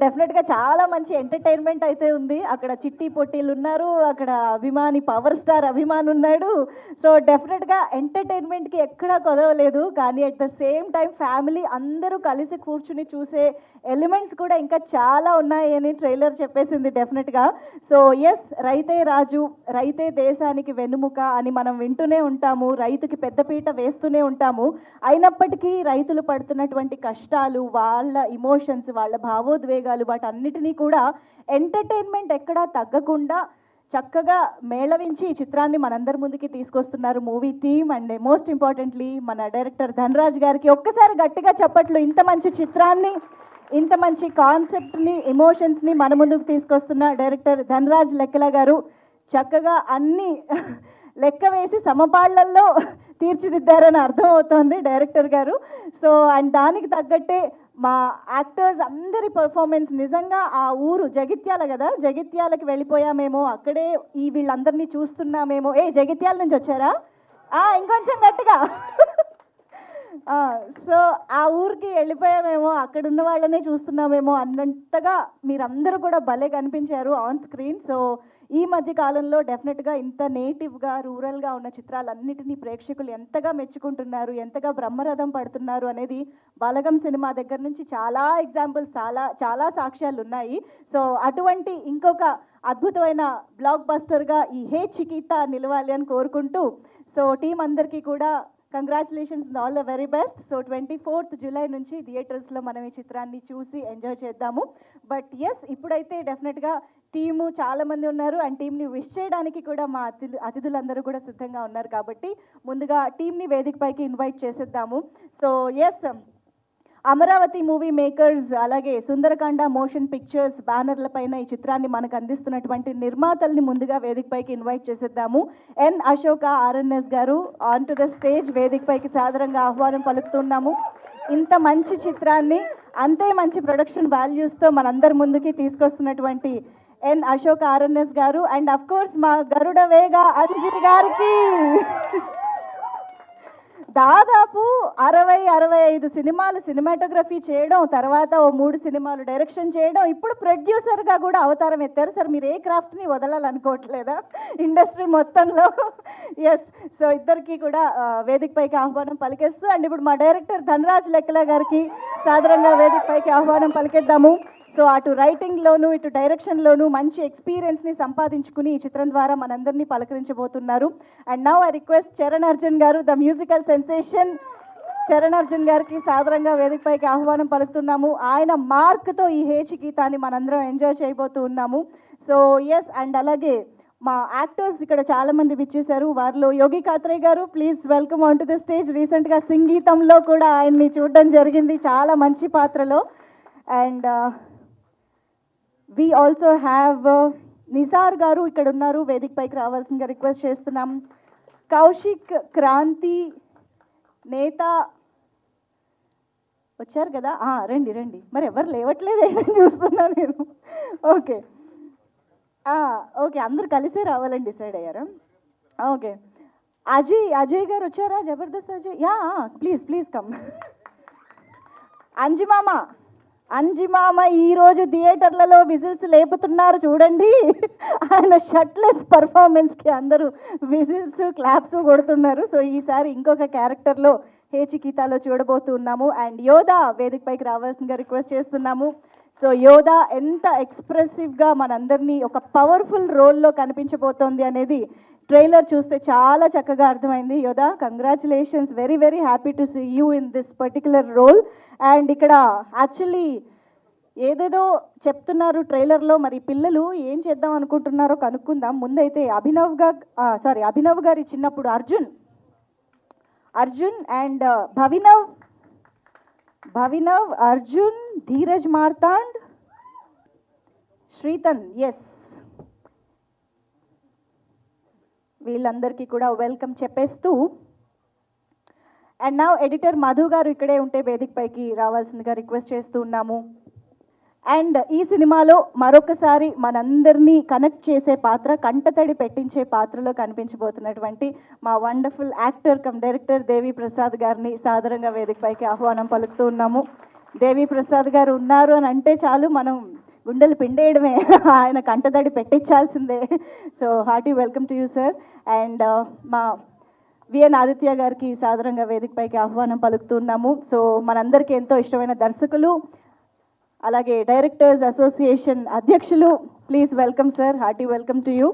డెఫినెట్గా చాలా మంచి ఎంటర్టైన్మెంట్ అయితే ఉంది. అక్కడ చిట్టి పొట్టీలు ఉన్నారు, అక్కడ అభిమాని పవర్ స్టార్ అభిమాని ఉన్నాడు. సో డెఫినెట్గా ఎంటర్టైన్మెంట్కి ఎక్కడా కొదవలేదు. కానీ at the same time family అందరూ కలిసి కూర్చుని చూసే ఎలిమెంట్స్ కూడా ఇంకా చాలా ఉన్నాయి అని ట్రైలర్ చెప్పేసింది డెఫినెట్గా. సో ఎస్, రైతే రాజు, రైతే దేశానికి వెన్నుముక అని మనం వింటూనే ఉంటాము, రైతుకి పెద్దపీట వేస్తూనే ఉంటాము. అయినప్పటికీ రైతులు పడుతున్నటువంటి కష్టాలు, వాళ్ళ ఇమోషన్స్, వాళ్ళ భావోద్వేగాలు, వాటన్నిటినీ కూడా ఎంటర్టైన్మెంట్ ఎక్కడా తగ్గకుండా చక్కగా మేళవించి ఈ చిత్రాన్ని మనందరి ముందుకి తీసుకొస్తున్నారు movie team. And most importantly మన డైరెక్టర్ ధనరాజ్ గారికి ఒక్కసారి గట్టిగా చప్పట్లు. ఇంత మంచి చిత్రాన్ని, ఇంత మంచి కాన్సెప్ట్ని, ఎమోషన్స్ని మన ముందుకు తీసుకొస్తున్న డైరెక్టర్ ధనరాజ్ లెక్కల గారు చక్కగా అన్ని లెక్క వేసి సమపాళ్లల్లో తీర్చిదిద్దారని అర్థమవుతోంది డైరెక్టర్ గారు. సో అండ్ దానికి తగ్గట్టే మా యాక్టర్స్ అందరి పర్ఫార్మెన్స్ నిజంగా ఆ ఊరు జగిత్యాల కదా, జగిత్యాలకి వెళ్ళిపోయామేమో, అక్కడే ఈ వీళ్ళందరినీ చూస్తున్నామేమో. జగిత్యాల నుంచి వచ్చారా? ఇంకొంచెం గట్టిగా. సో ఆ ఊరికి వెళ్ళిపోయామేమో, అక్కడ ఉన్న వాళ్ళనే చూస్తున్నామేమో అన్నంతగా మీరందరూ కూడా భలే కనిపించారు ఆన్ స్క్రీన్. సో ఈ మధ్య కాలంలో డెఫినెట్గా ఇంత నేటివ్గా, రూరల్గా ఉన్న చిత్రాలన్నిటినీ ప్రేక్షకులు ఎంతగా మెచ్చుకుంటున్నారు, ఎంతగా బ్రహ్మరథం పడుతున్నారు అనేది బలగం సినిమా దగ్గర నుంచి చాలా ఎగ్జాంపుల్స్, చాలా సాక్ష్యాలు ఉన్నాయి. సో అటువంటి ఇంకొక అద్భుతమైన బ్లాక్ బస్టర్గా ఈ హే చికితా నిలవాలి అని కోరుకుంటూ, సో టీం అందరికీ కూడా congratulations, all the very best. So 24th July నుంచి థియేటర్స్లో మనం ఈ చిత్రాన్ని చూసి ఎంజాయ్ చేద్దాము. బట్ ఎస్, ఇప్పుడైతే డెఫినెట్గా టీము చాలామంది ఉన్నారు అండ్ టీంని విష్ చేయడానికి కూడా మా అతిథులందరూ కూడా సిద్ధంగా ఉన్నారు. కాబట్టి ముందుగా టీంని వేదికపైకి ఇన్వైట్ చేసేద్దాము. So yes, Amaravati movie makers అలాగే సుందరకాండ మోషన్ పిక్చర్స్ బ్యానర్ల పైన ఈ చిత్రాన్ని మనకు అందిస్తున్నటువంటి నిర్మాతల్ని ముందుగా వేదికపైకి ఇన్వైట్ చేసేద్దాము. ఎన్ అశోక ఆర్ఎన్ఎస్ గారు ఆన్ టు ద స్టేజ్, వేదికపైకి సాదరంగా ఆహ్వానం పలుకుతున్నాము. ఇంత మంచి చిత్రాన్ని అంతే మంచి ప్రొడక్షన్ వాల్యూస్తో మనందరి ముందుకి తీసుకొస్తున్నటువంటి ఎన్ అశోక్ ఆర్ఎన్ఎస్ గారు అండ్ అఫ్ కోర్స్ మా గరుడ వేగ అంజలి గారికి దాదాపు 60-65 సినిమాలు సినిమాటోగ్రఫీ చేయడం, తర్వాత 3 సినిమాలు డైరెక్షన్ చేయడం, ఇప్పుడు ప్రొడ్యూసర్గా కూడా అవతారం ఎత్తారు. సార్ మీరు ఏ క్రాఫ్ట్ని వదలాలనుకోవట్లేదా ఇండస్ట్రీ మొత్తంలో? ఎస్, సో ఇద్దరికి కూడా వేదికపైకి ఆహ్వానం పలికేస్తూ అండ్ ఇప్పుడు మా డైరెక్టర్ ధనరాజ్ లెక్కల గారికి సాధారణంగా వేదికపైకి ఆహ్వానం పలికేద్దాము. సో అటు రైటింగ్లోను ఇటు డైరెక్షన్లోను మంచి ఎక్స్పీరియన్స్ని సంపాదించుకుని ఈ చిత్రం ద్వారా మనందరినీ పలకరించబోతున్నారు. And now I request Charan Arjun garu, the musical sensation Charan Arjun గారికి సాదరంగా వేదికపైకి ఆహ్వానం పలుకుతున్నాము. ఆయన మార్క్తో ఈ హే చికితాని మనందరం ఎంజాయ్ చేయబోతూ ఉన్నాము. సో ఎస్, అండ్ అలాగే మా యాక్టర్స్ ఇక్కడ చాలామంది విచ్చేశారు. వారిలో యోగి కాత్రే గారు, please welcome on to the stage. రీసెంట్గా సంగీతంలో కూడా ఆయన్ని చూడడం జరిగింది, చాలా మంచి పాత్రలో. And we also have Nisar గారు ఇక్కడ ఉన్నారు, వేదికపైకి రావాల్సిందిగా రిక్వెస్ట్ చేస్తున్నాం. కౌశిక్, క్రాంతి, నేత వచ్చారు కదా, రండి రండి. మరి ఎవరు లేవట్లేదేంటని చూస్తున్నాను నేను. ఓకే ఓకే, అందరు కలిసే రావాలని డిసైడ్ అయ్యారా? ఓకే, అజయ్ గారు వచ్చారా? Jabardasth Ajay, please please come. Anjimama ఈరోజు థియేటర్లలో విజిల్స్ లేపుతున్నారు చూడండి. ఆయన షర్ట్లెస్ పర్ఫార్మెన్స్కి అందరూ విజిల్స్ క్లాప్స్ కొడుతున్నారు. సో ఈసారి ఇంకొక క్యారెక్టర్లో హే చికితాలో చూడబోతున్నాము. అండ్ యోధా వేదికపైకి రావాల్సిందిగా రిక్వెస్ట్ చేస్తున్నాము. సో యోధా ఎంత ఎక్స్ప్రెసివ్గా మనందరినీ ఒక పవర్ఫుల్ రోల్లో కనిపించబోతోంది అనేది ట్రైలర్ చూస్తే చాలా చక్కగా అర్థమైంది. Yodha, congratulations, very very happy to see you in this particular role. And ఇక్కడ యాక్చువల్లీ ఏదేదో చెప్తున్నారు ట్రైలర్లో, మరి పిల్లలు ఏం చేద్దాం అనుకుంటున్నారో కనుక్కుందాం. ముందైతే అభినవ్ గారి చిన్నప్పుడు అర్జున్ అండ్ భవినవ్, అర్జున్, ధీరజ్ మార్తాండ్, శ్రీతన్, ఎస్, వీళ్ళందరికీ కూడా వెల్కమ్ చెప్పేస్తూ అండ్ నౌ ఎడిటర్ మధు గారు ఇక్కడే ఉంటే వేదికపైకి రావాల్సిందిగా రిక్వెస్ట్ చేస్తూ ఉన్నాము. అండ్ ఈ సినిమాలో మరొకసారి మనందరినీ కనెక్ట్ చేసే పాత్ర, కంటతడి పెట్టించే పాత్రలో కనిపించబోతున్నటువంటి మా వండర్ఫుల్ యాక్టర్ కమ్ డైరెక్టర్ దేవి ప్రసాద్ గారిని సాదరంగా వేదికపైకి ఆహ్వానం పలుకుతూ ఉన్నాము. దేవి ప్రసాద్ గారు ఉన్నారు అని అంటే చాలు మనం గుండెలు పిండేయడమే, ఆయన కంటదడి పెట్టించాల్సిందే. So hearty welcome to you sir. And మా విఎన్ ఆదిత్య గారికి సాదరంగా వేదికపైకి ఆహ్వానం పలుకుతున్నాము. సో మనందరికీ ఎంతో ఇష్టమైన దర్శకులు, అలాగే డైరెక్టర్స్ అసోసియేషన్ అధ్యక్షులు, please welcome sir, hearty welcome to you.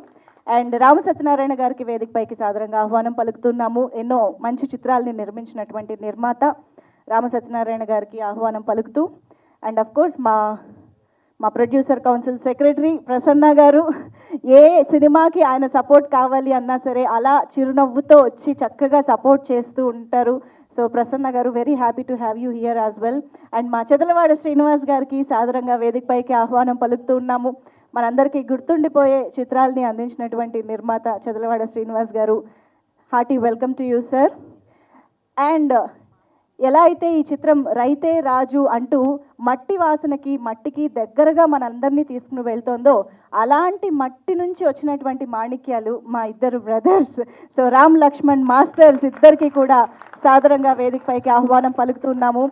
And Rama Satyanarayana గారికి వేదికపైకి సాదరంగా ఆహ్వానం పలుకుతున్నాము. ఎన్నో మంచి చిత్రాలని నిర్మించినటువంటి నిర్మాత రామ సత్యనారాయణ గారికి ఆహ్వానం పలుకుతూ, అండ్ అఫ్ కోర్స్ మా ప్రొడ్యూసర్ కౌన్సిల్ సెక్రటరీ ప్రసన్న గారు, ఏ సినిమాకి ఆయన సపోర్ట్ కావాలి అన్నా సరే అలా చిరునవ్వుతో వచ్చి చక్కగా సపోర్ట్ చేస్తూ ఉంటారు. సో ప్రసన్న గారు, very happy to have you here as well. And మా చదలవాడ శ్రీనివాస్ గారికి సాదరంగా వేదికపైకి ఆహ్వానం పలుకుతూ ఉన్నాము. మనందరికీ గుర్తుండిపోయే చిత్రాలని అందించినటువంటి నిర్మాత చదలవాడ శ్రీనివాస్ గారు, hearty welcome to you sir. And ఎలా అయితే ఈ చిత్రం రైతే రాజు అంటూ మట్టి వాసనకి మట్టికి దగ్గరగా మనందరినీ తీసుకుని వెళ్తోందో, అలాంటి మట్టి నుంచి వచ్చినటువంటి మాణిక్యాలు మా ఇద్దరు brothers. So Ram Lakshman masters ఇద్దరికి కూడా సాదరంగా వేదికపైకి ఆహ్వానం పలుకుతున్నాము.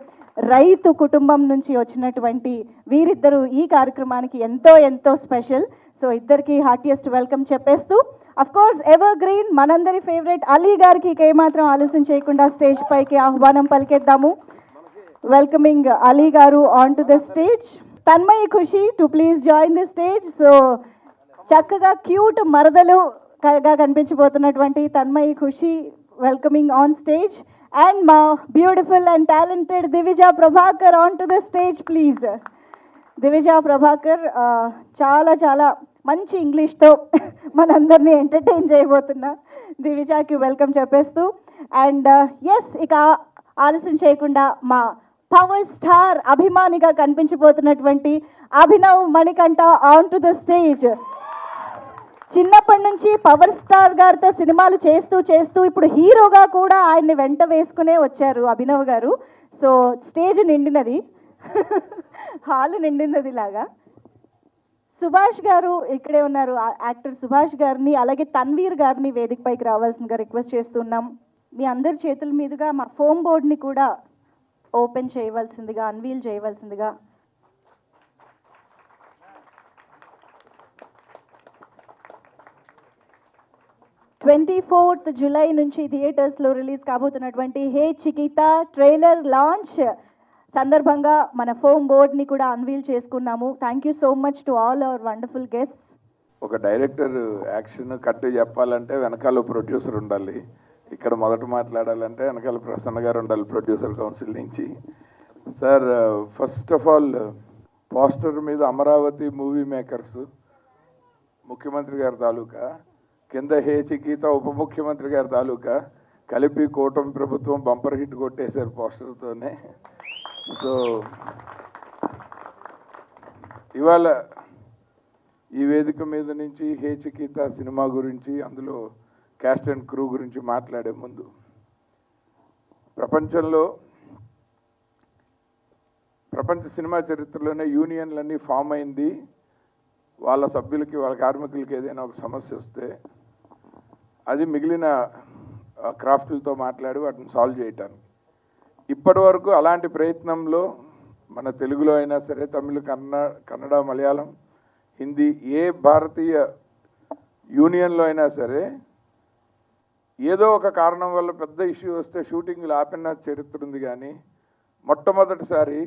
రైతు కుటుంబం నుంచి వచ్చినటువంటి వీరిద్దరూ ఈ కార్యక్రమానికి ఎంతో ఎంతో స్పెషల్. సో ఇద్దరికి హార్టియెస్ట్ వెల్కమ్ చెప్పేస్తూ, అఫ్ కోర్స్ ఎవర్ గ్రీన్ మనందరి ఫేవరెట్ అలీ గారికి ఏమాత్రం ఆలస్యం చేయకుండా స్టేజ్ పైకి ఆహ్వానం పలికేద్దాము. Welcoming Ali garu on to the stage. Tanmayi Khushi too please join the stage. So చక్కగా క్యూట్ మరదలుగా కనిపించబోతున్నటువంటి Tanmayi Khushi welcoming on stage. And మా beautiful and talented Divija Prabhakar on to the stage please. Divija Prabhakar చాలా చాలా మంచి ఇంగ్లీష్తో మనందరినీ ఎంటర్టైన్ చేయబోతున్నా దివిజాకి వెల్కమ్ చెప్పేస్తూ, అండ్ ఎస్ ఇక ఆలస్యం చేయకుండా మా పవర్ స్టార్ అభిమానిగా కనిపించబోతున్నటువంటి Abhinav Manikanta on to the stage. చిన్నప్పటి నుంచి పవర్ స్టార్ గారితో సినిమాలు చేస్తూ చేస్తూ ఇప్పుడు హీరోగా కూడా ఆయన్ని వెంట వేసుకునే వచ్చారు అభినవ్ గారు. సో స్టేజ్ నిండినది, హాల్ నిండినది లాగా. సుభాష్ గారు ఇక్కడే ఉన్నారు, యాక్టర్ సుభాష్ గారిని అలాగే తన్వీర్ గారిని వేదికపైకి రావాల్సిందిగా రిక్వెస్ట్ చేస్తున్నాం. మీ అందరి చేతుల మీదుగా మా ఫోమ్ బోర్డ్ని కూడా ఓపెన్ చేయవలసిందిగా, అన్వీల్ చేయవలసిందిగా. జూలై 24 నుంచి థియేటర్స్లో రిలీజ్ కాబోతున్నటువంటి హే చికితా ట్రైలర్ లాంచ్ సందర్భంగా మన ఫోమ్ బోర్డ్ని కూడా అన్వీల్ చేసుకున్నాము. Thank you so much to all our wonderful guests. ఒక డైరెక్టర్ యాక్షన్ కట్ చెప్పాలంటే వెనకాల ప్రొడ్యూసర్ ఉండాలి, ఇక్కడ మొదట మాట్లాడాలంటే వెనకాల ప్రసన్న గారు ఉండాలి ప్రొడ్యూసర్ కౌన్సిల్ నుంచి. Sir first of all poster మీద అమరావతి మూవీ మేకర్స్, ముఖ్యమంత్రి గారి తాలూకా, కింద హే చికిత ఉప ముఖ్యమంత్రి గారి తాలూకా కలిపి కూటమి ప్రభుత్వం బంపర్ హిట్ కొట్టేశారు పోస్టర్తోనే. సో ఇవాళ ఈ వేదిక మీద నుంచి హే చికిత సినిమా గురించి, అందులో క్యాస్ట్ అండ్ క్రూ గురించి మాట్లాడే ముందు, ప్రపంచ సినిమా చరిత్రలోనే యూనియన్లన్నీ ఫామ్ అయింది వాళ్ళ సభ్యులకి, వాళ్ళ కార్మికులకి ఏదైనా ఒక సమస్య వస్తే అది మిగిలిన క్రాఫ్ట్లతో మాట్లాడి వాటిని సాల్వ్ చేయటానికి. ఇప్పటి వరకు అలాంటి ప్రయత్నంలో మన తెలుగులో అయినా సరే, తమిళ, కన్నడ, మలయాళం, హిందీ, ఏ భారతీయ యూనియన్లో అయినా సరే ఏదో ఒక కారణం వల్ల పెద్ద ఇష్యూ వస్తే షూటింగ్లు ఆపిన చరిత్ర ఉంది. కానీ మొట్టమొదటిసారి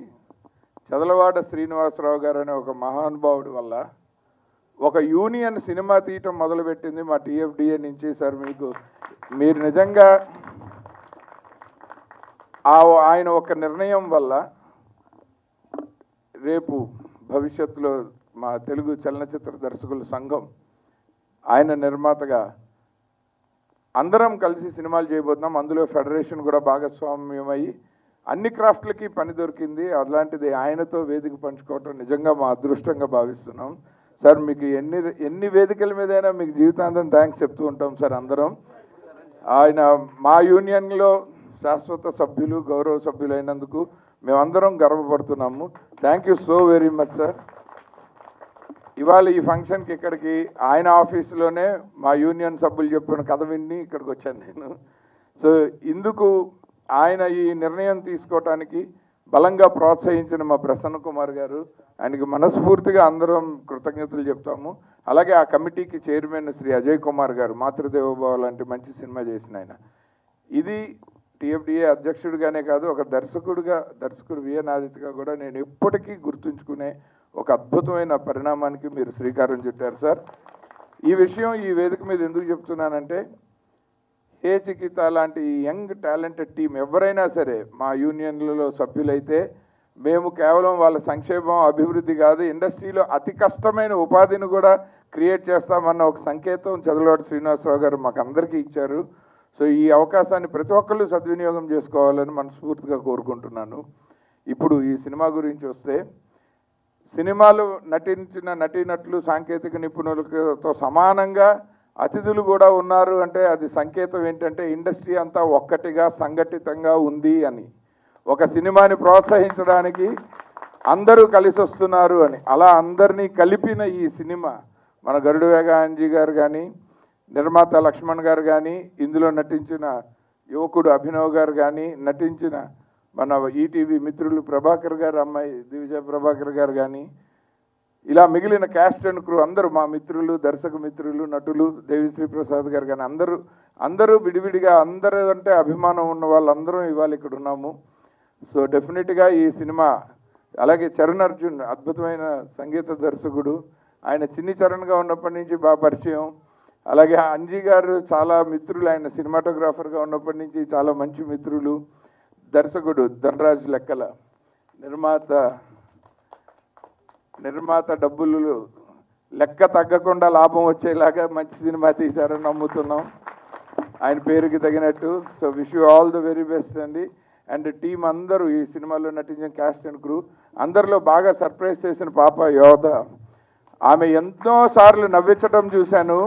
చదలవాడ శ్రీనివాసరావు గారు అనే ఒక మహానుభావుడి వల్ల ఒక యూనియన్ సినిమా తీయటం మొదలుపెట్టింది మా టీఎఫ్డిఏ నుంచి. సార్ మీరు నిజంగా ఆయన ఒక నిర్ణయం వల్ల రేపు భవిష్యత్తులో మా తెలుగు చలనచిత్ర దర్శకుల సంఘం, ఆయన నిర్మాతగా అందరం కలిసి సినిమాలు చేయబోతున్నాం. అందులో ఫెడరేషన్ కూడా భాగస్వామ్యమై అన్ని క్రాఫ్ట్లకి పని దొరికింది. అలాంటిది ఆయనతో వేదిక పంచుకోవటం నిజంగా మా అదృష్టంగా భావిస్తున్నాం. సార్ మీకు ఎన్ని వేదికల మీదైనా మీకు జీవితాంతం థ్యాంక్స్ చెప్తూ ఉంటాం సార్ అందరం. ఆయన మా యూనియన్లో శాశ్వత సభ్యులు, గౌరవ సభ్యులు అయినందుకు మేమందరం గర్వపడుతున్నాము. Thank you so very much sir. ఇవాళ ఈ ఫంక్షన్కి ఇక్కడికి ఆయన ఆఫీసులోనే మా యూనియన్ సభ్యులు చెప్పిన కథ విని ఇక్కడికి వచ్చాను నేను. సో ఇందుకు ఆయన ఈ నిర్ణయం తీసుకోవటానికి బలంగా ప్రోత్సహించిన మా ప్రసన్న కుమార్ గారు, ఆయనకి మనస్ఫూర్తిగా అందరం కృతజ్ఞతలు చెప్తాము. అలాగే ఆ కమిటీకి చైర్మన్ శ్రీ అజయ్ కుమార్ గారు, మాతృదేవోభవ లాంటి మంచి సినిమా చేసిన ఆయన. ఇది టీఎఫ్డిఏ అధ్యక్షుడిగానే కాదు, ఒక దర్శకుడు విఎన్ ఆదిత్యగా కూడా నేను ఎప్పటికీ గుర్తుంచుకునే ఒక అద్భుతమైన పరిణామానికి మీరు శ్రీకారం చుట్టారు సార్. ఈ విషయం ఈ వేదిక మీద ఎందుకు చెప్తున్నానంటే, హే చికిత లాంటి యంగ్ టాలెంటెడ్ టీం ఎవరైనా సరే మా యూనియన్లలో సభ్యులైతే మేము కేవలం వాళ్ళ సంక్షేమం అభివృద్ధి కాదు, ఇండస్ట్రీలో అతి కష్టమైన ఉపాధిని కూడా క్రియేట్ చేస్తామన్న ఒక సంకేతం చదలవాడి శ్రీనివాసరావు గారు మాకు అందరికీ ఇచ్చారు. సో ఈ అవకాశాన్ని ప్రతి ఒక్కళ్ళు సద్వినియోగం చేసుకోవాలని మనస్ఫూర్తిగా కోరుకుంటున్నాను. ఇప్పుడు ఈ సినిమా గురించి వస్తే, సినిమాలు నటించిన నటీనటులు సాంకేతిక నిపుణులతో సమానంగా అతిథులు కూడా ఉన్నారు అంటే అది సంకేతం ఏంటంటే ఇండస్ట్రీ అంతా ఒక్కటిగా సంఘటితంగా ఉంది అని, ఒక సినిమాని ప్రోత్సహించడానికి అందరూ కలిసి వస్తున్నారు అని. అలా అందరినీ కలిపిన ఈ సినిమా మన గరుడవేగ అంజీ గారు కానీ, నిర్మాత లక్ష్మణ్ గారు కానీ, ఇందులో నటించిన యువకుడు అభినవ్ గారు కానీ, నటించిన మన ఈటీవీ మిత్రులు ప్రభాకర్ గారు, అమ్మాయి దివిజయ ప్రభాకర్ గారు కానీ, ఇలా మిగిలిన క్యాస్ట్ అండ్ క్రూ అందరూ మా మిత్రులు, దర్శక మిత్రులు, నటులు, దేవిశ్రీ ప్రసాద్ గారు కానీ అందరూ విడివిడిగా, అందరూ అంటే అభిమానం ఉన్న వాళ్ళందరం ఇవాళ ఇక్కడ ఉన్నాము. సో డెఫినెట్గా ఈ సినిమా, అలాగే చరణ్ అర్జున్ అద్భుతమైన సంగీత దర్శకుడు, ఆయన చిన్ని చరణ్గా ఉన్నప్పటి నుంచి బాగా పరిచయం. అలాగే అంజీ గారు చాలా మిత్రులు, ఆయన సినిమాటోగ్రాఫర్గా ఉన్నప్పటి నుంచి చాలా మంచి మిత్రులు. దర్శకుడు ధనరాజ్ లెక్కల, నిర్మాత డబ్బులు లెక్క తగ్గకుండా లాభం వచ్చేలాగా మంచి సినిమా తీశారని నమ్ముతున్నాం ఆయన పేరుకి తగినట్టు. So wish you all the very best అండి. అండ్ టీం అందరూ, ఈ సినిమాలో నటించిన క్యాస్ట్ అండ్ క్రూ అందరిలో బాగా సర్ప్రైజ్ చేసిన పాప యోధ. ఆమె ఎంతో సార్లు నవ్వించడం చూశాను.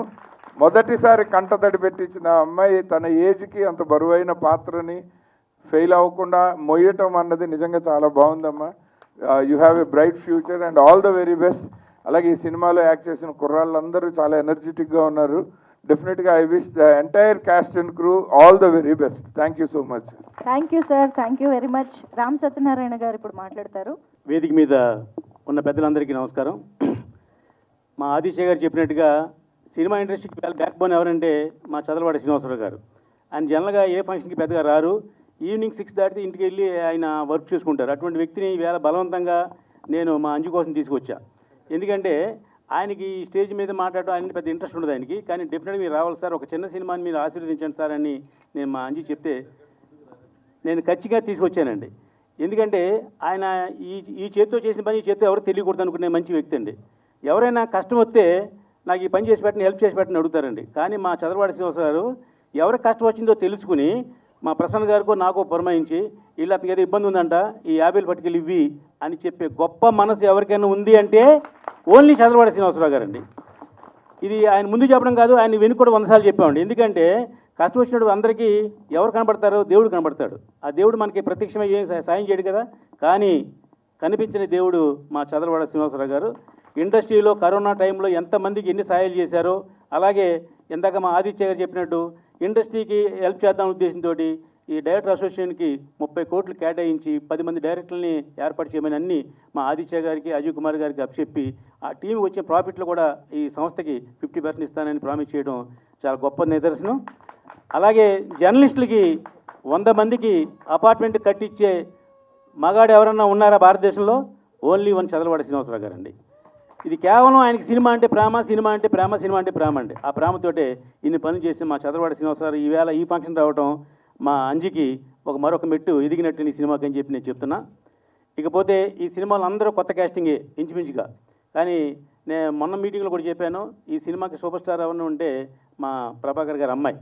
మొదటిసారి కంటతడి పెట్టించిన అమ్మాయి తన ఏజ్కి అంత బరువైన పాత్రని ఫెయిల్ అవ్వకుండా మొయ్యటం అన్నది నిజంగా చాలా బాగుందమ్మా. You have a bright future and all the very best. అలాగే ఈ సినిమాలో యాక్ట్ చేసిన కుర్రాళ్ళందరూ చాలా ఎనర్జెటిక్గా ఉన్నారు. డెఫినెట్గా I wish the entire caste and crew all the very best. Thank you so much. Thank you sir, thank you very much. Ram Satyanarayana గారు ఇప్పుడు మాట్లాడతారు. వేదిక మీద ఉన్న పెద్దలందరికీ నమస్కారం. మా ఆదిశయ గారు చెప్పినట్టుగా సినిమా ఇండస్ట్రీకి బ్యాక్ బోన్ ఎవరంటే మా చదలవాడి శ్రీనివాసరావు గారు. ఆయన జనరల్గా ఏ ఫంక్షన్కి పెద్దగా రారు. ఈవినింగ్ 6 దాటితే ఇంటికి వెళ్ళి ఆయన వర్క్ చేసుకుంటారు. అటువంటి వ్యక్తిని ఈవేళ బలవంతంగా నేను మా అంజు కోసం తీసుకొచ్చా. ఎందుకంటే ఆయనకి ఈ స్టేజ్ మీద మాట్లాడడం ఆయన పెద్ద ఇంట్రెస్ట్ ఉండదు ఆయనకి. కానీ డెఫినెట్గా మీరు రావాలి సార్, ఒక చిన్న సినిమాని మీరు ఆశీర్వదించండి సార్ అని నేను మా అంజు చెప్తే నేను ఖచ్చితంగా తీసుకొచ్చానండి. ఎందుకంటే ఆయన ఈ చేతితో చేసిన పని ఈ చేతితో ఎవరు తెలియకూడదు అనుకునే మంచి వ్యక్తి అండి. ఎవరైనా కష్టం వస్తే నాకు ఈ పని చేసి పెట్టండి, హెల్ప్ చేసి పెట్టండి అడుగుతారండి. కానీ మా చదలవాడి శ్రీనివాస గారు ఎవరికి కష్టం వచ్చిందో తెలుసుకుని మా ప్రసన్న గారికో నాకు పురమాయించి, వీళ్ళు అతనికి ఏదో ఇబ్బంది ఉందంట, ఈ 50 పట్టుకెళ్ళి ఇవ్వి అని చెప్పే గొప్ప మనసు ఎవరికైనా ఉంది అంటే ఓన్లీ చదలవాడి శ్రీనివాసరావు గారండి. ఇది ఆయన ముందు చెప్పడం కాదు, ఆయన వెనుక కూడా 100 సార్లు చెప్పామండి. ఎందుకంటే కష్టం వచ్చినప్పుడు అందరికీ ఎవరు కనబడతారో దేవుడు కనబడతాడు. ఆ దేవుడు మనకి ప్రత్యక్షమై ఏం సాయం చేయడు కదా. కానీ కనిపించిన దేవుడు మా చదలవాడ శ్రీనివాసరావు గారు. ఇండస్ట్రీలో కరోనా టైంలో ఎంతమందికి ఎన్ని సహాయాలు చేశారో, అలాగే ఇందాక మా ఆదిత్య గారు చెప్పినట్టు ఇండస్ట్రీకి హెల్ప్ చేద్దాం ఉద్దేశంతో ఈ డైరెక్టర్ అసోసియేషన్కి 30 కోట్లు కేటాయించి 10 మంది డైరెక్టర్లని ఏర్పాటు చేయమని అన్ని మా ఆదిత్య గారికి, అజయ్ కుమార్ గారికి అప్పచెప్పి ఆ టీంకి వచ్చే ప్రాఫిట్లు కూడా ఈ సంస్థకి 50% ఇస్తానని ప్రామిస్ చేయడం చాలా గొప్ప నిదర్శనం. అలాగే జర్నలిస్టులకి 100 మందికి అపార్ట్మెంట్ కట్టించే మగాడు ఎవరన్నా ఉన్నారా భారతదేశంలో? ఓన్లీ వన్ చదలవాడి శ్రీనివాసరావు గారండి. ఇది కేవలం ఆయనకి సినిమా అంటే ప్రేమ, సినిమా అంటే ప్రేమ, సినిమా అంటే ప్రేమ అండి. ఆ ప్రేమతోటే ఇన్ని పనులు చేసి మా చదలవాడి శ్రీనివాసరావు ఈవేళ ఈ ఫంక్షన్ రావడం మా అంజికి మరొక మెట్టు ఎదిగినట్టు ఈ సినిమాకి అని చెప్పి నేను చెప్తున్నా. ఇకపోతే ఈ సినిమాలో అందరూ కొత్త క్యాస్టింగే ఇంచుమించుగా. కానీ నేను మొన్న మీటింగ్లో కూడా చెప్పాను, ఈ సినిమాకి సూపర్ స్టార్ ఎవరిని ఉంటే మా ప్రభాకర్ గారి అమ్మాయి.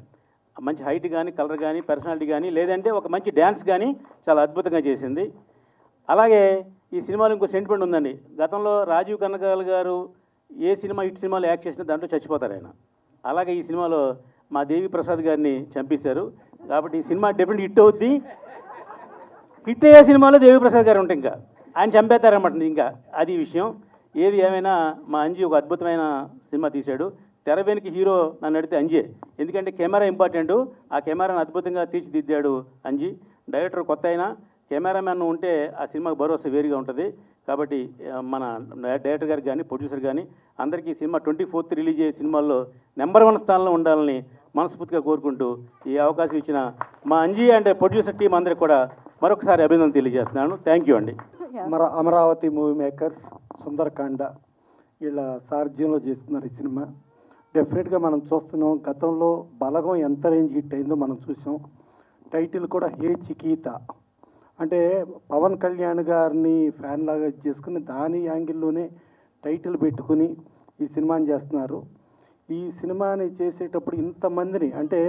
మంచి హైట్ కానీ, కలర్ కానీ, పర్సనాలిటీ కానీ, లేదంటే ఒక మంచి డ్యాన్స్ కానీ చాలా అద్భుతంగా చేసింది. అలాగే ఈ సినిమాలో ఇంకో సెంటిమెంట్ ఉందండి. గతంలో రాజీవ్ కనకాల గారు ఏ సినిమా హిట్ సినిమాలో యాక్ట్ చేసినా దాంట్లో చచ్చిపోతారు ఆయన. అలాగే ఈ సినిమాలో మా దేవి ప్రసాద్ గారిని చంపేశారు. కాబట్టి ఈ సినిమా డెఫినెట్ హిట్ అవుద్ది. హిట్ అయ్యే సినిమాలో దేవి ప్రసాద్ గారు ఉంటాయి, ఇంకా ఆయన చంపేస్తారన్నమాట. ఇంకా అది విషయం. ఏది ఏమైనా మా అంజీ ఒక అద్భుతమైన సినిమా తీశాడు. తెర వెనుక హీరో నన్ను అడిగితే అంజే. ఎందుకంటే కెమెరా ఇంపార్టెంట్. ఆ కెమెరాను అద్భుతంగా తీర్చిదిద్దాడు అంజీ. డైరెక్టర్ కొత్త అయినా కెమెరామ్యాన్ ఉంటే ఆ సినిమాకి భరోసా వేరుగా ఉంటుంది. కాబట్టి మన డైరెక్టర్ గారికి కానీ ప్రొడ్యూసర్ కానీ అందరికీ సినిమా 24th రిలీజ్ అయ్యే సినిమాల్లో నెంబర్ 1 స్థానంలో ఉండాలని మనస్ఫూర్తిగా కోరుకుంటూ ఈ అవకాశం ఇచ్చిన మా అంజీ అండ్ ప్రొడ్యూసర్ టీం అందరికీ కూడా మరొకసారి అభినందన తెలియజేస్తున్నాను. థ్యాంక్ యూ అండి. అమరావతి మూవీ మేకర్స్, సుందరకాండ వీళ్ళ సారథ్యంలో చేస్తున్నారు ఈ సినిమా. డెఫినెట్గా మనం చూస్తున్నాం, గతంలో బలగం ఎంత రేంజ్ హిట్ అయిందో మనం చూసాం. టైటిల్ కూడా హే చికీత అంటే పవన్ కళ్యాణ్ గారిని ఫ్యాన్ లాగా చేసుకుని దాని యాంగిల్లోనే టైటిల్ పెట్టుకుని ఈ సినిమాని చేస్తున్నారు. ఈ సినిమాని చేసేటప్పుడు ఇంతమందిని అంటే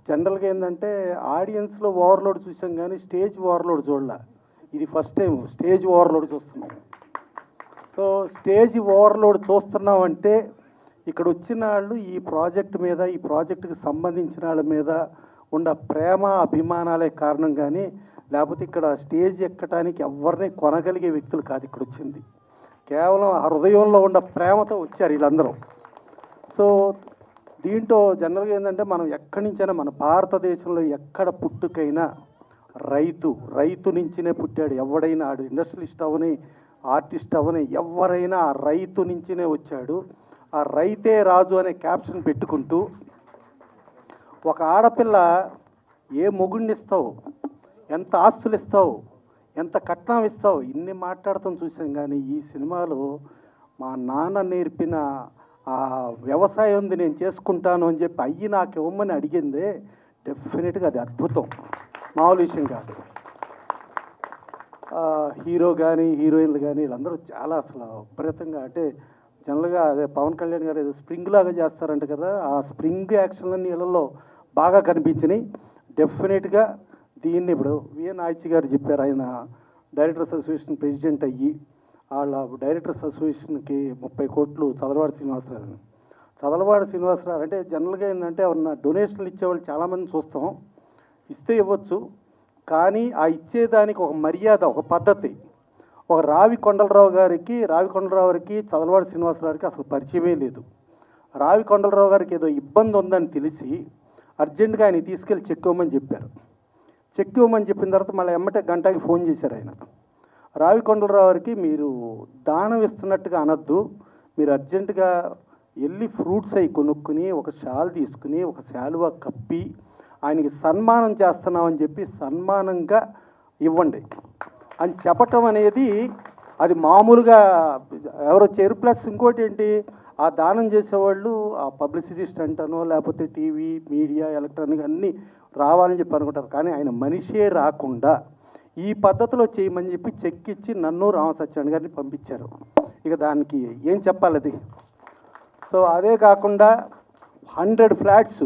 జనరల్గా ఏంటంటే ఆడియన్స్లో ఓవర్లోడ్ చూసాం కానీ స్టేజ్ ఓవర్లోడ్ చూడాల. ఇది ఫస్ట్ టైం స్టేజ్ ఓవర్లోడ్ చూస్తున్నాం. సో స్టేజ్ ఓవర్లోడ్ చూస్తున్నాం అంటే ఇక్కడ వచ్చిన వాళ్ళు ఈ ప్రాజెక్ట్ మీద, ఈ ప్రాజెక్టుకి సంబంధించిన వాళ్ళ మీద ఉన్న ప్రేమ అభిమానాలే కారణం కానీ లేకపోతే ఇక్కడ స్టేజ్ ఎక్కడానికి ఎవరిని కొనగలిగే వ్యక్తులు కాదు ఇక్కడ వచ్చింది. కేవలం ఆ హృదయంలో ఉన్న ప్రేమతో వచ్చారు వీళ్ళందరూ. సో దీంట్లో జనరల్గా ఏంటంటే మనం ఎక్కడి నుంచైనా మన భారతదేశంలో ఎక్కడ పుట్టుకైనా రైతు నుంచినే పుట్టాడు. ఎవడైనా ఆడు ఇండస్ట్రియలిస్ట్ అవని, ఆర్టిస్ట్ అవని, ఎవరైనా ఆ రైతు నుంచినే వచ్చాడు. ఆ రైతే రాజు అనే క్యాప్షన్ పెట్టుకుంటూ ఒక ఆడపిల్ల ఏ మొగుడిని ఇస్తావు, ఎంత ఆస్తులు ఇస్తావు, ఎంత కట్నం ఇస్తావు, ఇన్ని మాట్లాడతాం చూసాం. కానీ ఈ సినిమాలో మా నాన్న నేర్పిన ఆ వ్యవసాయం ఉంది నేను చేసుకుంటాను అని చెప్పి అయ్యి నాకు ఇవ్వమని అడిగిందే డెఫినెట్గా అది అద్భుతం, మామూలు విషయం కాదు. హీరో కానీ హీరోయిన్లు కానీ వీళ్ళందరూ చాలా అసలు విపరీతంగా అంటే జనరల్గా అదే పవన్ కళ్యాణ్ గారు ఏదో స్ప్రింగ్ లాగా చేస్తారంట కదా, ఆ స్ప్రింగ్ యాక్షన్లన్నీ వీళ్ళల్లో బాగా కనిపించినాయి. డెఫినెట్గా దీన్ని ఇప్పుడు విఎన్ ఆయిచి గారు చెప్పారు, ఆయన డైరెక్టర్స్ అసోసియేషన్ ప్రెసిడెంట్ అయ్యి వాళ్ళ డైరెక్టర్స్ అసోసియేషన్కి 30 కోట్లు చదలవాడి శ్రీనివాసరావు అంటే జనరల్గా ఏంటంటే ఎవరన్నా డొనేషన్లు ఇచ్చేవాళ్ళు చాలామంది చూస్తాం, ఇస్తే ఇవ్వచ్చు. కానీ ఆ ఇచ్చేదానికి ఒక మర్యాద, ఒక పద్ధతి. ఒక రావి కొండలరావు గారికి చదలవాడి శ్రీనివాసరావుకి అసలు పరిచయమే లేదు. రావి కొండలరావు గారికి ఏదో ఇబ్బంది ఉందని తెలిసి అర్జెంటుగా ఆయన తీసుకెళ్ళి చెక్ ఇవ్వమని చెప్పారు. చెక్ ఇవ్వమని చెప్పిన తర్వాత మళ్ళీ ఎమ్మటే గంటకి ఫోన్ చేశారు ఆయన. రావి కొండలరావు గారికి మీరు దానం ఇస్తున్నట్టుగా అనొద్దు, మీరు అర్జెంటుగా వెళ్ళి ఫ్రూట్స్ అవి కొనుక్కుని ఒక షాల్ తీసుకుని ఒక శాలువా కప్పి ఆయనకి సన్మానం చేస్తున్నామని చెప్పి సన్మానంగా ఇవ్వండి అని చెప్పటం అనేది అది మామూలుగా ఎవరో చేరు. ప్లస్ ఇంకోటి ఏంటి, ఆ దానం చేసేవాళ్ళు ఆ పబ్లిసిటీ స్టంటనో లేకపోతే టీవీ మీడియా ఎలక్ట్రానిక్ అన్నీ రావాలని చెప్పి అనుకుంటారు. కానీ ఆయన మనిషే రాకుండా ఈ పద్ధతిలో చేయమని చెప్పి చెక్ ఇచ్చి నన్ను రామసత్యాన్ని గారిని పంపించారు. ఇక దానికి ఏం చెప్పాలి అది. సో అదే కాకుండా 100 ఫ్లాట్స్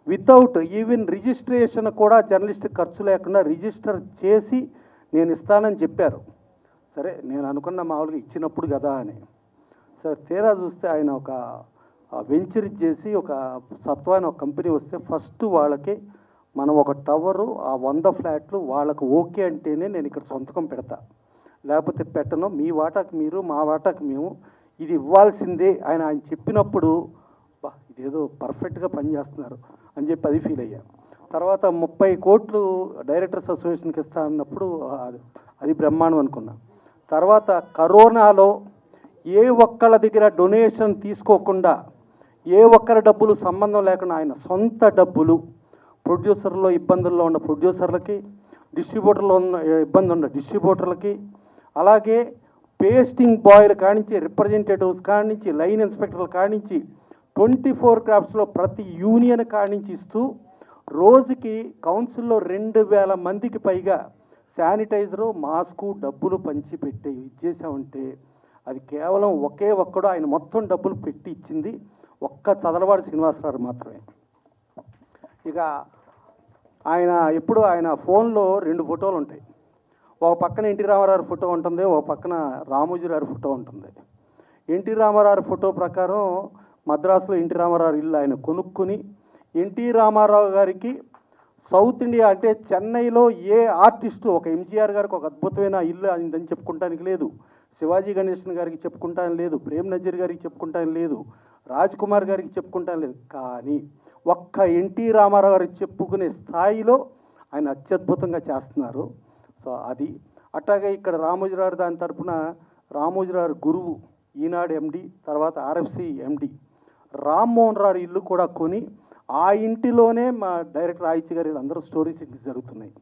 వితౌట్ ఈవెన్ రిజిస్ట్రేషన్ కూడా జర్నలిస్ట్ ఖర్చు లేకుండా రిజిస్టర్ చేసి నేను ఇస్తానని చెప్పారు. సరే నేను అనుకున్న మామూలుగా ఇచ్చినప్పుడు కదా అని. సరే తీరా చూస్తే ఆయన ఒక వెంచర్ చేసి ఒక సత్వాన్ని ఒక కంపెనీ వస్తే ఫస్ట్ వాళ్ళకి మనం ఒక టవరు ఆ 100 ఫ్లాట్లు వాళ్ళకు ఓకే అంటేనే నేను ఇక్కడ సొంతకం పెడతా, లేకపోతే పెట్టను, మీ వాటాకు మీరు మా వాటాకు మేము, ఇది ఇవ్వాల్సిందే ఆయన చెప్పినప్పుడు ఇదేదో పర్ఫెక్ట్గా పనిచేస్తున్నారు అని చెప్పి అది ఫీల్ అయ్యా. తర్వాత 30 కోట్లు డైరెక్టర్స్ అసోసియేషన్కి ఇస్తా అన్నప్పుడు అది బ్రహ్మాండం అనుకున్నా. తర్వాత కరోనాలో ఏ ఒక్కళ్ళ దగ్గర డొనేషన్ తీసుకోకుండా ఏ ఒక్కరి డబ్బులు సంబంధం లేకుండా ఆయన సొంత డబ్బులు ప్రొడ్యూసర్లో ఇబ్బందుల్లో ఉన్న ప్రొడ్యూసర్లకి, డిస్ట్రిబ్యూటర్లో ఉన్న ఇబ్బంది ఉన్న డిస్ట్రిబ్యూటర్లకి, అలాగే పేస్టింగ్ బాయ్ల కానించి రిప్రజెంటేటివ్స్ కానించి లైన్ ఇన్స్పెక్టర్ల కానించి 24 క్రాఫ్ట్స్లో ప్రతి యూనియన్ కానించి ఇస్తూ రోజుకి కౌన్సిల్లో 2000 మందికి పైగా శానిటైజరు మాస్కు డబ్బులు పంచిపెట్టి ఇచ్చేసామంటే అది కేవలం ఒకే ఒక్కడు ఆయన మొత్తం డబ్బులు పెట్టి ఇచ్చింది ఒక్క చదలవాడి శ్రీనివాసరావు మాత్రమే. ఇక ఆయన ఎప్పుడు ఆయన ఫోన్లో 2 ఫోటోలు ఉంటాయి. ఒక పక్కన ఎన్టీ రామారావు ఫోటో ఉంటుంది, ఒక పక్కన రామోజీ గారి ఫోటో ఉంటుంది. ఎన్టీ రామారావు ఫోటో ప్రకారం మద్రాసులో ఎన్టీ రామారావు ఇల్లు ఆయన కొనుక్కుని ఎన్టీ రామారావు గారికి సౌత్ ఇండియా అంటే చెన్నైలో ఏ ఆర్టిస్టు ఒక ఎంజీఆర్ గారికి ఒక అద్భుతమైన ఇల్లు అయిందని చెప్పుకుంటానికి లేదు, శివాజీ గణేశన్ గారికి చెప్పుకుంటానికి లేదు, ప్రేమ్ నజీర్ గారికి చెప్పుకుంటానికి లేదు, రాజ్ కుమార్ గారికి చెప్పుకుంటానికి లేదు. కానీ ఒక్క ఎన్టీ రామారావు గారికి చెప్పుకునే స్థాయిలో ఆయన అత్యద్భుతంగా చేస్తున్నారు. సో అది అట్లాగే ఇక్కడ రామోజీరావు దాని తరపున రామోజీరావు గురువు ఈనాడు ఎండి, తర్వాత ఆర్ఎఫ్సి ఎండి రామ్మోహన్ రావు ఇల్లు కూడా కొని ఆ ఇంటిలోనే మా డైరెక్టర్ ఆయిచి గారు అందరూ స్టోరీస్ జరుగుతున్నాయి.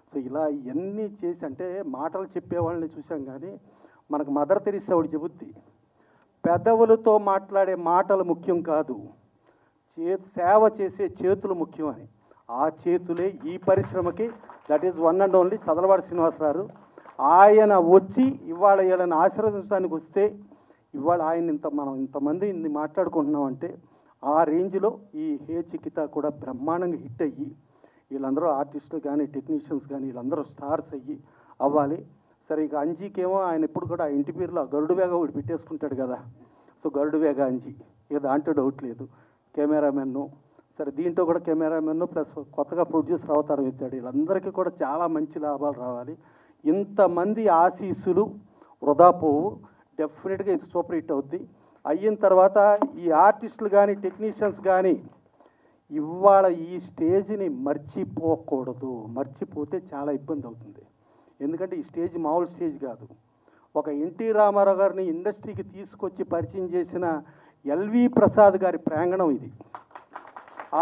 సో ఇలా ఇవన్నీ చేసి అంటే మాటలు చెప్పేవాళ్ళని చూసాం కానీ మనకు మదర్ తెరీసా ఒకటి చెబుద్ది, పెదవులతో మాట్లాడే మాటలు ముఖ్యం కాదు, సేవ చేసే చేతులు ముఖ్యం అని. ఆ చేతులే ఈ పరిశ్రమకి, that is one and only Chadalavada Srinivasarao. ఆయన వచ్చి ఇవాళ వీళ్ళని ఆశీర్వదించడానికి వస్తే ఇవాళ ఆయన మనం ఇంతమంది ఇన్ని మాట్లాడుకుంటున్నామంటే ఆ రేంజ్లో ఈ హే చికిత కూడా బ్రహ్మాండంగా హిట్ అయ్యి వీళ్ళందరూ ఆర్టిస్టులు కానీ టెక్నీషియన్స్ కానీ వీళ్ళందరూ స్టార్స్ అయ్యి అవ్వాలి. సరే ఇక అంజీకేమో ఆయన ఎప్పుడు కూడా ఆ ఇంటి పేరులో గరుడు వేగ ఒకటి పెట్టేసుకుంటాడు కదా, సో గరుడు వేగ అంజీ, ఇక దాంట్లో డౌట్ లేదు. కెమెరామెన్ను సరే దీంట్లో కూడా కెమెరామెన్ను ప్లస్ కొత్తగా ప్రొడ్యూసర్ అవతారం ఎత్తాడు. వీళ్ళందరికీ కూడా చాలా మంచి లాభాలు రావాలి. ఇంతమంది ఆశీస్సులు వృధా పోవు, డెఫినెట్గా ఇది సూపర్ హిట్ అవుద్ది. అయిన తర్వాత ఈ ఆర్టిస్టులు కానీ టెక్నీషియన్స్ కానీ ఇవాళ ఈ స్టేజ్ని మర్చిపోకూడదు, మర్చిపోతే చాలా ఇబ్బంది అవుతుంది. ఎందుకంటే ఈ స్టేజ్ మామూలు స్టేజ్ కాదు. ఒక ఎన్టీ రామారావు గారిని ఇండస్ట్రీకి తీసుకొచ్చి పరిచయం చేసిన ఎల్వి ప్రసాద్ గారి ప్రాంగణం ఇది.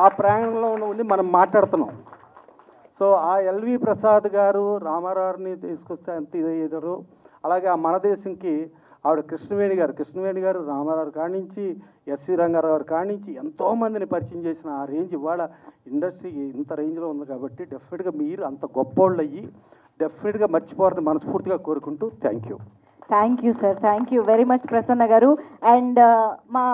ఆ ప్రాంగణంలో ఉండి మనం మాట్లాడుతున్నాం. సో ఆ ఎల్వి ప్రసాద్ గారు రామారావుని తీసుకొస్తే అంత ఇదేదో. అలాగే ఆ మన దేశంకి ఆవిడ కృష్ణవేణి గారు రామారావు కాడి నుంచి ఎస్వి రంగారావు గారు కాడి నుంచి ఎంతోమందిని పరిచయం చేసిన ఆ రేంజ్ ఇవాళ ఇండస్ట్రీకి ఇంత రేంజ్లో ఉంది. కాబట్టి డెఫినెట్గా మీరు అంత గొప్పోళ్ళు అయ్యి డెఫినెట్గా మర్చిపోవాలని మనస్ఫూర్తిగా కోరుకుంటూ thank you sir, thank you very much Prasanna గారు. అండ్ మా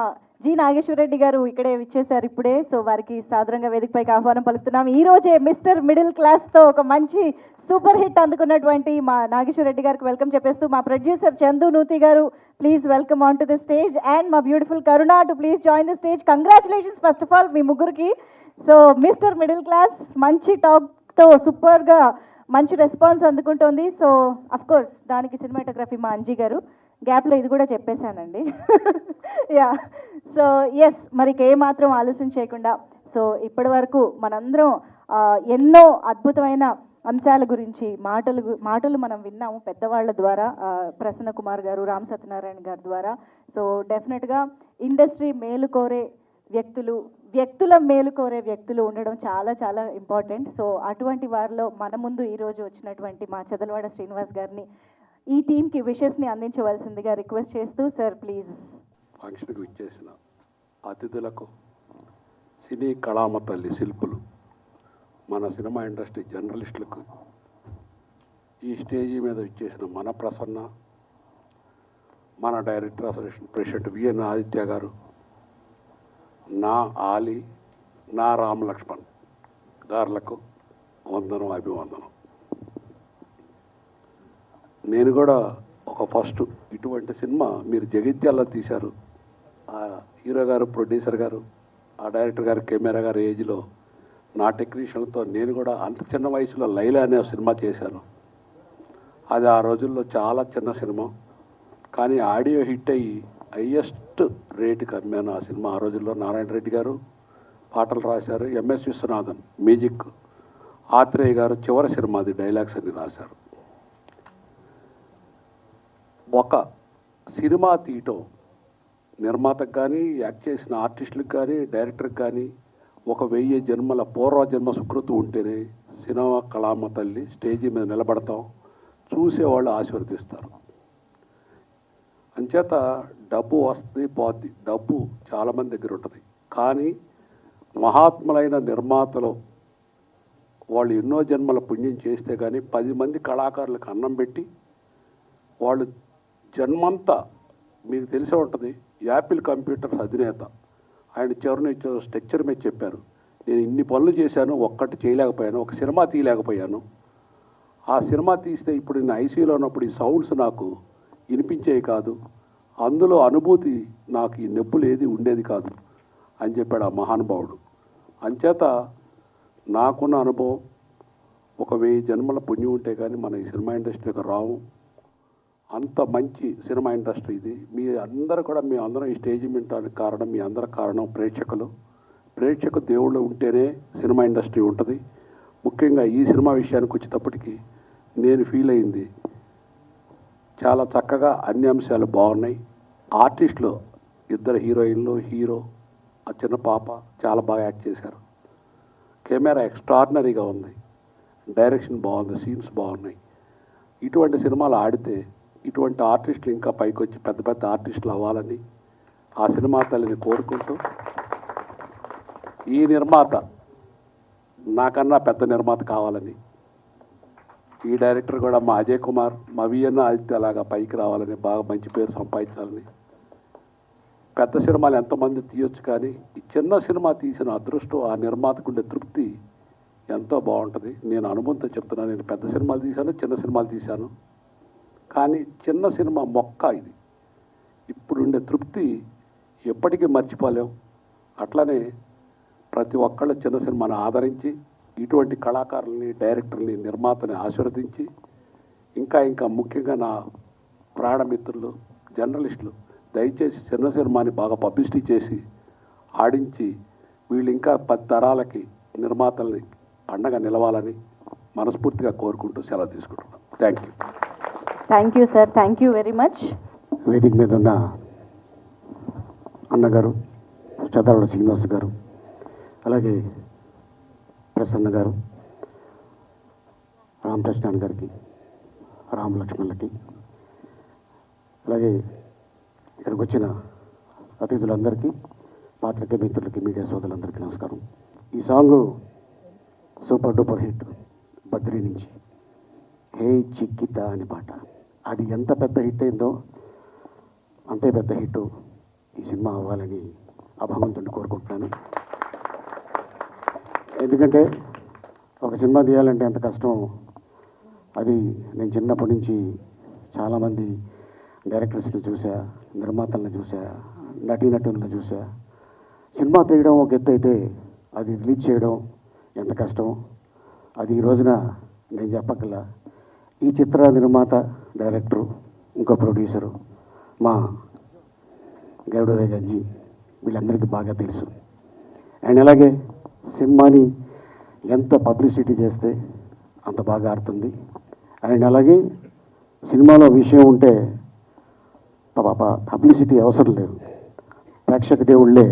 జి నాగేశ్వరరెడ్డి గారు ఇక్కడే విచ్చేశారు ఇప్పుడే. సో వారికి సాదరంగా వేదికపైకి ఆహ్వానం పలుకుతున్నాం. ఈ రోజే మిస్టర్ మిడిల్ క్లాస్తో ఒక మంచి సూపర్ హిట్ అందుకున్నటువంటి మా నాగేశ్వరరెడ్డి గారికి వెల్కమ్ చెప్పేస్తూ మా producer Chandu Nuthi garu please welcome on to the stage. And మా beautiful Karuna too please join the stage. Congratulations first of all మీ ముగ్గురికి. సో మిస్టర్ మిడిల్ క్లాస్ మంచి టాక్తో సూపర్గా మంచి రెస్పాన్స్ అందుకుంటోంది. సో అఫ్ కోర్స్ దానికి సినిమాటోగ్రఫీ మా అంజీ గారు, గ్యాప్లో ఇది కూడా చెప్పేశానండి. యా, సో ఎస్, మరికి ఏమాత్రం ఆలస్యం చేయకుండా సో ఇప్పటి వరకు మనందరం ఎన్నో అద్భుతమైన అంశాల గురించి మాటలు మనం విన్నాము పెద్దవాళ్ళ ద్వారా, ప్రసన్న కుమార్ గారు, రామ్ సత్యనారాయణ గారి ద్వారా. సో డెఫినెట్గా ఇండస్ట్రీ మేలు కోరే వ్యక్తుల మేలు కోరే వ్యక్తులు ఉండడం చాలా చాలా ఇంపార్టెంట్. సో అటువంటి వారిలో మన ముందు ఈరోజు వచ్చినటువంటి మా చదలవాడ శ్రీనివాస్ గారిని ఈ టీంకి విషెస్ని అందించవలసిందిగా రిక్వెస్ట్ చేస్తూ సార్ ప్లీజ్. ఫంక్షన్కి ఇచ్చేసిన అతిథులకు, సినీ కళామ తల్లి శిల్పులు, మన సినిమా ఇండస్ట్రీ జర్నలిస్టులకు, ఈ స్టేజీ మీద ఇచ్చేసిన మన ప్రసన్న, మన director association president V N Aditya గారు, నా ఆలి, నా రామ్ లక్ష్మణ్ గారులకు వందనం, అభివందనం. నేను కూడా ఒక ఫస్ట్ ఇటువంటి సినిమా మీరు జగిత్యాలలో తీశారు. ఆ హీరో గారు, ప్రొడ్యూసర్ గారు, ఆ డైరెక్టర్ గారు, కెమెరా గారు ఏజ్లో నా టెక్నీషియన్తో నేను కూడా అంత చిన్న వయసులో లైలా అనే సినిమా చేశాను. అది ఆ రోజుల్లో చాలా చిన్న సినిమా, కానీ ఆడియో హిట్ అయ్యి హయ్యెస్ట్ రేటుకి అమ్మాను ఆ సినిమా. ఆ రోజుల్లో నారాయణ రెడ్డి గారు పాటలు రాశారు, ఎంఎస్ విశ్వనాథన్ మ్యూజిక్, ఆత్రేయ గారు చివరి సినిమా అది డైలాగ్స్ అన్ని రాశారు. ఒక సినిమా తీయటం నిర్మాతకు కానీ, యాక్ట్ చేసిన ఆర్టిస్టులకు కానీ, డైరెక్టర్కి కానీ ఒక 1000 జన్మల పూర్వజన్మ సుకృతి ఉంటేనే సినిమా కళామ తల్లి స్టేజీ మీద నిలబడతాం, చూసేవాళ్ళు ఆశీర్వదిస్తారు. అంచేత డబ్బు వస్తుంది పోద్ది, డబ్బు చాలామంది దగ్గర ఉంటుంది. కానీ మహాత్ములైన నిర్మాతలు వాళ్ళు ఎన్నో జన్మల పుణ్యం చేస్తే కానీ 10 మంది కళాకారులకు అన్నం పెట్టి వాళ్ళు జన్మంతా, మీకు తెలిసే ఉంటుంది, యాపిల్ కంప్యూటర్స్ అధినేత ఆయన చివరిని స్ట్రక్చర్ మీద చెప్పారు, నేను ఇన్ని పనులు చేశాను, ఒక్కటి చేయలేకపోయాను, ఒక సినిమా తీయలేకపోయాను. ఆ సినిమా తీస్తే ఇప్పుడు నేను ఐసీయూలో ఉన్నప్పుడు ఈ సౌండ్స్ నాకు వినిపించేవి కాదు, అందులో అనుభూతి నాకు ఈ నొప్పులు ఏది ఉండేది కాదు అని చెప్పాడు ఆ మహానుభావుడు. అంచేత నాకున్న అనుభవం, ఒక 1000 జన్మల పుణ్యం ఉంటే కానీ మన ఈ సినిమా ఇండస్ట్రీకి రావు. అంత మంచి సినిమా ఇండస్ట్రీ ఇది. మీ అందరూ కూడా, మీ అందరం ఈ స్టేజ్ వినడానికి కారణం, మీ అందరి కారణం ప్రేక్షకు దేవుళ్ళు ఉంటేనే సినిమా ఇండస్ట్రీ ఉంటుంది. ముఖ్యంగా ఈ సినిమా విషయానికి వచ్చేటప్పటికి నేను ఫీల్ అయింది చాలా చక్కగా అన్ని అంశాలు బాగున్నాయి. ఆర్టిస్టులు ఇద్దరు హీరోయిన్లు, హీరో, ఆ చిన్న పాప చాలా బాగా యాక్ట్ చేశారు. కెమెరా ఎక్స్ట్రాడినరీగా ఉంది, డైరెక్షన్ బాగుంది, సీన్స్ బాగున్నాయి. ఇటువంటి సినిమాలు ఆడితే ఇటువంటి ఆర్టిస్టులు ఇంకా పైకి వచ్చి పెద్ద పెద్ద ఆర్టిస్టులు అవ్వాలని ఆ సినిమా తల్లిని కోరుకుంటూ, ఈ నిర్మాత నాకన్నా పెద్ద నిర్మాత కావాలని, ఈ డైరెక్టర్ కూడా మా అజయ్ కుమార్, మా విఎన్ ఆదిత్య లాగా పైకి రావాలని, బాగా మంచి పేరు సంపాదించాలని. పెద్ద సినిమాలు ఎంతమంది తీయొచ్చు, కానీ ఈ చిన్న సినిమా తీసిన అదృష్టం, ఆ నిర్మాతకు ఉండే తృప్తి ఎంతో బాగుంటుంది. నేను అనుభవంతో చెప్తున్నాను. నేను పెద్ద సినిమాలు తీశాను, చిన్న సినిమాలు తీశాను, కానీ చిన్న సినిమా మొక్క ఇది. ఇప్పుడు ఉండే తృప్తి ఎప్పటికీ మర్చిపోలేం. అట్లనే ప్రతి ఒక్కళ్ళు చిన్న సినిమాను ఆదరించి ఇటువంటి కళాకారుల్ని, డైరెక్టర్ని, నిర్మాతని ఆశీర్వదించి ఇంకా ఇంకా ముఖ్యంగా నా ప్రాణమిత్రులు, జర్నలిస్టులు దయచేసి చిన్న సినిమాని బాగా పబ్లిసిటీ చేసి ఆడించి వీళ్ళు ఇంకా 10 తరాలకి నిర్మాతల్ని అండగా నిలవాలని మనస్ఫూర్తిగా కోరుకుంటూ సెలవు తీసుకుంటున్నాను. Thank you. Thank you sir, thank you very much. వేదిక మీద ఉన్న అన్నగారు, చదవడ శ్రీనివాస్ గారు, అలాగే ప్రసన్న గారు, రామకృష్ణన్ గారికి, రామలక్ష్మణులకి, అలాగే ఇక్కడికి వచ్చిన అతిథులందరికీ, పాత్రికేయ మిత్రులకి, మీడియా సోదరులందరికీ నమస్కారం. ఈ song super duper hit Badri నుంచి హే చిక్కిత అనే పాట, అది ఎంత పెద్ద హిట్ అయిందో అంతే పెద్ద హిట్ ఈ సినిమా అవ్వాలని ఆ భగవంతుడిని కోరుకుంటున్నాను. ఎందుకంటే ఒక సినిమా తీయాలంటే ఎంత కష్టం, అది నేను చిన్నప్పటి నుంచి చాలామంది డైరెక్టర్స్ని చూసా, నిర్మాతలను చూసా, నటీనటులను చూసా. సినిమా తీయడం ఒక ఎత్తు అయితే అది రిలీజ్ చేయడం ఎంత కష్టం, అది ఈ రోజున నేను చెప్పగల ఈ చిత్ర నిర్మాత, డైరెక్టరు, ఇంకో ప్రొడ్యూసరు మా గౌడవ గంజి వీళ్ళందరికీ బాగా తెలుసు. అండ్ అలాగే సినిమాని ఎంత పబ్లిసిటీ చేస్తే అంత బాగా ఆడుతుంది. అండ్ అలాగే సినిమాలో విషయం ఉంటే పబ్లిసిటీ అవసరం లేదు, ప్రేక్షక దేవుళ్ళే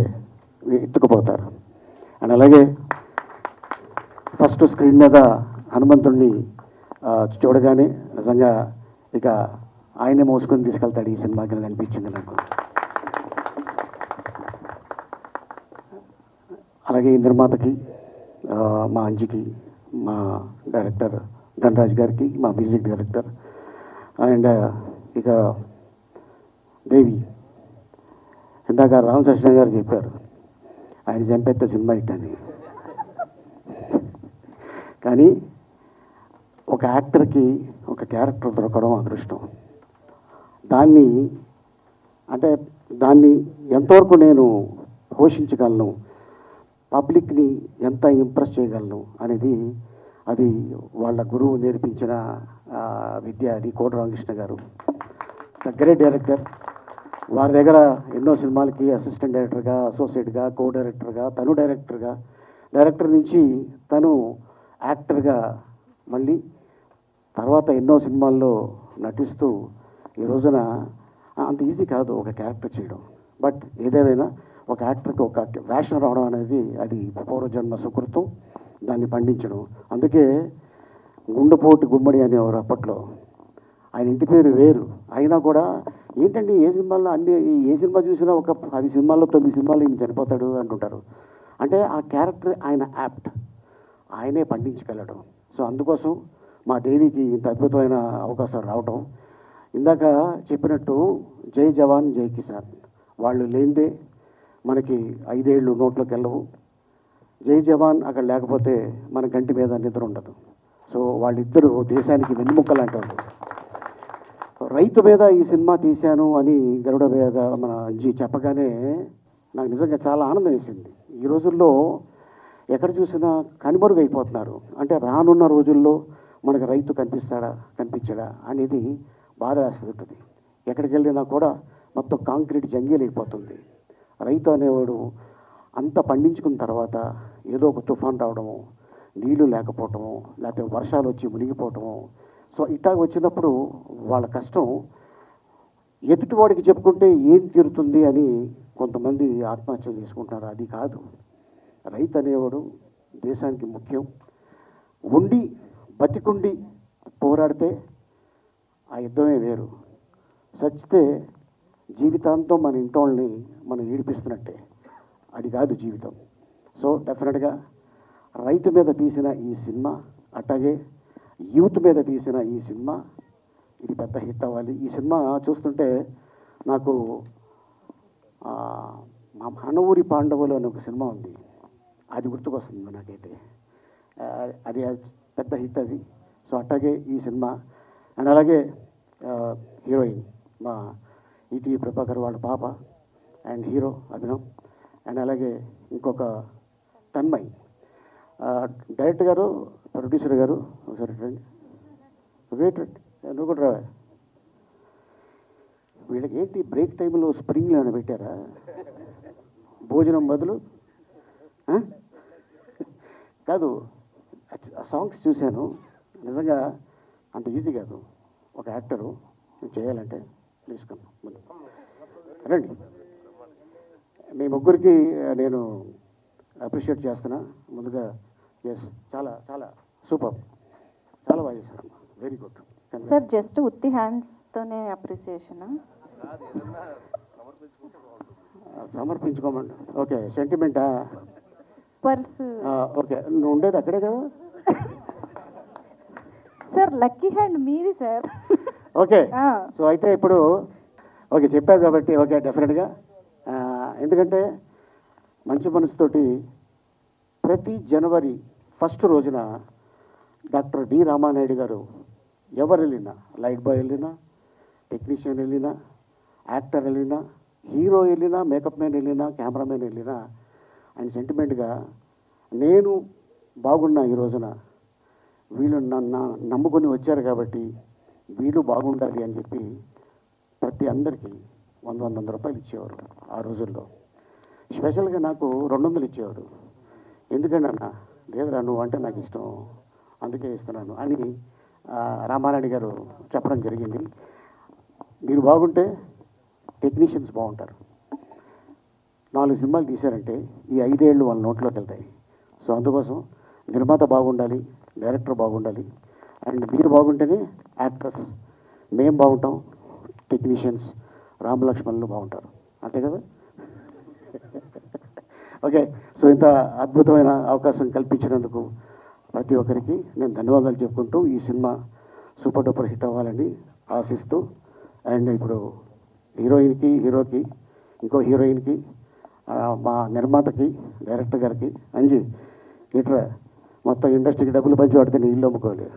ఎత్తుకుపోతారు. అండ్ అలాగే ఫస్ట్ స్క్రీన్ మీద హనుమంతుడిని చూడగానే నిజంగా ఇక ఆయనే మోసుకొని తీసుకెళ్తాడు ఈ సినిమాకి అని అనిపించింది నాకు. అలాగే ఈ నిర్మాతకి, మా అంజికి, మా డైరెక్టర్ ధనరాజ్ గారికి, మా మ్యూజిక్ డైరెక్టర్, అండ్ ఇక దేవి, ఇందాక రామకృష్ణ గారు చెప్పారు ఆయన చంపేస్తే సినిమా హిట్ అని. కానీ ఒక యాక్టర్కి ఒక క్యారెక్టర్ దొరకడం అదృష్టం. దాన్ని ఎంతవరకు నేను పోషించగలను, పబ్లిక్ని ఎంత ఇంప్రెస్ చేయగలను అనేది అది వాళ్ళ గురువు నేర్పించిన విద్య. అది కోట రామకృష్ణ గారు, ద గ్రేట్ డైరెక్టర్. వారి దగ్గర ఎన్నో సినిమాలకి అసిస్టెంట్ డైరెక్టర్గా, అసోసియేట్గా, కో డైరెక్టర్గా, తను డైరెక్టర్గా, డైరెక్టర్ నుంచి తను యాక్టర్గా, మళ్ళీ తర్వాత ఎన్నో సినిమాల్లో నటిస్తూ ఈ రోజున అంత ఈజీ కాదు ఒక క్యారెక్టర్ చేయడం. బట్ ఏదేమైనా ఒక యాక్టర్కి ఒక వేషం రావడం అనేది అది పూర్వజన్మ సుకృతం, దాన్ని పండించడం. అందుకే గుండెపోటు గుమ్మడి అనేవారు అప్పట్లో. ఆయన ఇంటి పేరు వేరు అయినా కూడా ఏంటంటే ఏ సినిమాల్లో ఏ సినిమా చూసినా ఒక 10 సినిమాల్లో 9 సినిమాల్లో ఈయన చనిపోతాడు అంటుంటారు. అంటే ఆ క్యారెక్టర్ ఆయన యాప్ట్, ఆయనే పండించగలడు. సో అందుకోసం మా దేవికి ఇంత అద్భుతమైన అవకాశం రావటం. ఇందాక చెప్పినట్టు జై జవాన్ జై కిసాన్, వాళ్ళు లేనిదే మనకి 5 ఏళ్ళు నోట్లోకి వెళ్ళవు. జై జవాన్ అక్కడ లేకపోతే మన గంటి మీద నిద్ర ఉండదు. సో వాళ్ళిద్దరూ దేశానికి వెన్నెముక లాంటి. రైతు మీద ఈ సినిమా తీశాను అని గరుడ మీద మన జీ చెప్పగానే నాకు నిజంగా చాలా ఆనందం వేసింది. ఈ రోజుల్లో ఎక్కడ చూసినా కనుమరుగైపోతున్నారు. అంటే రానున్న రోజుల్లో మనకు రైతు కనిపిస్తాడా కనిపించడా అనేది బాధ వేస్తుంటుంది. ఎక్కడికి వెళ్ళినా కూడా మొత్తం కాంక్రీట్ జంగీలైపోతుంది. రైతు అనేవాడు అంత పండించుకున్న తర్వాత ఏదో ఒక తుఫాన్ రావడము, నీళ్లు లేకపోవటము, లేకపోతే వర్షాలు వచ్చి మునిగిపోవటము, సో ఇట్లాగ వచ్చినప్పుడు వాళ్ళ కష్టం ఎదుటివాడికి చెప్పుకుంటే ఏం తీరుతుంది అని కొంతమంది ఆత్మహత్యలు చేసుకుంటారు. అది కాదు. రైతు అనేవాడు దేశానికి ముఖ్యం. ఉండి బతికుండి పోరాడితే ఆ యుద్ధమే వేరు. చచ్చితే జీవితాంతం మన ఇంటోళ్ళని మనం ఏడిపిస్తున్నట్టే. అది కాదు జీవితం. సో డెఫినెట్గా రైతు మీద తీసిన ఈ సినిమా, అట్లాగే యూత్ మీద తీసిన ఈ సినిమా ఇది పెద్ద హిట్ అవ్వాలి. ఈ సినిమా చూస్తుంటే నాకు మా మనవూరి పాండవులు అనే ఒక సినిమా ఉంది, అది గుర్తుకొస్తుంది నాకైతే. అది పెద్ద హిట్ అది. సో అట్లాగే ఈ సినిమా అండ్ అలాగే హీరోయిన్ మా ఈటీవీ ప్రభాకర్ వాళ్ళ పాప అండ్ హీరో అభినవ్ అండ్ అలాగే ఇంకొక తన్మయ్. డైరెక్టర్ గారు, ప్రొడ్యూసర్ గారు ఒకసారి రండి. వెయిట్ నువ్వు కూడా రావా? వీళ్ళకి ఏంటి బ్రేక్ టైంలో స్ప్రింగ్లు ఏమైనా పెట్టారా భోజనం బదులు? కాదు, ఆ సాంగ్స్ చూశాను, నిజంగా అంత ఈజీ కాదు ఒక యాక్టరు చేయాలంటే. ప్లీజ్ కమ్ రండి. మీ ముగ్గురికి నేను అప్రిషియేట్ చేస్తున్నా ముందుగా. ఎస్, చాలా చాలా సూపర్, చాలా బాగా చేశారమ్మా, వెరీ గుడ్. సార్ జస్ట్ ఉత్తి హ్యాండ్స్తోనే అప్రిసియేషన్? సమర్పించుకోమండి. ఓకే, సెంటిమెంటా? పర్స్. ఓకే, నువ్వు ఉండేది అక్కడే కదా సార్? లక్కీ హ్యాండ్ మీది సార్. ఓకే, సో అయితే ఇప్పుడు ఓకే చెప్పారు కాబట్టి ఓకే డెఫినెట్గా. ఎందుకంటే మంచి మనసుతోటి ప్రతి జనవరి 1 రోజున డాక్టర్ డి రామానాయుడు గారు ఎవరు వెళ్ళినా, లైట్ బాయ్ వెళ్ళినా, టెక్నీషియన్ వెళ్ళినా, యాక్టర్ వెళ్ళినా, హీరో వెళ్ళినా, మేకప్ మ్యాన్ వెళ్ళినా, కెమెరామెన్ వెళ్ళినా, ఆయన సెంటిమెంట్గా నేను బాగున్నా ఈ రోజున, వీళ్ళు నన్ను నమ్ముకొని వచ్చారు కాబట్టి వీళ్ళు బాగుండాలి అని చెప్పి ప్రతి అందరికీ 100 రూపాయలు ఇచ్చేవారు ఆ రోజుల్లో. స్పెషల్గా నాకు 200 ఇచ్చేవారు. ఎందుకంటే అన్న లేదురా నువ్వు అంటే నాకు ఇష్టం అందుకే ఇస్తున్నాను అని రామారాయుడు గారు చెప్పడం జరిగింది. మీరు బాగుంటే టెక్నీషియన్స్ బాగుంటారు. 4 సినిమాలు తీశారంటే ఈ 5 ఏళ్ళు వాళ్ళ నోట్లోకి వెళ్తాయి. సో అందుకోసం నిర్మాత బాగుండాలి, డైరెక్టర్ బాగుండాలి, అండ్ మీరు బాగుంటేనే యాక్టర్స్, మేము బాగుంటాం, టెక్నీషియన్స్, రామలక్ష్మణులు బాగుంటారు. అంతే కదా? ఓకే, సో ఇంత అద్భుతమైన అవకాశం కల్పించినందుకు ప్రతి ఒక్కరికి నేను ధన్యవాదాలు చెప్పుకుంటూ ఈ సినిమా సూపర్ డూపర్ హిట్ అవ్వాలని ఆశిస్తూ, అండ్ ఇప్పుడు హీరోయిన్కి, హీరోకి, ఇంకో హీరోయిన్కి, మా నిర్మాతకి, డైరెక్టర్ గారికి, అంజీ ఇట్రా మొత్తం ఇండస్ట్రీకి డబ్బులు పంచి పడితే నీ ఇల్లు అమ్ముకోవాలి.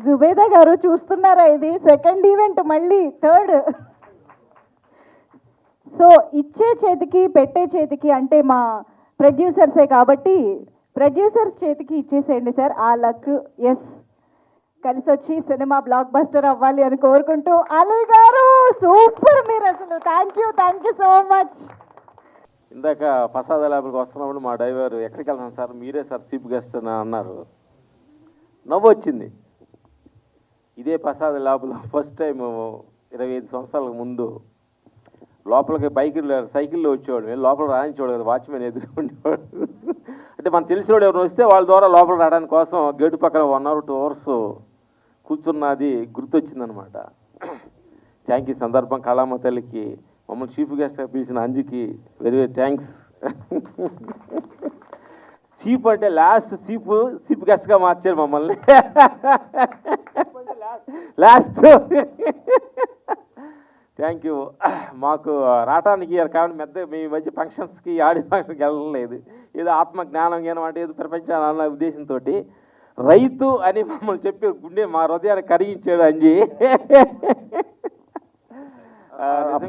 జుబేదా గారు చూస్తున్నారా? ఇది సెకండ్ ఈవెంట్, మళ్ళీ థర్డ్. సో ఇచ్చే చేతికి పెట్టే చేతికి అంటే మా ప్రొడ్యూసర్సే కాబట్టి ప్రొడ్యూసర్స్ చేతికి ఇచ్చేసేయండి సార్. ఆ లక్ ఎస్ కలిసి వచ్చి సినిమా బ్లాక్ బస్టర్ అవ్వాలి అని కోరుకుంటూ, అలీ గారు సూపర్, మీరు అసలు థ్యాంక్ యూ సో మచ్. ఇందాక ప్రసాద ల్యాబ్కి వస్తున్నప్పుడు మా డ్రైవర్ ఎక్కడికి వెళ్తాం సార్, మీరే సార్ చీఫ్ గెస్ట్ అని అన్నారు. నవ్వు వచ్చింది. ఇదే ప్రసాద ల్యాబ్లో ఫస్ట్ టైం 25 సంవత్సరాల ముందు లోపలికి సైకిల్లో వచ్చేవాడు, లోపల రాయించేవాడు కదా, వాచ్మెన్ ఎదుర్కొండేవాడు. అంటే మనకు తెలిసినవాడు ఎవరు వస్తే వాళ్ళ ద్వారా లోపల రావడానికి కోసం గేటు పక్కన 1 or 2 hours కూర్చున్నది గుర్తొచ్చిందనమాట. Thank you. సందర్భం కళామ తల్లికి, మమ్మల్ని చీఫ్ గెస్ట్గా పిలిచిన అంజుకి వెరీ వెరీ థ్యాంక్స్. చీఫ్ అంటే లాస్ట్ చీఫ్ గెస్ట్గా మార్చారు మమ్మల్ని. Last thank you. మాకు రావడానికి కాబట్టి మీ మధ్య ఫంక్షన్స్కి, ఆడియో ఫంక్షన్కి వెళ్ళలేదు. ఏదో ఆత్మ జ్ఞానం అంటే ఏదో ప్రపంచాన్ని అన్న ఉద్దేశంతో రైతు అని మమ్మల్ని చెప్పి గుండె మా హృదయాన్ని కరిగించాడు అంజీ.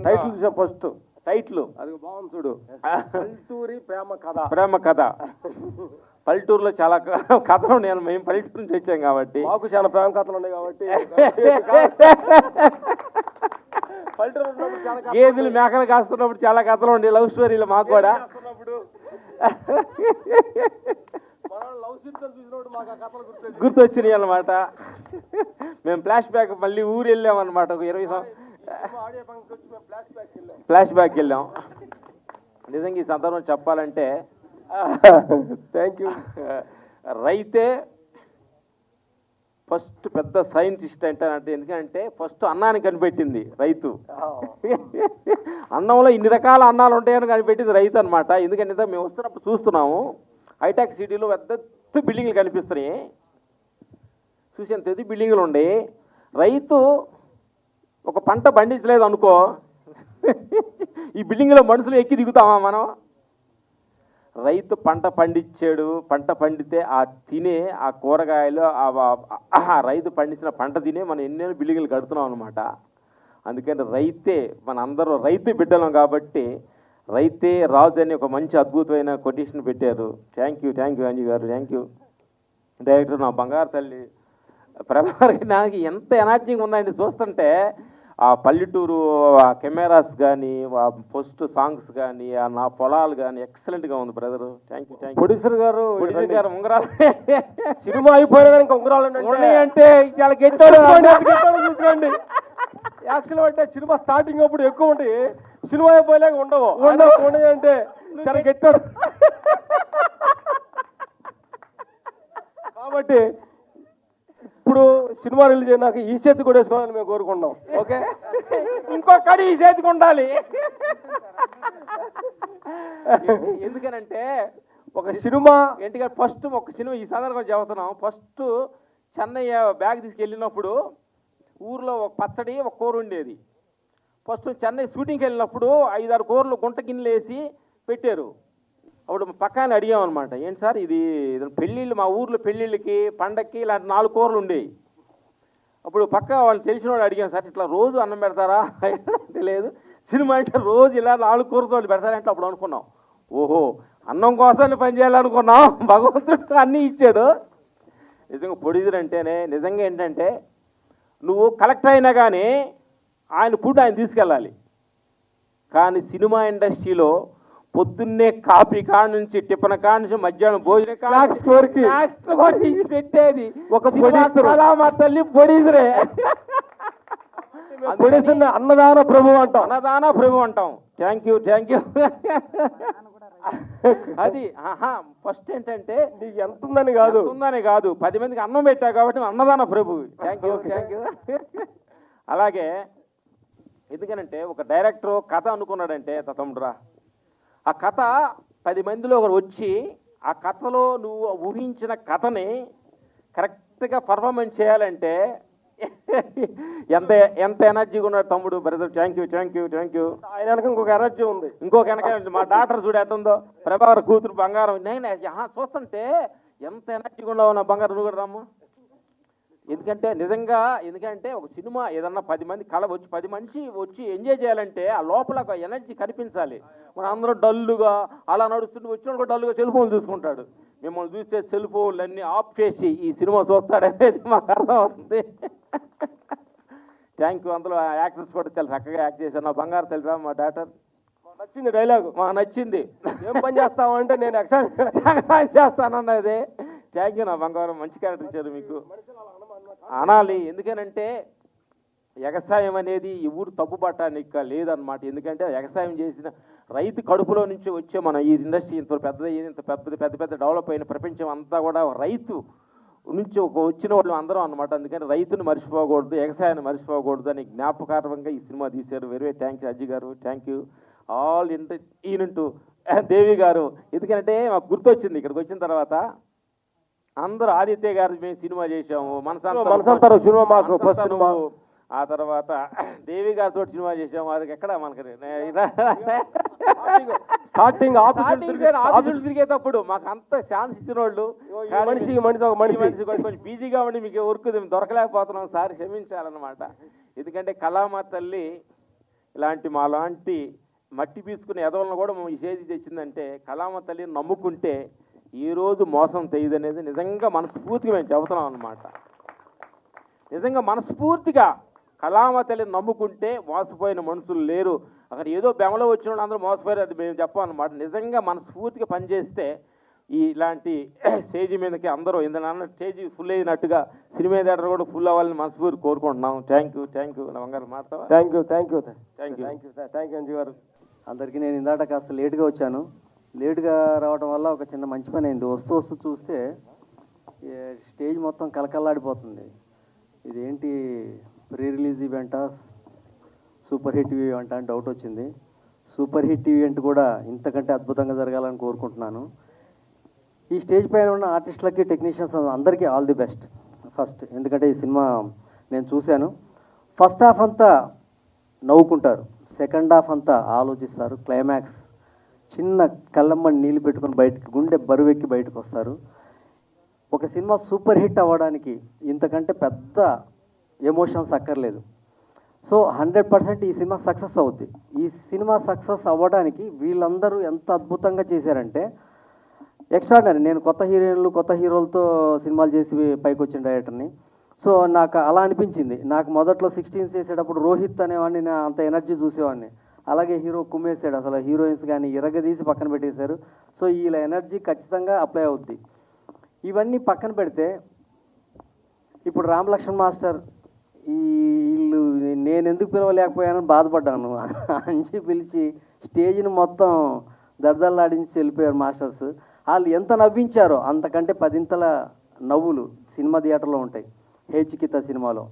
టైటిల్ ఫస్ట్ టైటిల్ అది బాగుంది చూడు, పల్లెటూరి ప్రేమ కథ. పల్లెటూరులో చాలా కథలు ఉన్నాయి. మేము పల్లెటూరు నుంచి వచ్చాం కాబట్టి మాకు చాలా ప్రేమ కథలు ఉన్నాయి కాబట్టి గేదెలు మేకలు కాస్తున్నప్పుడు చాలా కథలు ఉండే, లవ్ స్టోరీలు మాకు కూడా. గుర్తొచ్చినాయి అన్నమాట. మేము ఫ్లాష్ బ్యాక్ మళ్ళీ ఊరు వెళ్ళామన్నమాట. ఒక 20 ఫ్లాష్ బ్యాక్ వెళ్ళాం. నిజంగా ఈ సందర్భం చెప్పాలంటే థ్యాంక్ యూ. రైతే ఫస్ట్ పెద్ద సైంటిస్ట్ అంటే ఎందుకంటే ఫస్ట్ అన్నాన్ని కనిపెట్టింది రైతు. అన్నంలో ఇన్ని రకాల అన్నాలు ఉంటాయని కనిపెట్టింది రైతు అనమాట. ఎందుకంటే మేము వస్తున్నప్పుడు చూస్తున్నాము హైటెక్ సిటీలో పెద్ద బిల్డింగ్లు కనిపిస్తున్నాయి. చూసేంత బిల్డింగ్లు ఉండి రైతు ఒక పంట పండించలేదు అనుకో, ఈ బిల్డింగ్లో మనుషులు ఎక్కి దిగుతామా మనం? రైతు పంట పండించాడు, పంట పండితే ఆ తినే ఆ కూరగాయలు ఆ రైతు పండించిన పంట తినే మనం ఎన్నెన్నో బిల్డింగ్లు కడుతున్నాం అనమాట. అందుకని రైతే మన అందరూ రైతు బిడ్డలం కాబట్టి రైతే రాజు అని ఒక మంచి అద్భుతమైన కొటేషన్ పెట్టారు. థ్యాంక్ యూ అంజీ గారు, థ్యాంక్ యూ. డైరెక్టర్ నా బంగారు తల్లి ప్రభాకర్ నాకు ఎంత ఎనర్జీగా ఉందండి చూస్తుంటే. ఆ పల్లెటూరు ఆ కెమెరాస్ కానీ ఆ పోస్ట్ సాంగ్స్ కానీ ఆ నా పొలాలు కానీ ఎక్సలెంట్గా ఉంది బ్రదరు. Thank you. ప్రొడ్యూసర్ గారు ఉంగరాలు సినిమా అయిపోయినా ఇంకా ఉంగరాలు అంటే చాలా గెట్టాడు చూసుకోండి. యాక్చువల్ అంటే సినిమా స్టార్టింగ్ అప్పుడు ఎక్కువ ఉంటాయి, సినిమా అయిపోయలేక ఉండవు అంటే చాలా గెట్టాడు. కాబట్టి ఇప్పుడు సినిమా రిలీజ్ అయినాక ఈ చేతి కూడా వేసుకోవాలని మేము కోరుకుంటాం. ఓకే, ఇంకో కడి ఈ చేతికి ఉండాలి. ఎందుకనంటే ఒక సినిమా ఎందుకంటే ఫస్ట్ ఒక సినిమా ఈ సందర్భంగా చెబుతున్నాం. ఫస్ట్ చెన్నై బ్యాగ్ తీసుకెళ్ళినప్పుడు ఊర్లో ఒక పచ్చడి ఒక కూర ఉండేది. ఫస్ట్ చెన్నై షూటింగ్కి వెళ్ళినప్పుడు 5-6 కూరలు గుంట గిన్నెలు వేసి పెట్టారు. అప్పుడు పక్కన అడిగామన్నమాట, ఏంటి సార్ ఇది పెళ్ళిళ్ళు, మా ఊర్లో పెళ్ళిళ్ళకి పండక్కి ఇలాంటి 4 కూరలు ఉండేవి. అప్పుడు పక్క వాళ్ళు తెలిసిన వాళ్ళు అడిగాను, సార్ ఇట్లా రోజు అన్నం పెడతారా? లేదు, సినిమా అంటే రోజు ఇలా 4 కూరతో వాళ్ళు పెడతారంటే అప్పుడు అనుకున్నాం, ఓహో అన్నం కోసాన్ని పని చేయాలనుకున్నాం, భగవంతుడు అన్నీ ఇచ్చాడు. నిజంగా ప్రొడ్యూసర్ అంటేనే నిజంగా ఏంటంటే నువ్వు కలెక్టర్ అయినా కానీ ఆయన ఫుడ్ ఆయన తీసుకెళ్ళాలి. కానీ సినిమా ఇండస్ట్రీలో పొద్దున్నే కాఫీ కాడ నుంచి టిఫిన్ కాడ నుంచి మధ్యాహ్నం భోజనం పెట్టేది ఒక తల్లి ప్రొడ్యూసరే. అన్నదాన ప్రభు అంటాం, అన్నదాన ప్రభు అంటాం. Thank you. అది ఫస్ట్ ఏంటంటే నీకు ఎంత ఉందని కాదు 10 మందికి అన్నం పెట్టావు కాబట్టి అన్నదాన ప్రభు. Thank you. అలాగే ఎందుకనంటే ఒక డైరెక్టర్ కథ అనుకున్నాడంటే తమ్ముడురా, ఆ కథ 10 మందిలో ఒకరు వచ్చి ఆ కథలో నువ్వు ఊహించిన కథని కరెక్ట్గా పర్ఫార్మెన్స్ చేయాలంటే ఎంత ఎనర్జీగా ఉన్నాడు తమ్ముడు బ్రదర్. Thank you. ఆయన వెనక ఇంకొక ఎనర్జీ ఉంది, ఇంకొక వెనక మా డాక్టర్ చూడు ఎట్టుందో, ప్రభాకర్ కూతురు బంగారం. నేను చూస్తుంటే ఎంత ఎనర్జీగా ఉన్నావు నా బంగారం, నువ్వు కూడా రామ్మా. ఎందుకంటే ఒక సినిమా ఏదన్నా 10 మంది కళ వచ్చి 10 మనిషి వచ్చి ఎంజాయ్ చేయాలంటే ఆ లోపల ఒక ఎనర్జీ కనిపించాలి. మన అందరూ డల్లుగా అలా నడుస్తుంటే వచ్చిన కూడా డల్లుగా సెల్ ఫోన్ చూసుకుంటాడు. మిమ్మల్ని చూస్తే సెల్ ఫోన్లు అన్నీ ఆఫ్ చేసి ఈ సినిమా చూస్తాడనేది మాకు అర్థం అవుతుంది. Thank you. అందులో యాక్టర్స్ కూడా చాలా చక్కగా యాక్ట్ చేశారు. నా బంగారు తెలుసా మా డాక్టర్, నచ్చింది డైలాగ్, మాకు నచ్చింది. ఏం పని చేస్తామంటే నేను ఎక్సైజ్ చేస్తానన్నది. థ్యాంక్ యూ నా బంగారం, మంచి క్యారెక్టర్ ఇచ్చారు మీకు అనాలి. ఎందుకనంటే వ్యవసాయం అనేది ఈ ఊరు తప్పుపట్టడానికి లేదన్నమాట. ఎందుకంటే వ్యవసాయం చేసిన రైతు కడుపులో నుంచి వచ్చే మన ఈ ఇండస్ట్రీ ఇంత పెద్ద డెవలప్ అయిన ప్రపంచం అంతా కూడా రైతు నుంచి వచ్చిన వాళ్ళు అందరం అనమాట. అందుకని రైతుని మర్చిపోకూడదు, వ్యవసాయాన్ని మర్చిపోకూడదు అని జ్ఞాపకార్థంగా ఈ సినిమా తీశారు. వెరీ థ్యాంక్స్ అజ్జి గారు, థ్యాంక్ యూ ఆల్ ఈనంటూ దేవి గారు. ఎందుకంటే మాకు గుర్తొచ్చింది ఇక్కడికి వచ్చిన తర్వాత అందరూ ఆదిత్య గారు మేము సినిమా చేసాము, మనసంతారు సినిమా మాకు ఫస్ట్ సినిమా. ఆ తర్వాత దేవి గారితో సినిమా చేసాము. అది ఎక్కడ మనకి స్టార్టింగ్ ఆఫీసులు తిరిగేటప్పుడు మాకు అంత ఛాన్స్ ఇచ్చిన వాళ్ళు, మనిషి కొంచెం బిజీగా ఉండి మీకు వర్క్ దొరకలేకపోతున్నాం సార్, క్షమించాలన్నమాట. ఎందుకంటే కళామ తల్లి ఇలాంటి మాలాంటి మట్టి పీసుకునే ఎదవలను కూడా ఈ స్టేజ్ తెచ్చిందంటే కళామ తల్లిని నమ్ముకుంటే ఈ రోజు మోసం తెలియదనేది నిజంగా మనస్ఫూర్తిగా మేము చెబుతున్నాం అన్నమాట. నిజంగా మనస్ఫూర్తిగా కళామ తల్లిని నమ్ముకుంటే మోసపోయిన మనుషులు లేరు అక్కడ ఏదో బెమలో వచ్చిన వాళ్ళు అందరూ మోసపోయారు, అది మేము చెప్పమన్నమాట. నిజంగా మనస్ఫూర్తిగా పనిచేస్తే ఇలాంటి స్టేజ్ మీదకి అందరూ ఇందన్న స్టేజ్ ఫుల్ అయినట్టుగా సినిమా థియేటర్ కూడా ఫుల్ అవ్వాలని మనస్ఫూర్తి కోరుకుంటున్నాం. థ్యాంక్ యూ నా బంగారు మాట్లాడతావా? థ్యాంక్ యూ అంజీ గారు. అందరికీ నేను ఇందాక కాస్త లేట్గా వచ్చాను. లేట్గా రావడం వల్ల ఒక చిన్న మంచి పని అయింది. వస్తూ చూస్తే స్టేజ్ మొత్తం కలకల్లాడిపోతుంది. ఇదేంటి ప్రీ రిలీజ్ ఈవెంటా సూపర్ హిట్ ఈవెంట్ అని డౌట్ వచ్చింది. సూపర్ హిట్ ఈవెంట్ కూడా ఇంతకంటే అద్భుతంగా జరగాలని కోరుకుంటున్నాను. ఈ స్టేజ్ పైన ఉన్న ఆర్టిస్టులకి, టెక్నీషియన్స్ అందరికీ ఆల్ ది బెస్ట్ ఫస్ట్. ఎందుకంటే ఈ సినిమా నేను చూశాను. ఫస్ట్ హాఫ్ అంతా నవ్వుకుంటారు, సెకండ్ హాఫ్ అంతా ఆలోచిస్తారు. క్లైమాక్స్ చిన్న కళ్ళమ్మని నీళ్ళు పెట్టుకుని బయటకు గుండె బరువెక్కి బయటకు వస్తారు. ఒక సినిమా సూపర్ హిట్ అవ్వడానికి ఇంతకంటే పెద్ద ఎమోషన్స్ అక్కర్లేదు. సో 100% ఈ సినిమా సక్సెస్ అవుద్ది. ఈ సినిమా సక్సెస్ అవ్వడానికి వీళ్ళందరూ ఎంత అద్భుతంగా చేశారంటే ఎక్స్ట్రాడినరీ. నేను కొత్త హీరోయిన్లు, కొత్త హీరోలతో సినిమాలు చేసి పైకి వచ్చిన డైరెక్టర్ని. సో నాకు అలా అనిపించింది. నాకు మొదట్లో 16 చేసేటప్పుడు రోహిత్ అనేవాడిని, నేను అంత ఎనర్జీ చూసేవాడిని. అలాగే హీరో కుమ్మేసాడు, అసలు హీరోయిన్స్ కానీ ఇరగదీసి పక్కన పెట్టేశారు. సో వీళ్ళ ఎనర్జీ ఖచ్చితంగా అప్లై అవుద్ది. ఇవన్నీ పక్కన పెడితే ఇప్పుడు రామ్ లక్ష్మణ్ మాస్టర్ వీళ్ళు నేను ఎందుకు పిలవలేకపోయానని బాధపడ్డాను. అంచి పిలిచి స్టేజ్ని మొత్తం దడదల్లాడించి వెళ్ళిపోయారు మాస్టర్స్. వాళ్ళు ఎంత నవ్వించారో అంతకంటే 10 నవ్వులు సినిమా థియేటర్లో ఉంటాయి హేచికిత సినిమాలో.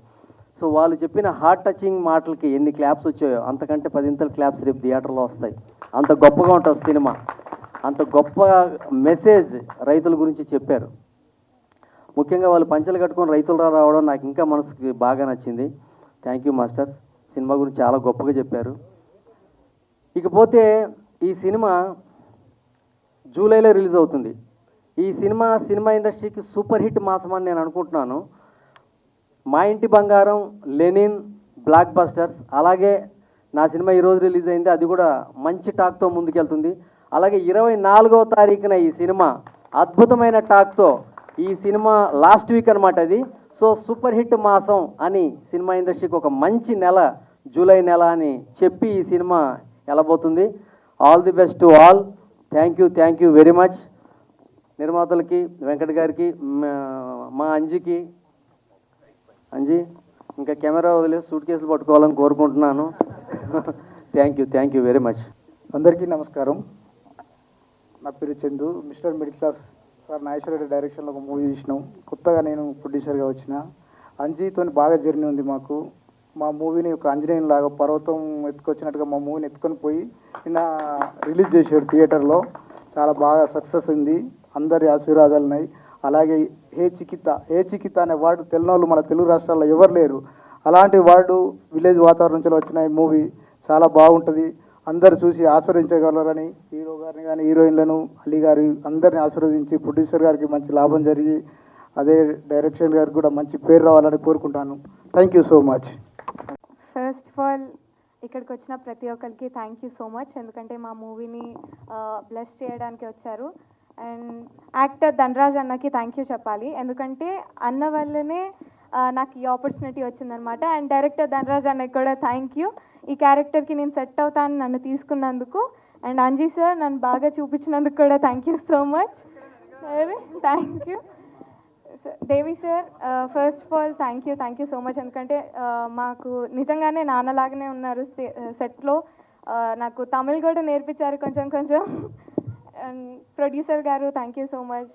సో వాళ్ళు చెప్పిన హార్ట్ టచింగ్ మాటలకి ఎన్ని క్లాప్స్ వచ్చాయో అంతకంటే 10 క్లాప్స్ రేపు థియేటర్లో వస్తాయి. అంత గొప్పగా ఉంటుంది సినిమా. అంత గొప్ప మెసేజ్ రైతుల గురించి చెప్పారు. ముఖ్యంగా వాళ్ళు పంచలు కట్టుకొని రైతులు రావడం నాకు ఇంకా మనసుకి బాగా నచ్చింది. Thank you master. సినిమా గురించి చాలా గొప్పగా చెప్పారు. ఇకపోతే ఈ సినిమా జూలైలో రిలీజ్ అవుతుంది. ఈ సినిమా ఇండస్ట్రీకి సూపర్ హిట్ మాసం అని నేను అనుకుంటున్నాను. మా ఇంటి బంగారం, లెనిన్, బ్లాక్ బస్టర్స్, అలాగే నా సినిమా ఈరోజు రిలీజ్ అయింది, అది కూడా మంచి టాక్తో ముందుకెళ్తుంది. అలాగే 24వ తారీఖున ఈ సినిమా అద్భుతమైన టాక్తో, ఈ సినిమా లాస్ట్ వీక్ అనమాట అది. సో సూపర్ హిట్ మాసం అని సినిమా ఇండస్ట్రీకి ఒక మంచి నెల జూలై నెల అని చెప్పి ఈ సినిమా వెళ్ళబోతుంది. All the best to all. Thank you very much. నిర్మాతలకి, వెంకట్ గారికి, మా అంజీకి, ఇంకా కెమెరా వదిలేసి సూట్ కేసులు పట్టుకోవాలని కోరుకుంటున్నాను. Thank you very much. అందరికీ నమస్కారం. నా పేరు Chandu. Mister middle class sir Nageswara Reddy డైరెక్షన్లో ఒక మూవీ తీసినాం. కొత్తగా నేను ప్రొడ్యూసర్గా వచ్చిన. అంజీతో బాగా జర్నీ ఉంది మాకు. మా మూవీని ఒక ఆంజనేయుని లాగా పర్వతం ఎత్తుకొచ్చినట్టుగా మా మూవీని ఎత్తుకొని పోయి నిన్న రిలీజ్ చేశాడు థియేటర్లో. చాలా బాగా సక్సెస్ ఉంది. అందరి ఆశీర్వాదాలు ఉన్నాయి. అలాగే హే చికిత అనే వర్డ్ తెలియని మన తెలుగు రాష్ట్రాల్లో ఎవరు లేరు. అలాంటి వర్డ్ విలేజ్ వాతావరణం నుంచి వచ్చిన ఈ మూవీ చాలా బాగుంటుంది. అందరు చూసి ఆస్వాదించగలరని హీరో గారిని కానీ, హీరోయిన్లను, అలీ గారి అందరిని ఆశీర్వదించి ప్రొడ్యూసర్ గారికి మంచి లాభం జరిగి అదే డైరెక్షన్ గారికి కూడా మంచి పేరు రావాలని కోరుకుంటాను. Thank you so much. First of all ఇక్కడికి వచ్చిన ప్రతి ఒక్కరికి థ్యాంక్ యూ సో మచ్. ఎందుకంటే మా మూవీని బ్లెస్ చేయడానికి వచ్చారు. అండ్ యాక్టర్ ధనరాజ్ అన్నకి థ్యాంక్ యూ చెప్పాలి. ఎందుకంటే అన్న వల్లనే నాకు ఈ ఆపర్చునిటీ వచ్చిందనమాట. అండ్ డైరెక్టర్ ధనరాజ్ అన్నకి కూడా థ్యాంక్ యూ. ఈ క్యారెక్టర్కి నేను సెట్ అవుతాను నన్ను తీసుకున్నందుకు. అండ్ అంజీ సార్ నన్ను బాగా చూపించినందుకు కూడా thank you so much. Thank you. Devi sir first of all thank you so much. ఎందుకంటే మాకు నిజంగానే నాన్నలాగానే ఉన్నారు సెట్లో. నాకు తమిళ్ కూడా నేర్పించారు కొంచెం. అండ్ ప్రొడ్యూసర్ గారు thank you so much.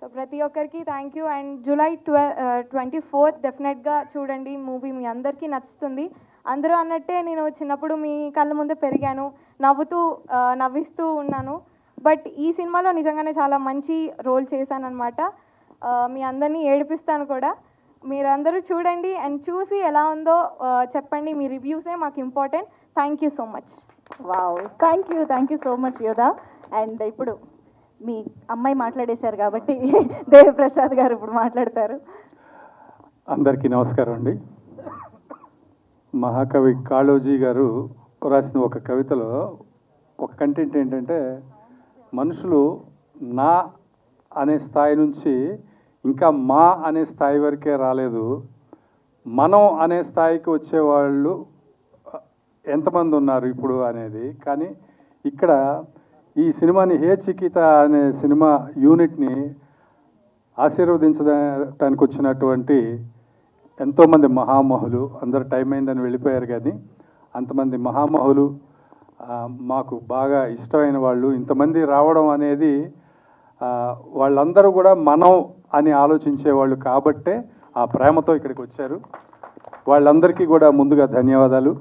So ప్రతి ఒక్కరికి thank you. And July 24th డెఫినెట్గా చూడండి. మూవీ మీ అందరికీ నచ్చుతుంది. అందరూ అన్నట్టే నేను చిన్నప్పుడు మీ కళ్ళ ముందే పెరిగాను, నవ్విస్తూ ఉన్నాను. బట్ ఈ సినిమాలో నిజంగానే చాలా మంచి రోల్ చేశాను అనమాట. మీ అందరినీ ఏడిపిస్తాను కూడా. మీరందరూ చూడండి అండ్ చూసి ఎలా ఉందో చెప్పండి. మీ రివ్యూసే మాకు important. Thank you so much. Wow, thank you so much యోధా. అండ్ ఇప్పుడు మీ అమ్మాయి మాట్లాడేశారు కాబట్టి దేవిప్రసాద్ గారు ఇప్పుడు మాట్లాడతారు. అందరికీ నమస్కారం అండి. మహాకవి కాళోజీ గారు రాసిన ఒక కవితలో ఒక కంటెంట్ ఏంటంటే, మనుషులు నా అనే స్థాయి నుంచి ఇంకా మా అనే స్థాయి వరకే రాలేదు, మనం అనే స్థాయికి వచ్చేవాళ్ళు ఎంతమంది ఉన్నారు ఇప్పుడు అనేది. కానీ ఇక్కడ ఈ సినిమాని హే చికిత అనే సినిమా యూనిట్ని ఆశీర్వదించడానికి వచ్చినటువంటి ఎంతోమంది మహామహులు, అందరు టైం అయిందని వెళ్ళిపోయారు, కానీ అంతమంది మహామహులు మాకు బాగా ఇష్టమైన వాళ్ళు ఇంతమంది రావడం అనేది వాళ్ళందరూ కూడా మనం అని ఆలోచించేవాళ్ళు కాబట్టే ఆ ప్రేమతో ఇక్కడికి వచ్చారు. వాళ్ళందరికీ కూడా ముందుగా ధన్యవాదాలు.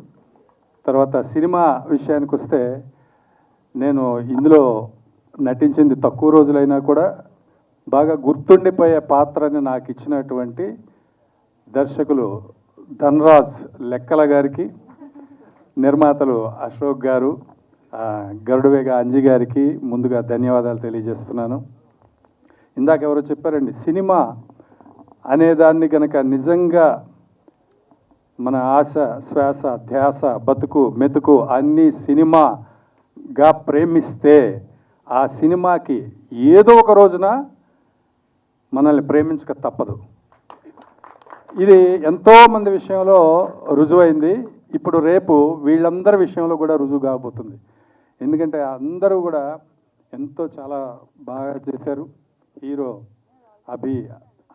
తర్వాత సినిమా విషయానికి వస్తే, నేను ఇందులో నటించింది తక్కువ రోజులైనా కూడా బాగా గుర్తుండిపోయే పాత్రని నాకు ఇచ్చినటువంటి దర్శకులు ధనరాజ్ లెక్కల గారికి, నిర్మాతలు అశోక్ గారు, గరుడవేగ అంజి గారికి ముందుగా ధన్యవాదాలు తెలియజేస్తున్నాను. ఇందాక ఎవరో చెప్పారండి, సినిమా అనేదాన్ని కనుక నిజంగా మన ఆశ, శ్వాస, ధ్యాస, బతుకు, మెతుకు అన్నీ సినిమాగా ప్రేమిస్తే ఆ సినిమాకి ఏదో ఒక రోజున మనల్ని ప్రేమించక తప్పదు. ఇది ఎంతోమంది విషయంలో రుజువైంది. ఇప్పుడు రేపు వీళ్ళందరి విషయంలో కూడా రుజువు కాబోతుంది. ఎందుకంటే అందరూ కూడా ఎంతో చాలా బాగా చేశారు. హీరో అభి,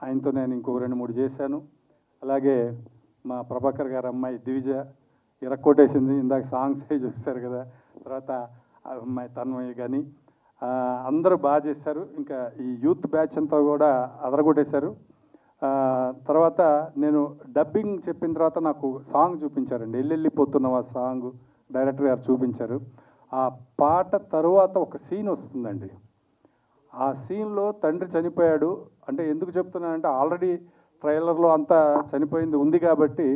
ఆయనతో నేను ఇంకో 2-3 చేశాను. అలాగే మా ప్రభాకర్ గారు అమ్మాయి దివిజ ఇరక్కొట్టేసింది. ఇందాక సాంగ్స్ చూస్తారు కదా. తర్వాత అమ్మాయి తన్మయ్య కానీ అందరూ బాగా చేశారు. ఇంకా ఈ యూత్ బ్యాచ్ అంతా కూడా అదరగొట్టేశారు. తర్వాత నేను డబ్బింగ్ చెప్పిన తర్వాత నాకు సాంగ్ చూపించారండి, ఎల్లెళ్ళిపోతున్నవా సాంగ్ డైరెక్టర్ గారు చూపించారు. ఆ పాట తరువాత ఒక సీన్ వస్తుందండి. ఆ సీన్లో తండ్రి చనిపోయాడు. అంటే ఎందుకు చెప్తున్నానంటే, ఆల్రెడీ ట్రైలర్లో అంతా చనిపోయింది ఉంది కాబట్టి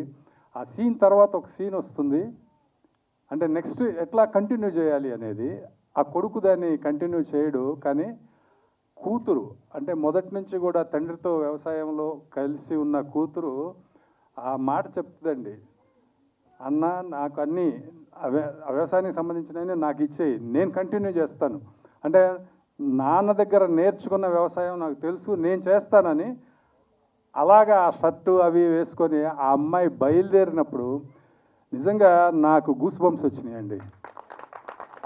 ఆ సీన్ తర్వాత ఒక సీన్ వస్తుంది. అంటే నెక్స్ట్ ఎట్లా కంటిన్యూ చేయాలి అనేది. ఆ కొడుకు దాన్ని కంటిన్యూ చేయడు, కానీ కూతురు, అంటే మొదటి నుంచి కూడా తండ్రితో వ్యవసాయంలో కలిసి ఉన్న కూతురు ఆ మాట చెప్తుందండి, అన్న నాకు అన్నీ వ్యవసాయానికి సంబంధించినవి నాకు ఇచ్చేయి, నేను కంటిన్యూ చేస్తాను. అంటే నాన్న దగ్గర నేర్చుకున్న వ్యవసాయం నాకు తెలుసు, నేను చేస్తానని. అలాగా ఆ షర్టు అవి వేసుకొని ఆ అమ్మాయి బయలుదేరినప్పుడు నిజంగా నాకు గూస్ బంప్స్ వచ్చినాయండి.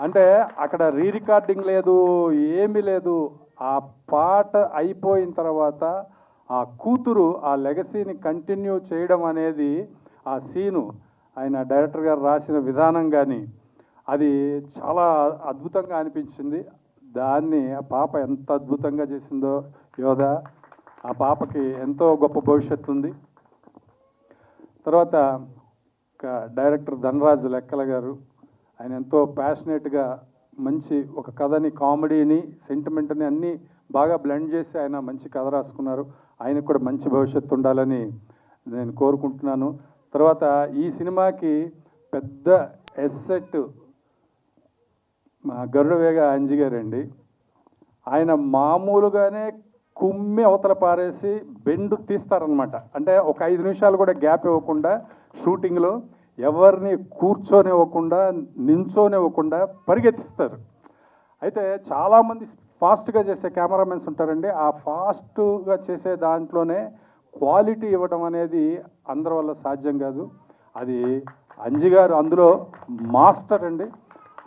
అంటే అక్కడ రీ రికార్డింగ్ లేదు, ఏమీ లేదు. ఆ పాట అయిపోయిన తర్వాత ఆ కూతురు ఆ లెగసీని కంటిన్యూ చేయడం అనేది, ఆ సీను ఆయన డైరెక్టర్ గారు రాసిన విధానం కానీ అది చాలా అద్భుతంగా అనిపించింది. దాన్ని ఆ పాప ఎంత అద్భుతంగా చేసిందో యోధ, ఆ పాపకి ఎంతో గొప్ప భవిష్యత్తు ఉంది. తర్వాత డైరెక్టర్ ధనరాజ్ లెక్కల గారు, ఆయన ఎంతో ప్యాషనేట్గా మంచి ఒక కథని, కామెడీని, సెంటిమెంట్ని అన్నీ బాగా బ్లెండ్ చేసి ఆయన మంచి కథ రాసుకున్నారు. ఆయనకు కూడా మంచి భవిష్యత్తు ఉండాలని నేను కోరుకుంటున్నాను. తర్వాత ఈ సినిమాకి పెద్ద ఎస్సెట్ మా గరుడవేగ అంజి గారండి. ఆయన మామూలుగానే కుమ్మి అవతల పారేసి బెండు తీస్తారనమాట. అంటే ఒక 5 నిమిషాలు కూడా గ్యాప్ ఇవ్వకుండా షూటింగ్లో ఎవరిని కూర్చోనివ్వకుండా, నించోనివ్వకుండా పరిగెత్తిస్తారు. అయితే చాలామంది ఫాస్ట్గా చేసే కెమెరామెన్స్ ఉంటారండి. ఆ ఫాస్ట్గా చేసే దాంట్లోనే క్వాలిటీ ఇవ్వడం అనేది అందరి వల్ల సాధ్యం కాదు. అది అంజి గారు అందులో మాస్టర్ అండి.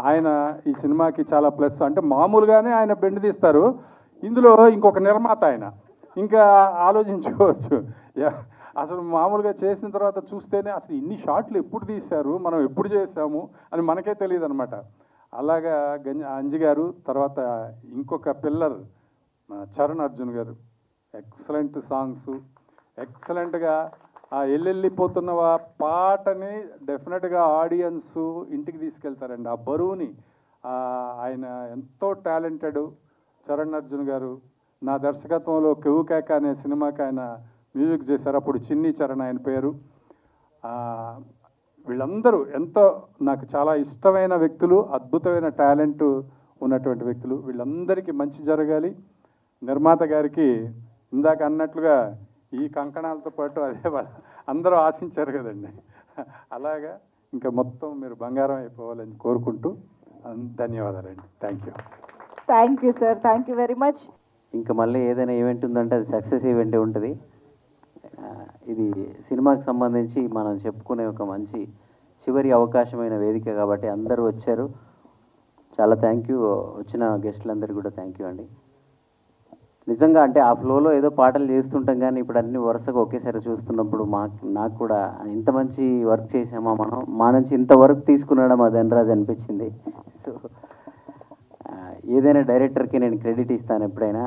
ఆయన ఈ సినిమాకి చాలా ప్లస్. అంటే మామూలుగానే ఆయన బెండ్ తీస్తారు, ఇందులో ఇంకొక నిర్మాత ఆయన, ఇంకా ఆలోచించుకోవచ్చు. అసలు మామూలుగా చేసిన తర్వాత చూస్తేనే అసలు ఇన్ని షాట్లు ఎప్పుడు తీశారు, మనం ఎప్పుడు చేసాము అని మనకే తెలియదు అనమాట. అలాగా అంజి గారు. తర్వాత ఇంకొక పిల్లర్ చరణ్ అర్జున్ గారు, ఎక్సలెంట్ సాంగ్స్, ఎక్సలెంట్గా ఆ ఎల్లెళ్ళిపోతున్నవా పాటని డెఫినెట్గా ఆడియన్స్ ఇంటికి తీసుకెళ్తారండి. ఆ బరువుని ఆయన ఎంతో టాలెంటెడ్ చరణ్ అర్జున్ గారు. నా దర్శకత్వంలో కెవుకేక అనే సినిమాకి ఆయన మ్యూజిక్ చేశారు. అప్పుడు చిన్ని చరణ్ ఆయన పేరు. వీళ్ళందరూ ఎంతో నాకు చాలా ఇష్టమైన వ్యక్తులు, అద్భుతమైన టాలెంట్ ఉన్నటువంటి వ్యక్తులు. వీళ్ళందరికీ మంచి జరగాలి. నిర్మాత గారికి ఇందాక అన్నట్లుగా ఈ కంకణాలతో పాటు అదే అందరూ ఆశించారు కదండి, అలాగా ఇంకా మొత్తం మీరు బంగారం అయిపోవాలని కోరుకుంటూ ధన్యవాదాలండి. Thank you sir, thank you very much. ఇంకా మళ్ళీ ఏదైనా ఈవెంట్ ఉందంటే అది సక్సెస్ ఈవెంటే ఉంటుంది. ఇది సినిమాకి సంబంధించి మనం చెప్పుకునే ఒక మంచి చివరి అవకాశమైన వేదిక కాబట్టి అందరూ వచ్చారు. చాలా థ్యాంక్ యూ. వచ్చిన గెస్టులందరికీ కూడా థ్యాంక్ యూ అండి. నిజంగా అంటే ఆ ఫ్లోలో ఏదో పాటలు చేస్తుంటాం కానీ ఇప్పుడు అన్ని వరుసగా ఒకేసారి చూస్తున్నప్పుడు నాకు కూడా ఇంత మంచి వర్క్ చేసామా మనం, మా నుంచి ఇంత వర్క్ తీసుకున్నాడా మా ధనరాజ్ అనిపించింది. సో ఏదైనా డైరెక్టర్కి నేను క్రెడిట్ ఇస్తాను ఎప్పుడైనా.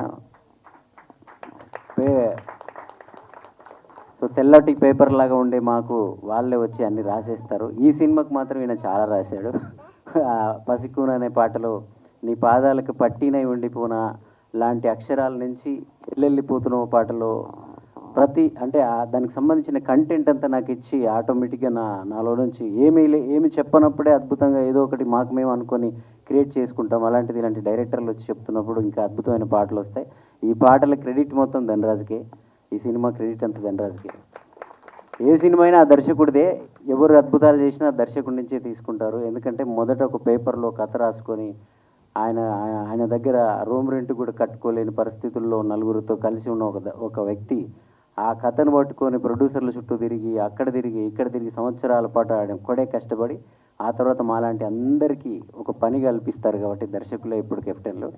సో తెల్లటి పేపర్ లాగా ఉండే మాకు వాళ్ళే వచ్చి అన్ని రాసేస్తారు. ఈ సినిమాకి మాత్రం ఈయన చాలా రాశాడు. పసికూన అనే పాటలో నీ పాదాలకు పట్టినై ఉండిపోనా లాంటి అక్షరాల నుంచి ఎల్లెళ్ళిపోతున్న పాటలో ప్రతి అంటే దానికి సంబంధించిన కంటెంట్ అంతా నాకు ఇచ్చి ఆటోమేటిక్గా నాలో నుంచి ఏమి చెప్పనప్పుడే అద్భుతంగా ఏదో ఒకటి మాకు మేము అనుకొని క్రియేట్ చేసుకుంటాం. అలాంటిది ఇలాంటి డైరెక్టర్లు వచ్చి చెప్తున్నప్పుడు ఇంకా అద్భుతమైన పాటలు వస్తాయి. ఈ పాటల క్రెడిట్ మొత్తం ధనరాజ్కే, ఈ సినిమా క్రెడిట్ అంతా ధనరాజ్కే. ఏ సినిమా అయినా ఆ దర్శకుడిదే. ఎవరు అద్భుతాలు చేసినా దర్శకుడి నుంచే తీసుకుంటారు. ఎందుకంటే మొదట ఒక పేపర్లో కథ రాసుకొని ఆయన దగ్గర రూమ్ రెంట్ కూడా కట్టుకోలేని పరిస్థితుల్లో నలుగురితో కలిసి ఉన్న ఒక వ్యక్తి ఆ కథను పట్టుకొని ప్రొడ్యూసర్ల చుట్టూ తిరిగి అక్కడ తిరిగి ఇక్కడ తిరిగి సంవత్సరాల పాటు ఆయన ఒక్కడే కష్టపడి ఆ తర్వాత మాలాంటి అందరికీ ఒక పని కల్పిస్తారు. కాబట్టి దర్శకులే ఇప్పుడు కెప్టెన్లు.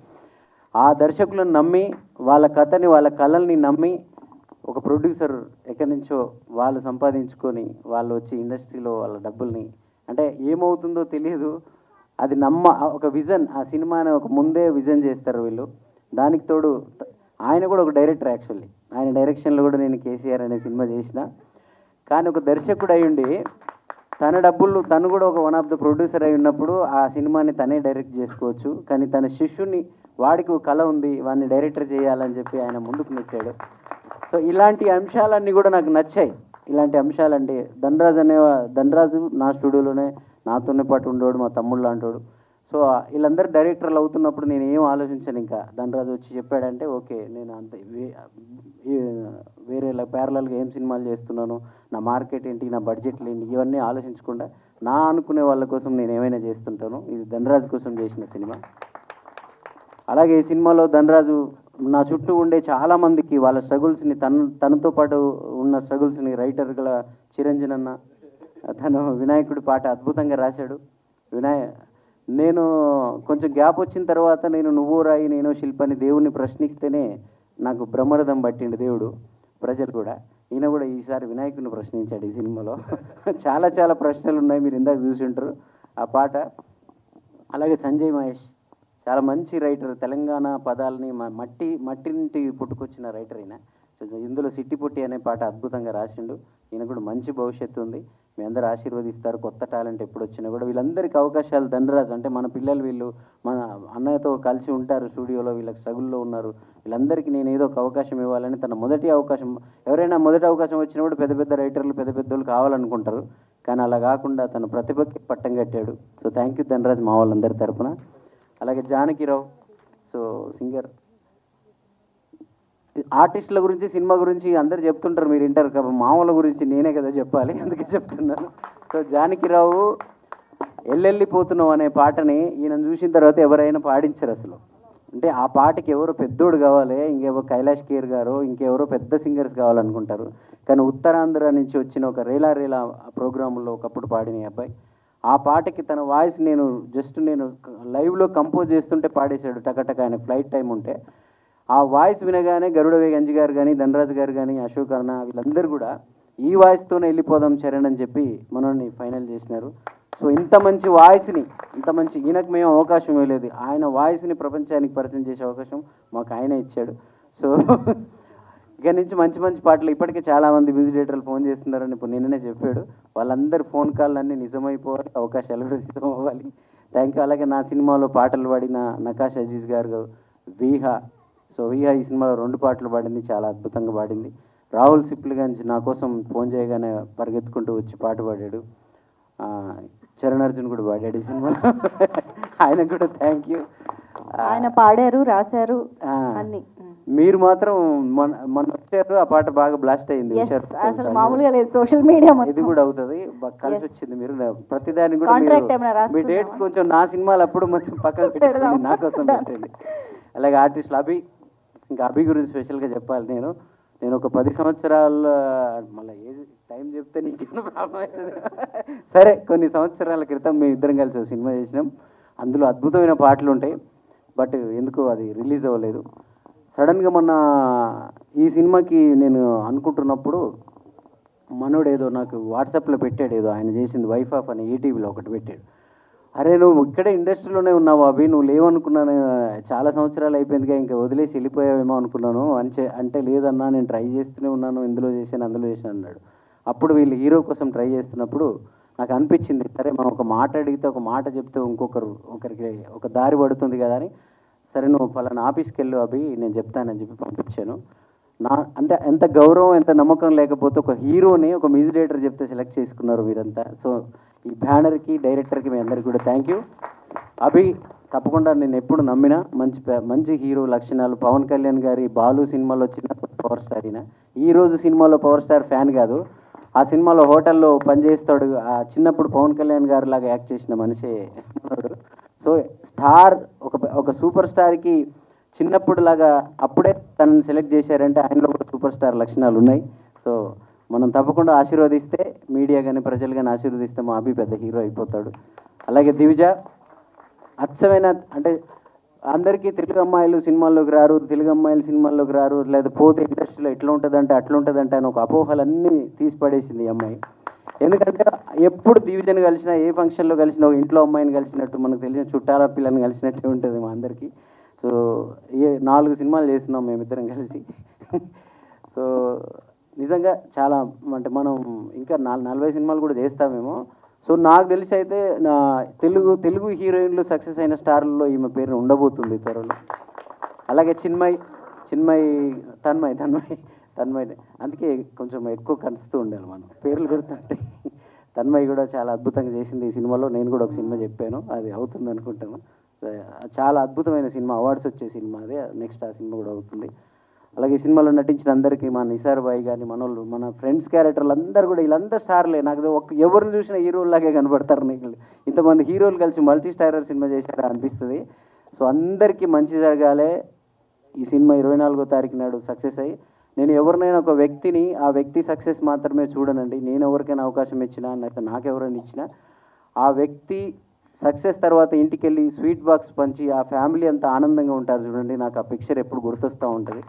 ఆ దర్శకులను నమ్మి వాళ్ళ కథని వాళ్ళ కళల్ని నమ్మి ఒక ప్రొడ్యూసర్ ఎక్కడి నుంచో వాళ్ళు సంపాదించుకొని వాళ్ళు వచ్చి ఇండస్ట్రీలో వాళ్ళ డబ్బుల్ని అంటే ఏమవుతుందో తెలియదు, అది ఒక విజన్, ఆ సినిమాని ఒక ముందే విజన్ చేస్తారు వీళ్ళు. దానికి తోడు ఆయన కూడా ఒక డైరెక్టర్. యాక్చువల్లీ ఆయన డైరెక్షన్లో కూడా నేను కేసీఆర్ అనే సినిమా చేసిన. కానీ ఒక దర్శకుడు అయ్యుండి తన డబ్బులు తను కూడా ఒక వన్ ఆఫ్ ద ప్రొడ్యూసర్ అయి ఉన్నప్పుడు ఆ సినిమాని తనే డైరెక్ట్ చేసుకోవచ్చు. కానీ తన శిష్యుని వాడికి ఒక కళ ఉంది, వాడిని డైరెక్టర్ చేయాలని చెప్పి ఆయన ముందుకు నెట్టాడు. సో ఇలాంటి అంశాలన్నీ కూడా నాకు నచ్చాయి. ఇలాంటి అంశాలంటే ధనరాజు నా స్టూడియోలోనే నాతోనే పాటు ఉండేవాడు, మా తమ్ముడు లాంటోడు. సో వీళ్ళందరూ డైరెక్టర్లు అవుతున్నప్పుడు నేను ఏం ఆలోచించాను, ఇంకా ధనరాజు వచ్చి చెప్పాడంటే ఓకే నేను అంత వేరే ప్యారలల్గా ఏం సినిమాలు చేస్తున్నాను, నా మార్కెట్ ఏంటి, నా బడ్జెట్లు ఏంటి, ఇవన్నీ ఆలోచించకుండా నా అనుకునే వాళ్ళ కోసం నేను ఏమైనా చేస్తుంటాను. ఇది ధనరాజు కోసం చేసిన సినిమా. అలాగే ఈ సినిమాలో ధనరాజు నా చుట్టూ ఉండే చాలామందికి వాళ్ళ స్ట్రగుల్స్ని తనతో పాటు ఉన్న స్ట్రగుల్స్ని రైటర్గా చిరంజన్ అన్న తను వినాయకుడి పాట అద్భుతంగా రాశాడు. నేను కొంచెం గ్యాప్ వచ్చిన తర్వాత నేను నువ్వు రాయి నేను శిల్పని దేవుణ్ణి ప్రశ్నిస్తేనే నాకు బ్రహ్మరథం పట్టిండు దేవుడు, ప్రజలు కూడా. ఈయన కూడా ఈసారి వినాయకుడిని ప్రశ్నించాడు ఈ సినిమాలో. చాలా చాలా ప్రశ్నలు ఉన్నాయి, మీరు ఇందాక చూసి ఉంటారు ఆ పాట. అలాగే సంజయ్ మహేష్ చాలా మంచి రైటర్, తెలంగాణ పదాలని మట్టి నుండి పుట్టుకొచ్చిన రైటర్ అయినా. ఇందులో సిట్టి పొట్టి అనే పాట అద్భుతంగా రాసిండు. ఈయన కూడా మంచి భవిష్యత్తు ఉంది, మీ అందరూ ఆశీర్వదిస్తారు. కొత్త టాలెంట్ ఎప్పుడు వచ్చినా కూడా వీళ్ళందరికీ అవకాశాలు ధనరాజు అంటే మన పిల్లలు వీళ్ళు మన అన్నయ్యతో కలిసి ఉంటారు స్టూడియోలో, వీళ్ళకి స్ట్రగుల్లో ఉన్నారు. వీళ్ళందరికీ నేను ఏదో ఒక అవకాశం ఇవ్వాలని తన మొదటి అవకాశం, ఎవరైనా మొదటి అవకాశం వచ్చినప్పుడు పెద్ద పెద్ద రైటర్లు పెద్ద పెద్దోళ్ళు కావాలనుకుంటారు, కానీ అలా కాకుండా తన ప్రతిభకి పట్టం కట్టాడు. సో థ్యాంక్ యూ ధనరాజ్ మా వాళ్ళందరి తరఫున. అలాగే జానకిరావు, సో సింగర్. ఆర్టిస్టుల గురించి సినిమా గురించి అందరు చెప్తుంటారు, మీరు వింటారు కదా, మామూల గురించి నేనే కదా చెప్పాలి, అందుకే చెప్తున్నాను. సో జానకిరావు ఎల్లెళ్ళిపోతున్నావు అనే పాటని ఈయన చూసిన తర్వాత ఎవరైనా పాడించరు అసలు. అంటే ఆ పాటకి ఎవరో పెద్దోడు కావాలి, ఇంకెవరో కైలాష్ కేర్ గారు ఇంకెవరో పెద్ద సింగర్స్ కావాలనుకుంటారు. కానీ ఉత్తరాంధ్ర నుంచి వచ్చిన ఒక రేలా ప్రోగ్రాంలో ఒకప్పుడు పాడిన అబ్బాయి ఆ పాటకి తన వాయిస్ నేను లైవ్లో కంపోజ్ చేస్తుంటే పాడేశాడు టకటక. ఆయన ఫ్లైట్ టైం ఉంటే ఆ వాయిస్ వినగానే గరుడ గంజి గారు కానీ ధనరాజు గారు కానీ అశోక్ అన్న వీళ్ళందరూ కూడా ఈ వాయిస్తోనే వెళ్ళిపోదాం చరణ్ అని చెప్పి మనల్ని ఫైనల్ చేసినారు. సో ఇంత మంచి వాయిస్ని, ఇంత మంచి ఈయనకు మేము అవకాశం ఇవ్వలేదు, ఆయన వాయిస్ని ప్రపంచానికి పరిచయం చేసే అవకాశం మాకు ఆయన ఇచ్చాడు. సో ఇక నుంచి మంచి మంచి పాటలు ఇప్పటికే చాలామంది మ్యూజిక్ డైరెక్టర్లు ఫోన్ చేస్తున్నారని ఇప్పుడు నిన్ననే చెప్పాడు. వాళ్ళందరి ఫోన్ కాల్ అన్నీ నిజమైపోవాలి, అవకాశాలు కూడా నిజం అవ్వాలి. Thank you. అలాగే నా సినిమాలో పాటలు పాడిన నకాష్ అజీజ్ గారు వీహా. సో వీహా ఈ సినిమాలో 2 పాటలు పాడింది, చాలా అద్భుతంగా పాడింది. రాహుల్ సిప్లిగంజ్ నా కోసం ఫోన్ చేయగానే పరిగెత్తుకుంటూ వచ్చి పాట పాడాడు. చరణ్ అర్జున్ కూడా పాడాడు ఈ సినిమాలో, ఆయనకు కూడా థ్యాంక్ యూ. ఆయన పాడారు, రాశారు అన్ని. మీరు మాత్రం మన వచ్చారు, ఆ పాట బాగా బ్లాస్ట్ అయింది. అసలు మామూలుగా లేదు, సోషల్ మీడియా ఇది కూడా అవుతుంది, కలిసి వచ్చింది. మీరు ప్రతిదానికి కూడా మీ డేట్స్ కొంచెం నా సినిమాలు అప్పుడు కొంచెం పక్కన పెట్టుకోండి, నా కోసం పెట్టండి. అలాగే ఆర్టిస్టులు ఇంకా అభి గురించి స్పెషల్గా చెప్పాలి నేను. నేను ఒక 10 సంవత్సరాల మళ్ళీ ఏది టైం చెప్తే నీకు ప్రాబ్లం అవుతుంది. సరే, కొన్ని సంవత్సరాల క్రితం మేము ఇద్దరం కలిసి ఒక సినిమా చేసినాం. అందులో అద్భుతమైన పాటలు ఉంటాయి, బట్ ఎందుకో అది రిలీజ్ అవ్వలేదు. సడన్గా మొన్న ఈ సినిమాకి నేను అనుకుంటున్నప్పుడు మనోడు ఏదో నాకు వాట్సాప్లో పెట్టాడు, ఏదో ఆయన చేసింది వైఫ్ ఆఫ్ అని ఈటీవీలో ఒకటి పెట్టాడు. అరే నువ్వు ఇక్కడే ఇండస్ట్రీలోనే ఉన్నావు అభి, నువ్వు లేవనుకున్నాను, చాలా సంవత్సరాలు అయిపోయిందిగా, ఇంకా వదిలేసి వెళ్ళిపోయావేమో అనుకున్నాను అంటే లేదన్నా నేను ట్రై చేస్తూనే ఉన్నాను, ఇందులో చేశాను అందులో చేశాను అన్నాడు. అప్పుడు వీళ్ళు హీరో కోసం ట్రై చేస్తున్నప్పుడు నాకు అనిపించింది, సరే మనం ఒక మాట అడిగితే ఒక మాట చెప్తే ఒకరికి ఒక దారి పడుతుంది కదా అని, సరే నువ్వు పలానా ఆఫీస్కి వెళ్ళు అభి నేను చెప్తానని చెప్పి పంపించాను. అంటే ఎంత గౌరవం ఎంత నమ్మకం లేకపోతే ఒక హీరోని ఒక మ్యూజిక్ డైరెక్టర్ చెప్తే సెలెక్ట్ చేసుకున్నారు మీరంతా. సో ఈ బ్యానర్కి డైరెక్టర్కి మీ అందరికీ కూడా థ్యాంక్ యూ. అభి తప్పకుండా నేను ఎప్పుడు నమ్మిన మంచి హీరో లక్షణాలు. పవన్ కళ్యాణ్ గారి బాలు సినిమాలో వచ్చిన పవర్ స్టార్ ఈయన. ఈరోజు సినిమాలో పవర్ స్టార్ ఫ్యాన్ కాదు, ఆ సినిమాలో హోటల్లో పనిచేస్తాడు, ఆ చిన్నప్పుడు పవన్ కళ్యాణ్ గారి లాగా యాక్ట్ చేసిన మనిషే ఉన్నాడు. సో స్టార్ ఒక సూపర్ స్టార్కి చిన్నప్పుడు లాగా అప్పుడే తనని సెలెక్ట్ చేశారంటే ఆయనలో కూడా సూపర్ స్టార్ లక్షణాలు ఉన్నాయి. సో మనం తప్పకుండా ఆశీర్వదిస్తే, మీడియా కానీ ప్రజలు కానీ ఆశీర్వదిస్తే మా అభి పెద్ద హీరో అయిపోతాడు. అలాగే దివిజ అచ్చమైన, అంటే అందరికీ తెలుగు అమ్మాయిలు సినిమాల్లోకి రారు, లేదా పోతే ఇండస్ట్రీలో ఎట్లా ఉంటుందంటే అట్లా ఉంటుందంటే అని ఒక అపోహలన్నీ తీసి పడేసింది ఈ అమ్మాయి. ఎందుకంటే ఎప్పుడు దివిజన్ కలిసినా, ఏ ఫంక్షన్లో కలిసినా ఒక ఇంట్లో అమ్మాయిని కలిసినట్టు, మనకు తెలిసిన చుట్టాల పిల్లని కలిసినట్టే ఉంటుంది మా అందరికీ. సో 4 సినిమాలు చేస్తున్నాం మేమిద్దరం కలిసి. సో నిజంగా చాలా, అంటే మనం ఇంకా 40 సినిమాలు కూడా చేస్తామేమో. సో నాకు తెలిసి అయితే నా తెలుగు హీరోయిన్లు సక్సెస్ అయిన స్టార్లలో ఈమె పేరు ఉండబోతుంది త్వరలో. అలాగే తన్మయ్ అందుకే కొంచెం ఎక్కువ కలుస్తూ ఉండాలి మనం, పేర్లు గుర్తుంటే. తన్మయ్ కూడా చాలా అద్భుతంగా చేసింది ఈ సినిమాలో. నేను కూడా ఒక సినిమా చెప్పాను, అది అవుతుంది అనుకుంటాను. చాలా అద్భుతమైన సినిమా, అవార్డ్స్ వచ్చే సినిమా అదే. నెక్స్ట్ ఆ సినిమా కూడా అవుతుంది. అలాగే ఈ సినిమాలో నటించిన అందరికీ, మా నిసార్ బాయ్ కానీ మన ఫ్రెండ్స్ క్యారెక్టర్లు అందరూ కూడా వీళ్ళంతా స్టార్లే. నాకు ఎవరిని చూసినా హీరోలాగే కనబడతారు. నీకు ఇంతమంది హీరోలు కలిసి మల్టీ స్టారర్ సినిమా చేశారా అనిపిస్తుంది. సో అందరికీ మంచి జరగాలి. ఈ సినిమా 24వ తారీఖు నాడు సక్సెస్ అయ్యి, నేను ఎవరినైనా ఒక వ్యక్తిని, ఆ వ్యక్తి సక్సెస్ మాత్రమే చూడనండి. నేను ఎవరికైనా అవకాశం ఇచ్చినా, నాకెవరైనా ఇచ్చినా, ఆ వ్యక్తి సక్సెస్ తర్వాత ఇంటికి వెళ్ళి స్వీట్ బాక్స్ పంచి ఆ ఫ్యామిలీ అంతా ఆనందంగా ఉంటారు చూడండి, నాకు ఆ పిక్చర్ ఎప్పుడు గుర్తొస్తూ ఉంటుంది.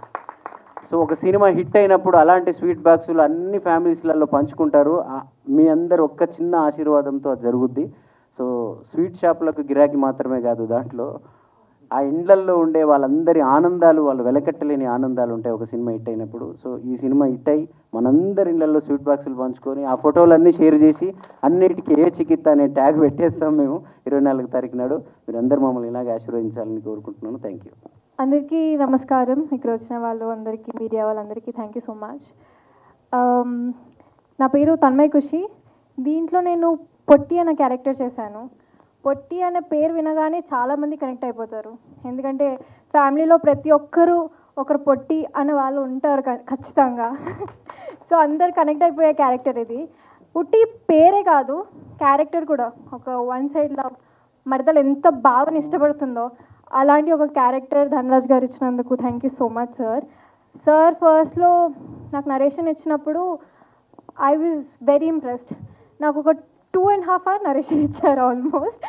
సో ఒక సినిమా హిట్ అయినప్పుడు అలాంటి స్వీట్ బాక్సులు అన్ని ఫ్యామిలీస్లలో పంచుకుంటారు. మీ అందరు ఒక్క చిన్న ఆశీర్వాదంతో అది జరుగుద్ది. సో స్వీట్ షాపులకు గిరాకీ మాత్రమే కాదు, దాంట్లో ఆ ఇండ్లల్లో ఉండే వాళ్ళందరి ఆనందాలు, వాళ్ళు వెలకట్టలేని ఆనందాలు ఉంటాయి ఒక సినిమా హిట్ అయినప్పుడు. సో ఈ సినిమా హిట్ అయ్యి మనందరి ఇళ్లలో స్వీట్ బాక్సులు పంచుకొని ఆ ఫోటోలన్నీ షేర్ చేసి అన్నిటికీ ఏ చికిత్స అనే ట్యాగ్ పెట్టేస్తాం మేము 24వ తారీఖు నాడు. మీరందరూ మమ్మల్ని ఇలాగే ఆశీర్వదించాలని కోరుకుంటున్నాను. Thank you. అందరికీ నమస్కారం. ఇక్కడ వచ్చిన వాళ్ళు అందరికీ, మీడియా వాళ్ళందరికీ థ్యాంక్ యూ సో మచ్. నా పేరు తన్మయ్ ఖుషి. దీంట్లో నేను పొట్టి అనే క్యారెక్టర్ చేశాను. పొట్టి అనే పేరు వినగానే చాలామంది కనెక్ట్ అయిపోతారు, ఎందుకంటే ఫ్యామిలీలో ప్రతి ఒక్కరూ ఒకరు పొట్టి అనే వాళ్ళు ఉంటారు ఖచ్చితంగా. సో అందరు కనెక్ట్ అయిపోయే క్యారెక్టర్ ఇది. పుట్టి పేరే కాదు, క్యారెక్టర్ కూడా ఒక వన్ సైడ్ లవ్, మరదలు ఎంత బాగా ఇష్టపడుతుందో అలాంటి ఒక క్యారెక్టర్ ధనరాజ్ గారు ఇచ్చినందుకు thank you so much sir. ఫస్ట్లో నాకు నరేషన్ ఇచ్చినప్పుడు ఐ వాజ్ వెరీ ఇంప్రెస్డ్. నాకు ఒక 2.5 hours నరేషన్ ఇచ్చారు ఆల్మోస్ట్.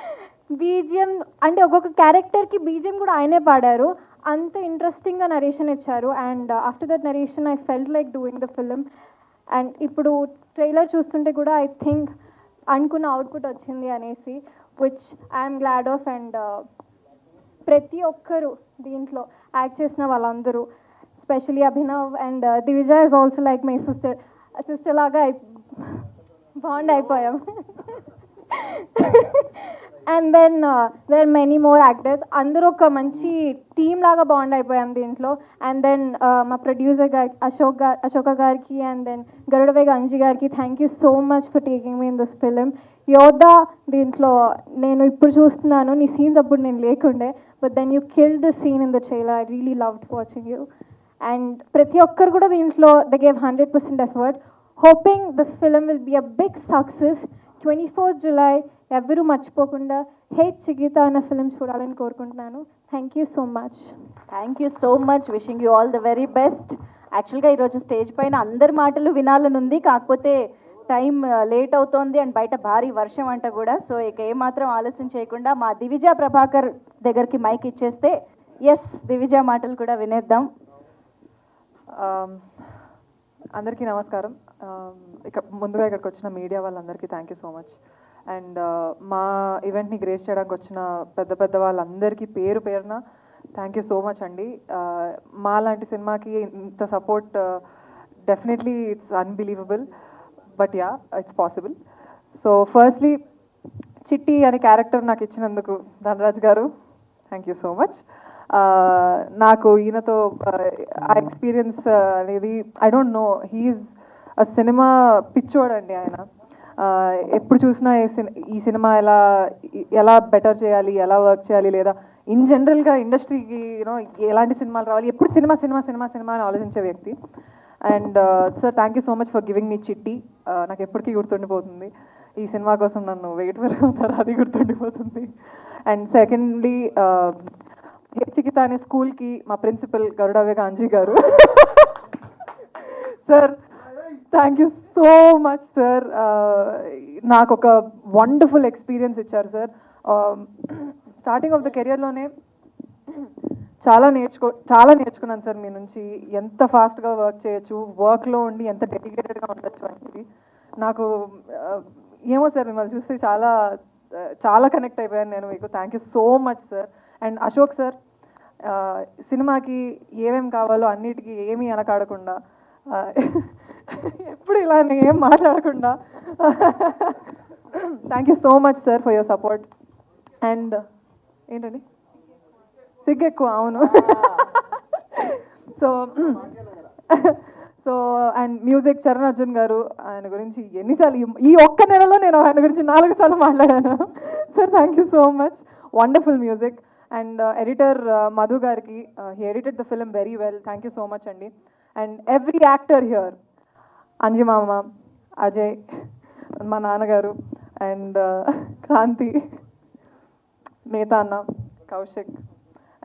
బీజిఎం అంటే ఒక్కొక్క క్యారెక్టర్కి బీజిఎం కూడా ఆయనే పాడారు, అంత ఇంట్రెస్టింగ్గా నరేషన్ ఇచ్చారు. And after that narration I felt like doing the film. And ఇప్పుడు ట్రైలర్ చూస్తుంటే కూడా ఐ థింక్ అనుకున్న అవుట్పుట్ వచ్చింది అనేసి, which I'm glad of. And ప్రతి ఒక్కరు దీంట్లో యాక్ట్ చేసిన వాళ్ళందరూ, specially Abhinav and Divija is also like my sister లాగా బాండ్ అయిపోయాం. And then there many more actors, అందరూ ఒక మంచి టీమ్ లాగా బాండ్ అయిపోయాం దీంట్లో. అండ్ దెన్ మా ప్రొడ్యూసర్ గారి అశోక గారికి, అండ్ దెన్ గరుడవేగ అంజి గారికి thank you so much for taking me in this film. యోధా దీంట్లో నేను ఇప్పుడు చూస్తున్నాను, నీ సీన్స్ అప్పుడు నేను లేకుండే, but then you killed the scene in the trailer. I really loved watching you. And ప్రతి ఒక్కరు కూడా దీంట్లో they gave 100% effort. Hoping this film will be a big success. 24th July ఎవరు మర్చిపోకుండా హే చికిత అన్న ఫిలిం చూడాలని కోరుకుంటున్నాను. Thank you so much. Thank you so much. Wishing you all the very best. యాక్చువల్గా ఈరోజు స్టేజ్ పైన అందరి మాటలు వినాలని ఉంది, కాకపోతే టైం లేట్ అవుతోంది అండ్ బయట భారీ వర్షం అంట కూడా. సో ఇక ఏమాత్రం ఆలస్యం చేయకుండా మా దివిజ ప్రభాకర్ దగ్గరికి మైక్ ఇచ్చేస్తే ఎస్ దివిజ మాటలు కూడా వినేద్దాం. అందరికీ నమస్కారం. ముందుగా ఇక్కడికి వచ్చిన మీడియా వాళ్ళందరికీ thank you so much. And మా ఈవెంట్ని గ్రేస్ చేయడానికి వచ్చిన పెద్ద వాళ్ళందరికీ పేరు పేరున థ్యాంక్ యూ సో మచ్ అండి. మా లాంటి సినిమాకి ఇంత support definitely it's unbelievable, but yeah it's possible. So firstly చిట్టి అనే క్యారెక్టర్ నాకు ఇచ్చినందుకు ధనరాజ్ గారు థ్యాంక్ యూ సో మచ్. నాకు ఈయనతో ఆ ఎక్స్పీరియన్స్ అనేది I don't know, he's a సినిమా పిచ్చోడండి ఆయన. ఎప్పుడు చూసినా ఈ సినిమా ఎలా బెటర్ చేయాలి, ఎలా వర్క్ చేయాలి, లేదా ఇన్ జనరల్గా ఇండస్ట్రీకి యూనో ఎలాంటి సినిమాలు రావాలి, ఎప్పుడు సినిమా సినిమా సినిమా సినిమా అని ఆలోచించే వ్యక్తి. And sir thank you so much for giving me చిట్టి. నాకు ఎప్పటికీ గుర్తుండిపోతుంది. ఈ సినిమా కోసం నన్ను వెయిట్ ఉంటారు, అది గుర్తుండిపోతుంది. అండ్ సెకండ్లీ చికిత అనే స్కూల్కి మా ప్రిన్సిపల్ గరుడవే గాంజీ గారు sir thank you so much sir. నాకు ఒక వండర్ఫుల్ ఎక్స్పీరియన్స్ ఇచ్చారు సార్. స్టార్టింగ్ ఆఫ్ ద కెరియర్లోనే చాలా నేర్చుకున్నాను సార్ మీ నుంచి. ఎంత ఫాస్ట్గా వర్క్ చేయొచ్చు, వర్క్లో ఉండి ఎంత డెడికేటెడ్గా ఉండొచ్చు అనేది. నాకు ఏమో సార్ మిమ్మల్ని చూస్తే చాలా కనెక్ట్ అయిపోయాను నేను మీకు. Thank you so much sir. And Ashok sir, సినిమాకి ఏమేమి కావాలో అన్నిటికీ ఏమీ అనకాడకుండా, ఎప్పుడు ఇలా ఏం మాట్లాడకుండా thank you so much sir for your support. And ఏంటండి సిగ్గు ఎక్కువ, అవును. So and music Charan Arjun గారు, ఆయన గురించి ఎన్నిసార్లు ఈ ఒక్క నెలలో నేను ఆయన గురించి 4 సార్లు మాట్లాడాను sir. Thank you so much, wonderful music. And editor Madhu గారికి, he edited the film very well, thank you so much అండి. And every actor here, Anjimama, Ajay, మా నాన్నగారు, అండ్ క్రాంతి, నేత అన్న, Kaushik,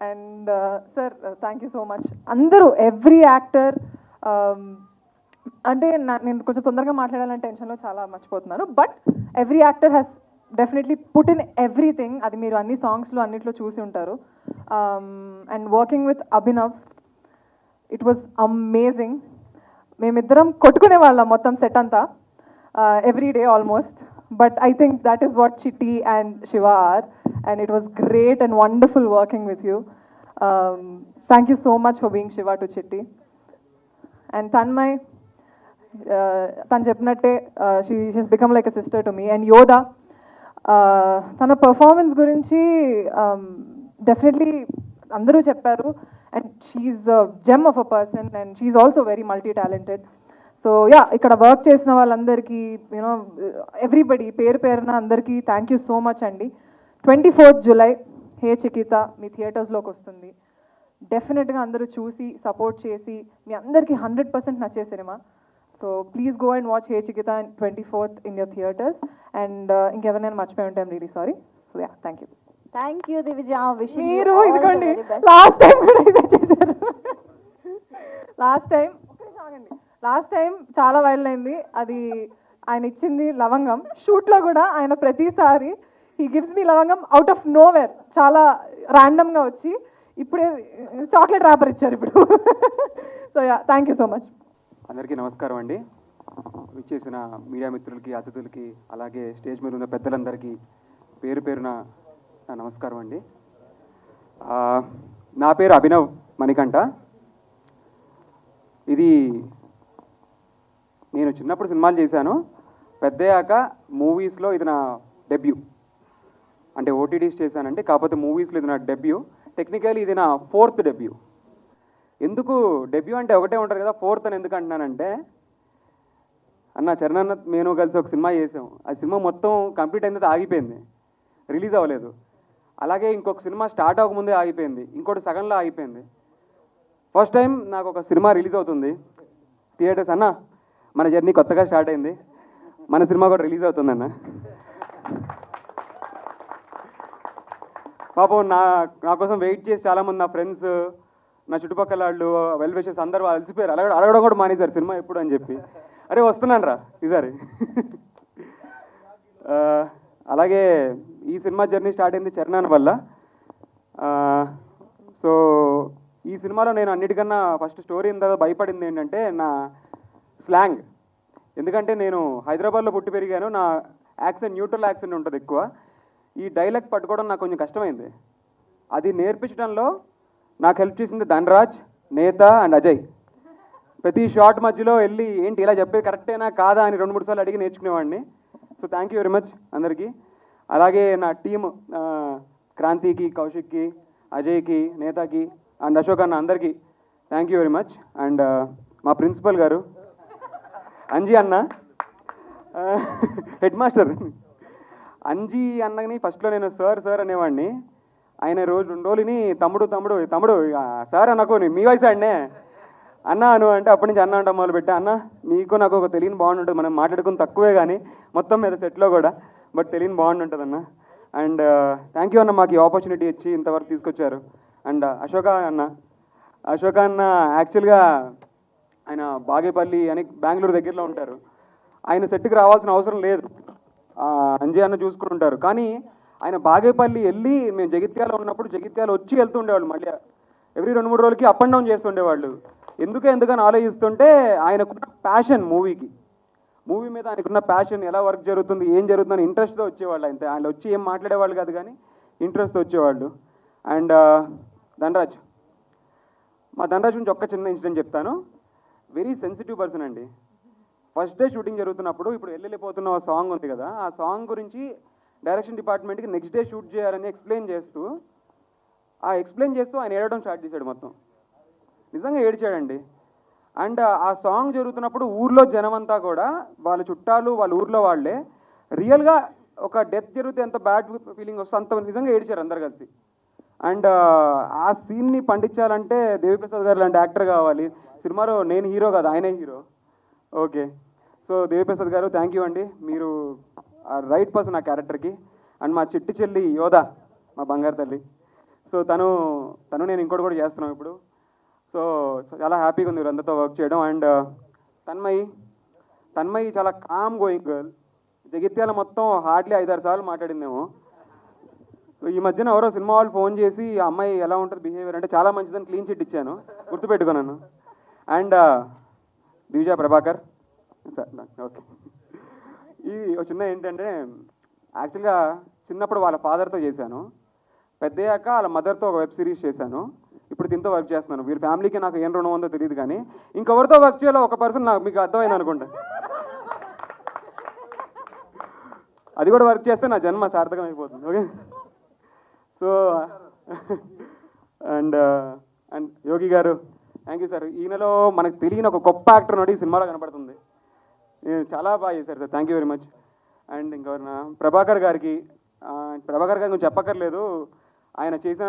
and sir thank you so much. అందరూ ఎవ్రీ యాక్టర్, అంటే నేను కొంచెం తొందరగా మాట్లాడాలని టెన్షన్లో చాలా మర్చిపోతున్నాను, but every actor has definitely put in everything. అది మీరు అన్ని సాంగ్స్లో అన్నిట్లో చూసి ఉంటారు. And working with Abhinav, it was amazing. మేమిద్దరం కొట్టుకునే వాళ్ళం మొత్తం సెట్ అంతా, every day almost. But I think that is what Chitti and Shiva are, and it was great and wonderful working with you. Thank you so much for being Shiva to Chitti. And Tanmay, tan chepnatte, she has become like a sister to me. And Yoda, tana performance gurinchi definitely andaru chepparu, and she's a gem of a person, and she's also very multi-talented. So yeah, ikkada work chesina vallandariki, you know, everybody పేరున అందరికీ thank you so much అండి. 24th July హే చికిత మీ థియేటర్స్లోకి వస్తుంది. డెఫినెట్గా అందరూ చూసి support చేసి, మీ అందరికీ 100% నచ్చే సినిమా. So please go and watch hey Chikitha 24th in your theatres. And ఇంకెవరైనా మర్చిపోయి ఉంటే I'm really sorry. So yeah, thank you. Thank you Divija. మీరు ఇదిగోండి లాస్ట్ టైం కూడా ఇదే చేశారు. లాస్ట్ టైం చాలా వైరల్ అయింది. అది ఆయన ఇచ్చింది లవంగం. షూట్లో కూడా ఆయన ప్రతిసారి హీ గివ్స్ మీ లవంగం అవుట్ ఆఫ్ నోవేర్, చాలా ర్యాండమ్గా వచ్చి ఇప్పుడే చాక్లెట్ ర్యాపర్ ఇచ్చారు ఇప్పుడు. So yeah, thank you so much. అందరికీ నమస్కారం అండి. విచ్చేసిన మీడియా మిత్రులకి, అతిథులకి, అలాగే స్టేజ్ మీద ఉన్న పెద్దలందరికీ పేరున నా నమస్కారం అండి. నా పేరు అభినవ్ మణికంఠ. ఇది నేను చిన్నప్పుడు సినిమాలు చేశాను. పెద్దయ్యాక మూవీస్లో ఇది నా డెబ్యూ. అంటే ఓటీటీస్ చేశానంటే, కాకపోతే మూవీస్లో ఇది నా డెబ్యూ. టెక్నికల్లీ ఇది నా 4th డెబ్యూ. ఎందుకు డెబ్యూ అంటే ఒకటే ఉంటుంది కదా, 4th అని ఎందుకు అంటున్నానంటే, చరణ్ అన్న నేను కలిసి ఒక సినిమా చేసాం. ఆ సినిమా మొత్తం కంప్లీట్ అయిన తర్వాత ఆగిపోయింది, రిలీజ్ అవ్వలేదు. అలాగే ఇంకొక సినిమా స్టార్ట్ అవ్వకముందే ఆగిపోయింది, ఇంకోటి సగంలో ఆగిపోయింది. ఫస్ట్ టైం నాకు ఒక సినిమా రిలీజ్ అవుతుంది థియేటర్స్. అన్న మన జర్నీ కొత్తగా స్టార్ట్ అయింది, మన సినిమా కూడా రిలీజ్ అవుతుందన్న. పాపం నా కోసం వెయిట్ చేసి చాలామంది నా ఫ్రెండ్స్, నా చుట్టుపక్కల వాళ్ళు వెల్ విషెస్ అందరూ అలసిపోయారు, అడగడం కూడా మానేశారు సినిమా ఎప్పుడు అని చెప్పి. అరే వస్తున్నాను రా ఈసారి. అలాగే ఈ సినిమా జర్నీ స్టార్ట్ అయింది చరణ్ వల్ల. సో ఈ సినిమాలో నేను అన్నిటికన్నా ఫస్ట్ స్టోరీ ఇంత భయపడింది ఏంటంటే నా స్లాంగ్. ఎందుకంటే నేను హైదరాబాద్లో పుట్టి పెరిగాను, నా యాక్సెంట్ న్యూట్రల్ యాక్సెంట్ ఉంటుంది ఎక్కువ. ఈ డైలాగ్ పట్టుకోవడం నాకు కొంచెం కష్టమైంది. అది నేర్పించడంలో నాకు హెల్ప్ చేసింది ధనరాజ్, నేత అండ్ అజయ్. ప్రతి షార్ట్ మధ్యలో వెళ్ళి ఏంటి ఇలా చెప్పేది కరెక్టేనా కాదా అని 2-3 సార్లు అడిగి నేర్చుకునేవాడిని. So thank you very much అందరికీ. అలాగే నా టీమ్ క్రాంతికి, కౌశిక్కి, అజయ్కి, నేతకి అండ్ అశోక్ అన్న అందరికీ thank you very much. And మా ప్రిన్సిపల్ గారు అంజీ అన్న, హెడ్ మాస్టర్ అంజీ అన్నని ఫస్ట్లో నేను సార్ అనేవాడిని. ఆయన 2 రోజులని తమ్ముడు సార్ అనకు మీ వయసు అండే అన్న అను అంటే అప్పటి నుంచి అన్న అంటాం మొదలుపెట్టా. అన్న మీకు నాకు ఒక తెలియని బాండ్ ఉంటుంది, మనం మాట్లాడుకుని తక్కువే కానీ మొత్తం మీద సెట్లో కూడా, బట్ తెలియని బాండ్ ఉంటుంది అన్న. అండ్ థ్యాంక్ యూ అన్న మాకు ఈ ఆపర్చునిటీ ఇచ్చి ఇంతవరకు తీసుకొచ్చారు. అండ్ అశోక అన్న యాక్చువల్గా ఆయన బాగేపల్లి అని బెంగళూరు దగ్గరలో ఉంటారు. ఆయన సెట్కి రావాల్సిన అవసరం లేదు, అంజీ అన్న చూసుకుని ఉంటారు. కానీ ఆయన బాగేపల్లి వెళ్ళి మేము జగిత్యాల ఉన్నప్పుడు జగిత్యాల వచ్చి వెళ్తుండేవాళ్ళు, మళ్ళీ ఎవ్రీ 2-3 రోజులకి అప్ అండ్ డౌన్ చేస్తుండేవాళ్ళు. ఎందుకని ఆలోచిస్తుంటే ఆయనకున్న ప్యాషన్ మూవీ మీద ఆయనకున్న ప్యాషన్, ఎలా వర్క్ జరుగుతుంది ఏం జరుగుతుందని ఇంట్రెస్ట్తో వచ్చేవాళ్ళు. ఆయన వచ్చి ఏం మాట్లాడేవాళ్ళు కాదు కానీ ఇంట్రెస్ట్తో వచ్చేవాళ్ళు. అండ్ ధనరాజ్ నుంచి ఒక్క చిన్న ఇన్సిడెంట్ చెప్తాను. వెరీ సెన్సిటివ్ పర్సన్ అండి. ఫస్ట్ డే షూటింగ్ జరుగుతున్నప్పుడు ఇప్పుడు వెళ్ళిపోతున్న సాంగ్ ఉంది కదా, ఆ సాంగ్ గురించి డైరెక్షన్ డిపార్ట్మెంట్కి నెక్స్ట్ డే షూట్ చేయాలని ఎక్స్ప్లెయిన్ చేస్తూ ఆయన ఏడవడం స్టార్ట్ చేశాడు. మొత్తం నిజంగా ఏడ్చాడండి. అండ్ ఆ సాంగ్ జరుగుతున్నప్పుడు ఊర్లో జనం అంతా కూడా వాళ్ళ చుట్టాలు వాళ్ళ ఊర్లో వాళ్ళే రియల్గా ఒక డెత్ జరిగితే ఎంత బ్యాడ్ ఫీలింగ్ వస్తుందో అంత నిజంగా ఏడ్చారు అందరు కలిసి. అండ్ ఆ సీన్ని పండించాలంటే దేవిప్రసాద్ గారు లాంటి యాక్టర్ కావాలి. సినిమాలో నేను హీరో కాదు, ఆయనే హీరో. ఓకే, సో దేవిప్రసాద్ గారు థ్యాంక్ యూ అండి, మీరు రైట్ పర్సన్ ఆ క్యారెక్టర్కి. అండ్ మా చిట్టి చెల్లి యోధ, మా బంగారు తల్లి. సో తను నేను ఇంకోటి కూడా చేస్తున్నాం ఇప్పుడు. సో చాలా హ్యాపీగా ఉంది వీళ్ళందరితో వర్క్ చేయడం. అండ్ తన్మయి చాలా కామ్ గోయింగ్ గర్ల్. జగిత్యాల మొత్తం హార్డ్లీ 5-6 సార్లు మాట్లాడిందేమో. సో ఈ మధ్యన ఎవరో సినిమా వాళ్ళు ఫోన్ చేసి ఆ అమ్మాయి ఎలా ఉంటుంది బిహేవియర్ అంటే చాలా మంచిదని క్లీన్ చిట్ ఇచ్చాను, గుర్తుపెట్టుకున్నాను. And Divija Prabhakar sir, okay. ఈ చిన్న ఏంటంటే యాక్చువల్గా చిన్నప్పుడు వాళ్ళ ఫాదర్తో చేశాను, పెద్దయ్యాక వాళ్ళ మదర్తో ఒక వెబ్ సిరీస్ చేశాను, ఇప్పుడు దీంతో వర్క్ చేస్తున్నాను. వీళ్ళ ఫ్యామిలీకి నాకు ఏం రుణం ఉందో తెలియదు కానీ ఇంకెవరితో వర్క్ చేయాలో ఒక పర్సన్ నాకు మీకు అర్థమైంది అనుకుంటా. అది కూడా వర్క్ చేస్తే నా జన్మ సార్థకం అయిపోతుంది. ఓకే, సో అండ్ యోగి గారు థ్యాంక్ యూ సార్. ఈయనలో మనకు తెలియని ఒక గొప్ప యాక్టర్ నడి సినిమాలో కనపడుతుంది. చాలా బాగా చేశారు sir, thank you very much. And ఇంకెవరన్నా ప్రభాకర్ గారికి కొంచెం చెప్పక్కర్లేదు, ఆయన చేసిన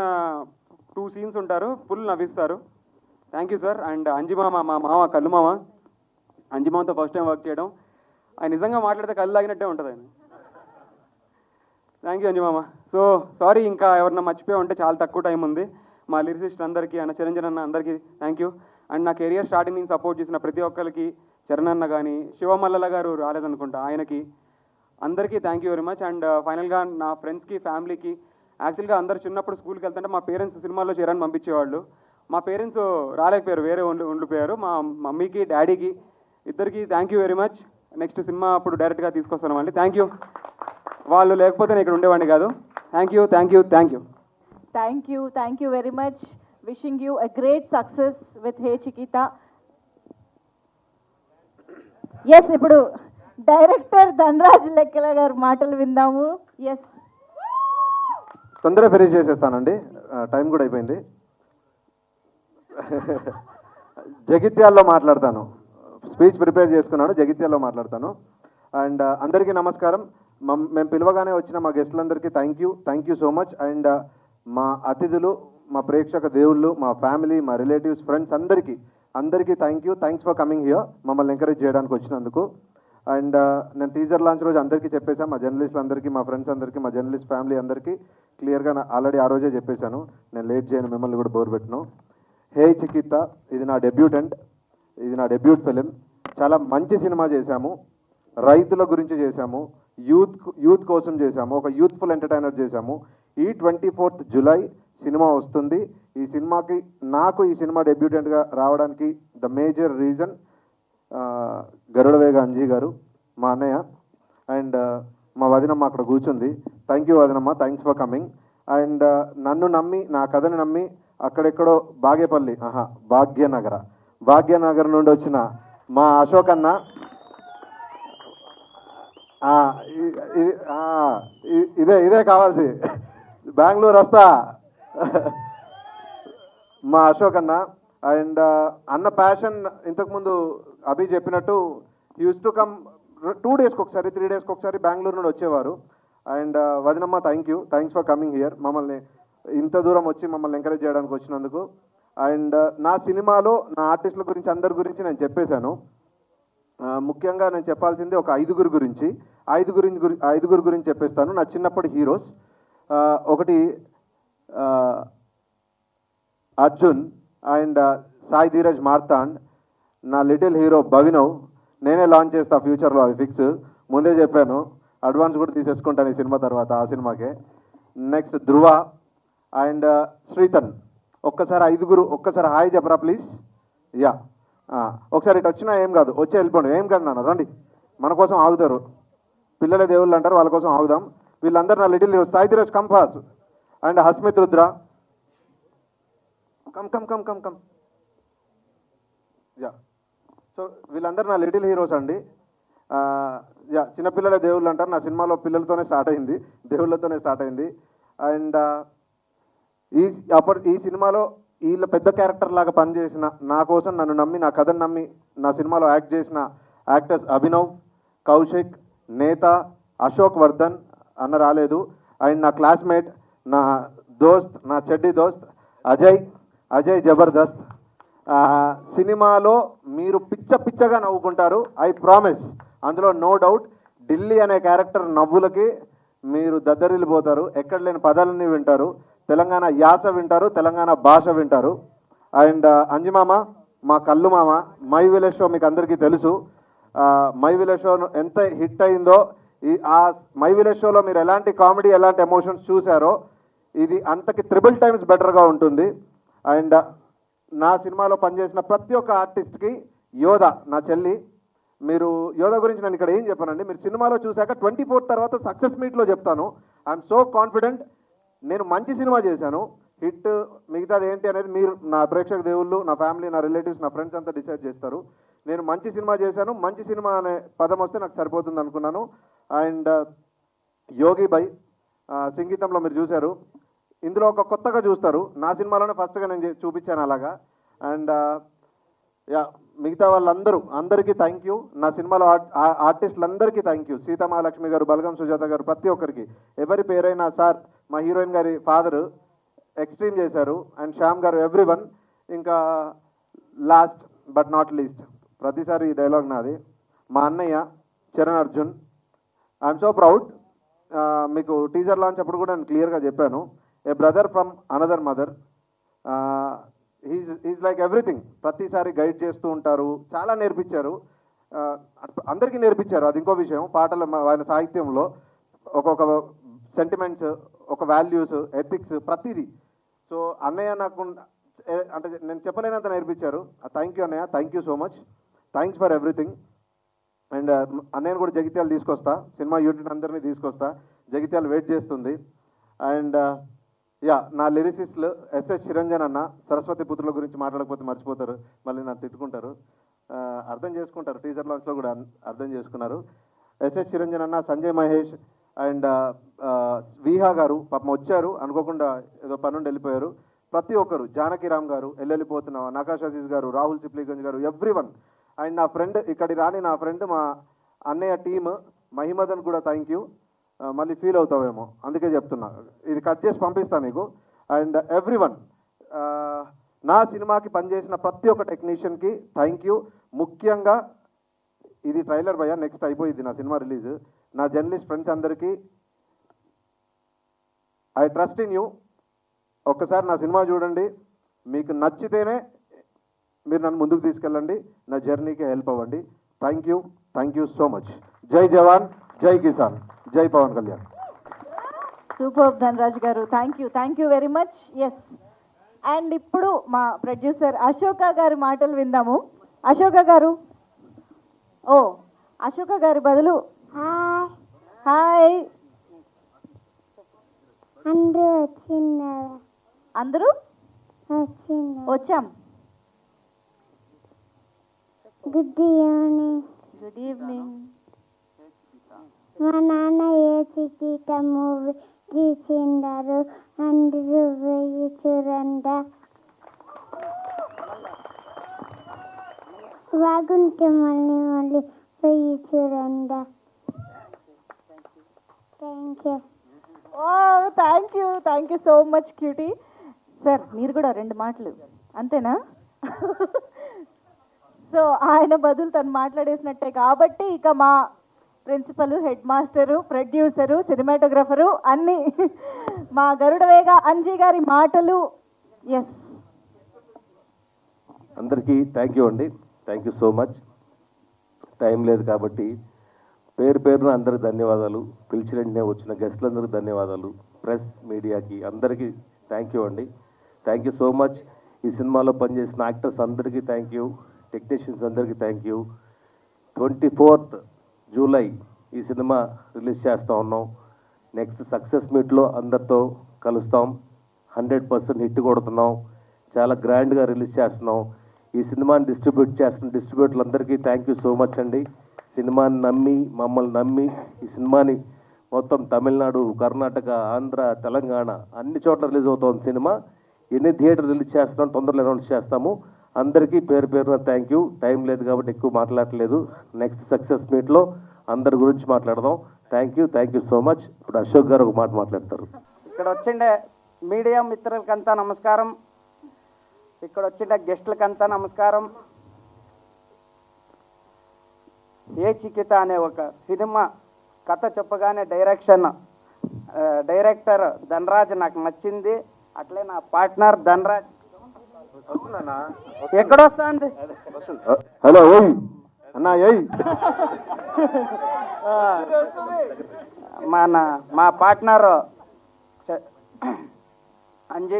2 సీన్స్ ఉంటారు, ఫుల్ నవ్విస్తారు. Thank you sir. And Anjimama, మా మామ కళ్ళు మామ, అంజిమామతో ఫస్ట్ టైం వర్క్ చేయడం, ఆయన నిజంగా మాట్లాడితే కళ్ళు లాగినట్టే ఉంటుంది ఆయన. Thank you అంజిమామ. సో సారీ ఇంకా ఎవరన్నా మర్చిపోయి ఉంటే, చాలా తక్కువ టైం ఉంది. మా లిరిసిస్ట్ అందరికీ, అన్న చిరంజన్ అన్న అందరికీ థ్యాంక్ యూ. అండ్ నా కెరియర్ స్టార్టింగ్ నుంచి సపోర్ట్ చేసిన ప్రతి ఒక్కరికి, చరణ్ అన్న కానీ, శివమల్లల గారు రాలేదనుకుంటా, ఆయనకి అందరికీ thank you very much. And ఫైనల్గా నా ఫ్రెండ్స్కి, ఫ్యామిలీకి, యాక్చువల్గా అందరు చిన్నప్పుడు స్కూల్కి వెళ్తుంటే మా పేరెంట్స్ సినిమాలో చేరని పంపించేవాళ్ళు. మా పేరెంట్స్ రాలేకపోయారు, వేరే ఉండిపోయారు. మా మమ్మీకి, డాడీకి ఇద్దరికి thank you very much. Next cinema అప్పుడు డైరెక్ట్గా తీసుకొస్తాను మళ్ళీ. థ్యాంక్ యూ, వాళ్ళు లేకపోతే నేను ఇక్కడ ఉండేవాడిని కాదు. Thank you. Thank you very much. Wishing you a great success with Hey Chiquita. Yes, ఇప్పుడు డైరెక్టర్ ధనరాజ్ లెక్కల గారు మాటలు విందాము. ఎస్, తొందరగా ఫినిష్ చేసేస్తానండి, టైం కూడా అయిపోయింది. జగిత్యాల్లో మాట్లాడతాను, స్పీచ్ ప్రిపేర్ చేసుకున్నాను, జగిత్యాల్లో మాట్లాడతాను. అండ్ అందరికీ నమస్కారం. మేము పిలవగానే వచ్చిన మా గెస్టులందరికీ thank you so much. And మా అతిథులు, మా ప్రేక్షక దేవుళ్ళు, మా ఫ్యామిలీ, మా రిలేటివ్స్, ఫ్రెండ్స్ అందరికీ థ్యాంక్స్ ఫర్ కమింగ్ హియర్, మమ్మల్ని ఎంకరేజ్ చేయడానికి వచ్చినందుకు. అండ్ నేను టీజర్ లాంచ్ రోజు అందరికీ చెప్పేశాను, మా జర్నలిస్టులు అందరికీ, మా ఫ్రెండ్స్ అందరికీ, మా జర్నలిస్ట్ ఫ్యామిలీ అందరికీ క్లియర్గా ఆల్రెడీ ఆ రోజే చెప్పేశాను. నేను లేట్ చేయను, మిమ్మల్ని కూడా బోర్ పెట్టను. హే చికిత్త, ఇది నా డెబ్యూటెంట్, ఇది నా డెబ్యూట్ ఫిలిం. చాలా మంచి సినిమా చేశాము, రైతుల గురించి చేశాము, యూత్ కోసం చేశాము, ఒక యూత్ఫుల్ ఎంటర్టైనర్ చేశాము. ఈ 24th జూలై సినిమా వస్తుంది. ఈ సినిమాకి నాకు ఈ సినిమా డెబ్యూటెంట్గా రావడానికి the major reason Garudavega Anji garu, మా అన్నయ్య, అండ్ మా వదినమ్మ అక్కడ కూర్చుంది. థ్యాంక్ యూ వదినమ్మ, థ్యాంక్స్ ఫర్ కమింగ్. అండ్ నన్ను నమ్మి, నా కథని నమ్మి అక్కడెక్కడో భాగ్యనగర్ నుండి వచ్చిన మా అశోక్ అన్న, ఇదే కావాల్సి, బెంగళూరు వస్తా. మా అశోక్ అన్న. అండ్ అన్న ప్యాషన్ ఇంతకుముందు అభి చెప్పినట్టు యూస్ టు కమ్ 2 డేస్కి ఒకసారి 3 డేస్కి ఒకసారి బెంగళూరు నుండి వచ్చేవారు. అండ్ వదినమ్మ థ్యాంక్స్ ఫర్ కమింగ్ హియర్, మమ్మల్ని ఇంత దూరం వచ్చి మమ్మల్ని ఎంకరేజ్ చేయడానికి వచ్చినందుకు. అండ్ నా సినిమాలో నా ఆర్టిస్టుల గురించి అందరి గురించి నేను చెప్పేశాను. ముఖ్యంగా నేను చెప్పాల్సింది ఒక 5 గురించి. 5 గురించి చెప్పేస్తాను. నా చిన్నప్పటి హీరోస్. ఒకటి అర్జున్ అండ్ సాయి ధీరజ్ మార్తాండ్. నా లిటిల్ హీరో భవినవ్, నేనే లాంచ్ చేస్తా ఫ్యూచర్లో, అది ఫిక్స్, ముందే చెప్పాను. అడ్వాన్స్ కూడా తీసేసుకుంటాను ఈ సినిమా తర్వాత, ఆ సినిమాకే. Next Dhruva and Sritan. ఒక్కసారి 5 ఒక్కసారి హాయ్ చెప్పరా ప్లీజ్. యా, ఒకసారి ఇటు వచ్చినా ఏం కాదు, వచ్చి వెళ్ళిపోండి, ఏం కాదు నాన్న, రండి, మన కోసం ఆగుతారు, పిల్లలే దేవుళ్ళు అంటారు, వాళ్ళ కోసం ఆగుదాం. వీళ్ళందరూ నా లిటిల్ హీరోస్. సాయి ధీరజ్ కంపాస్ and Hasmith Rudra, come. Yeah, so వీళ్ళందరూ నా లిటిల్ హీరోస్ అండి. యా, చిన్నపిల్లలే దేవుళ్ళు అంటారు. నా సినిమాలో పిల్లలతోనే స్టార్ట్ అయింది, దేవుళ్ళతోనే స్టార్ట్ అయింది. అండ్ ఈ సినిమాలో వీళ్ళ పెద్ద క్యారెక్టర్ లాగా పనిచేసిన, నా కోసం నన్ను నమ్మి, నా కథను నమ్మి నా సినిమాలో యాక్ట్ చేసిన యాక్టర్స్ అభినవ్, కౌశిక్, నేత, అశోక్ వర్ధన్ అన్న రాలేదు, అండ్ నా క్లాస్మేట్, నా దోస్త్, నా చెడ్డి దోస్త్ అజయ్ జబర్దస్త్. సినిమాలో మీరు పిచ్చగా నవ్వుకుంటారు, ఐ ప్రామిస్, అందులో నో డౌట్. ఢిల్లీ అనే క్యారెక్టర్ నవ్వులకి మీరు దద్దరిల్లిపోతారు, ఎక్కడ లేని పదాలన్నీ వింటారు, తెలంగాణ యాస వింటారు, తెలంగాణ భాష వింటారు. అండ్ అంజిమామ, మా కళ్ళు మామ, మై విలేజ్ షో మీకు అందరికీ తెలుసు. మై విలేజ్ షో ఎంత హిట్ అయిందో, ఆ మై విలేజ్ షోలో మీరు ఎలాంటి కామెడీ, ఎలాంటి ఎమోషన్స్ చూసారో, ఇది అంతకి 3 times బెటర్గా ఉంటుంది. అండ్ నా సినిమాలో పనిచేసిన ప్రతి ఒక్క ఆర్టిస్ట్కి, యోధ నా చెల్లి, మీరు యోధ గురించి నేను ఇక్కడ ఏం చెప్పానండి, మీరు సినిమాలో చూశాక 24th తర్వాత సక్సెస్ మీట్లో చెప్తాను. I'm so confident. నేను మంచి సినిమా చేశాను, హిట్ మిగతాది ఏంటి అనేది మీరు, నా ప్రేక్షక దేవుళ్ళు, నా ఫ్యామిలీ, నా రిలేటివ్స్, నా ఫ్రెండ్స్ అంతా డిసైడ్ చేస్తారు. నేను మంచి సినిమా చేశాను, మంచి సినిమా అనే పదం వస్తే నాకు సరిపోతుంది అనుకున్నాను. అండ్ యోగి బై సంగీతంలో మీరు చూశారు, ఇందులో ఒక కొత్తగా చూస్తారు. నా సినిమాలోనే ఫస్ట్గా నేను చూపించాను అలాగా. అండ్ యా, మిగతా అందరికీ థ్యాంక్ యూ. నా సినిమాలో ఆర్టిస్టులందరికీ థ్యాంక్ యూ. సీతామహాలక్ష్మి గారు, బలగం సుజాత గారు, ప్రతి ఒక్కరికి, ఎవరి పేరైనా, సార్ మా హీరోయిన్ గారి ఫాదరు ఎక్స్ట్రీమ్ చేశారు, అండ్ శ్యామ్ గారు, ఎవ్రీవన్. ఇంకా లాస్ట్ బట్ నాట్ లీస్ట్, ప్రతిసారి ఈ డైలాగ్ నాది, మా అన్నయ్య Charan Arjun. I'm so proud. మీకు టీజర్ లాంచ్ అప్పుడు కూడా నేను క్లియర్గా చెప్పాను, a brother from another mother. He's like everything. ప్రతిసారి గైడ్ చేస్తూ ఉంటారు, చాలా నేర్పించారు, అందరికీ నేర్పించారు. అది ఇంకో విషయం. పాటలు, ఆయన సాహిత్యంలో ఒక్కొక్క సెంటిమెంట్స్, ఒక వాల్యూస్, ఎథిక్స్, ప్రతిదీ. సో అన్నయ్య నాకు అంటే నేను చెప్పలేనంత నేర్పించారు. థ్యాంక్ యూ అన్నయ్య, thank you so much, thanks for everything. And అన్నయ్యను కూడా జగిత్యాలు తీసుకొస్తా, సినిమా యూనిట్ అందరినీ తీసుకొస్తా, జగిత్యాలు వెయిట్ చేస్తుంది. అండ్ యా, నా లిరిసిస్ట్లు ఎస్ఎస్ చిరంజన్ అన్న, సరస్వతి పుత్రుల గురించి మాట్లాడకపోతే మర్చిపోతారు, మళ్ళీ నన్ను తిట్టుకుంటారు, అర్థం చేసుకుంటారు. టీజర్ లాంచ్లో కూడా అర్థం చేసుకున్నారు. ఎస్ఎస్ చిరంజన్ అన్న, సంజయ్ మహేష్ అండ్ విహా గారు పాపం వచ్చారు, అనుకోకుండా ఏదో పనుండి వెళ్ళిపోయారు. ప్రతి ఒక్కరు, జానకిరామ్ గారు, వెళ్ళిపోతున్న నకాష్ అజీజ్ గారు, రాహుల్ సిప్లీగంజ్ గారు, ఎవ్రీవన్. అండ్ నా ఫ్రెండ్, ఇక్కడి రాని నా ఫ్రెండ్, మా అన్నయ్య టీమ్ మహిమదన్ కూడా థ్యాంక్ యూ. మళ్ళీ ఫీల్ అవుతావేమో అందుకే చెప్తున్నా, ఇది కట్ చేసి పంపిస్తాను నీకు. అండ్ ఎవ్రీవన్, నా సినిమాకి పనిచేసిన ప్రతి ఒక్క టెక్నీషియన్కి థ్యాంక్ యూ. ముఖ్యంగా ఇది ట్రైలర్ భయ్యా, నెక్స్ట్ అయిపోయింది నా సినిమా రిలీజ్. నా జర్నలిస్ట్ ఫ్రెండ్స్ అందరికీ ఐ ట్రస్ట్ ఇన్ యూ. ఒక్కసారి నా సినిమా చూడండి, మీకు నచ్చితేనే మీరు నన్ను ముందుకు తీసుకెళ్ళండి, నా జర్నీకి హెల్ప్ అవ్వండి. Thank you so much. జై జవాన్, జై కిసాన్, జై పవన్ కళ్యాణ్. సూపర్ ధనరాజ్ గారు, thank you very much. Yes, and ఇప్పుడు మా ప్రొడ్యూసర్ అశోక గారి మాటలు విందాము. అశోక గారు, అశోక గారి బదులు హాయ్. అందరూ వచ్చాం. Good evening. Good evening. మా నాన్న ఏసీకిట మూవీ తీసిండారు, అందరూ వెయ్యి చూడండి. బాగుంటే మళ్ళీ వెయ్యి చూడండి. Thank you so much cutie sir. మీరు కూడా 2 మాటలు అంతేనా? సో ఆయన బదులు తను మాట్లాడేసినట్టే కాబట్టి ఇక మా ప్రిన్సిపల్, హెడ్ మాస్టరు, ప్రొడ్యూసరు, సినిమాటోగ్రఫరు అన్నీ మా గరుడవేగ అంజీ గారి మాటలు. ఎస్, అందరికీ థ్యాంక్ యూ అండి. Thank you so much. Time లేదు కాబట్టి పేరున అందరికి ధన్యవాదాలు. పిలిచిన వెంటనే వచ్చిన గెస్టులందరికీ ధన్యవాదాలు. ప్రెస్, మీడియాకి అందరికీ థ్యాంక్ యూ అండి. Thank you so much. ఈ సినిమాలో పనిచేసిన యాక్టర్స్ అందరికీ థ్యాంక్ యూ, టెక్నీషియన్స్ అందరికీ థ్యాంక్ యూ. 24th జూలై ఈ సినిమా రిలీజ్ చేస్తూ ఉన్నాం. నెక్స్ట్ సక్సెస్ మీట్లో అందరితో కలుస్తాం. 100% హిట్ కొడుతున్నాం. చాలా గ్రాండ్గా రిలీజ్ చేస్తున్నాం. ఈ సినిమాని డిస్ట్రిబ్యూట్ చేస్తున్న డిస్ట్రిబ్యూటర్లందరికీ థ్యాంక్ యూ సో మచ్ అండి. సినిమాని నమ్మి, మమ్మల్ని నమ్మి ఈ సినిమాని మొత్తం తమిళనాడు, కర్ణాటక, ఆంధ్ర, తెలంగాణ అన్ని చోట్ల రిలీజ్ అవుతుంది సినిమా. ఎన్ని థియేటర్ రిలీజ్ చేస్తున్నాం తొందరలో అనౌన్స్ చేస్తాము. అందరికీ పేరున థ్యాంక్ యూ. టైం లేదు కాబట్టి ఎక్కువ మాట్లాడట్లేదు. నెక్స్ట్ సక్సెస్ మీట్లో అందరి గురించి మాట్లాడదాం. Thank you so much. ఇప్పుడు అశోక్ గారు ఒక మాట మాట్లాడతారు. ఇక్కడ వచ్చిండే మీడియా మిత్రులకంతా నమస్కారం. ఇక్కడ వచ్చిన గెస్టులకంతా నమస్కారం. ఏ చికిత అనే ఒక సినిమా కథ చెప్పగానే డైరెక్టర్ ధనరాజ్ నాకు నచ్చింది. అట్లే నా పార్ట్నర్ ధనరాజ్ ఎక్కడొస్తుంది. హలో అన్నా, మా పార్ట్నర్ అంజీ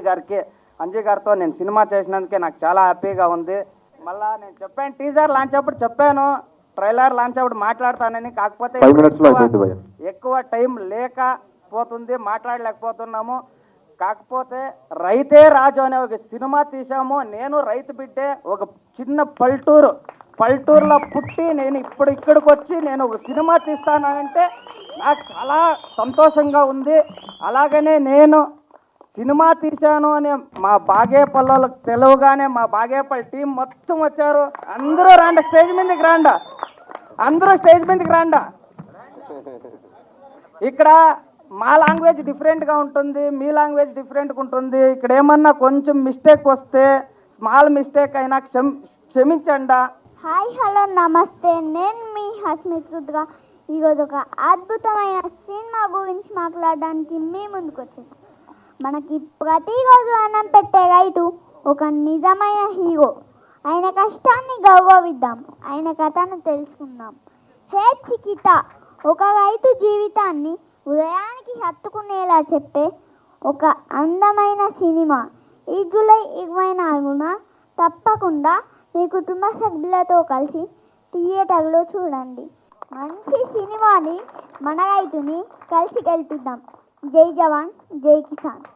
గారితో నేను సినిమా చేసినందుకే నాకు చాలా హ్యాపీగా ఉంది. మళ్ళా నేను చెప్పాను, టీజర్ లాంచ్ అప్పుడు చెప్పాను, ట్రైలర్ లాంచ్ అప్పుడు మాట్లాడతానని. కాకపోతే ఎక్కువ టైం లేకపోతుంది, మాట్లాడలేకపోతున్నాము. కాకపోతే రైతే రాజు అనే ఒక సినిమా తీసాము. నేను రైతు బిడ్డే, ఒక చిన్న పల్లెటూరులో పుట్టి నేను ఇక్కడికి వచ్చి నేను ఒక సినిమా తీస్తానంటే నాకు చాలా సంతోషంగా ఉంది. అలాగనే నేను సినిమా తీశాను అని మా బాగేపల్లికి తెలవగానే మా బాగేపల్లి టీం మొత్తం వచ్చారు. అందరూ రాండి, స్టేజ్ మీదకి రాండా. ఇక్కడ మా లాంగ్వేజ్ డిఫరెంట్గా ఉంటుంది, మీ లాంగ్వేజ్ డిఫరెంట్గా ఉంటుంది. ఇక్కడ ఏమన్నా కొంచెం మిస్టేక్ వస్తే, స్మాల్ మిస్టేక్ అయినా క్షమించండి. హాయ్, హలో, నమస్తే. నేను మీ హస్మిత్రుగా ఈరోజు ఒక అద్భుతమైన సినిమా గురించి మాట్లాడడానికి మీ ముందుకు వచ్చేసాను. మనకి ప్రతిరోజు అన్నం పెట్టే రైతు ఒక నిజమైన హీరో. ఆయన కష్టాన్ని గౌరవిద్దాం, ఆయన కథను తెలుసుకుందాం. హే చికిత ఒక రైతు జీవితాన్ని ఉదయానికి హత్తుకునేలా చెప్పే ఒక అందమైన సినిమా. ఈ జూలై 24న తప్పకుండా మీ కుటుంబ సభ్యులతో కలిసి థియేటర్లో చూడండి. మంచి సినిమాని, మన రైతుని కలిసి గెలిపిద్దాం. జై జవాన్, జై కిసాన్.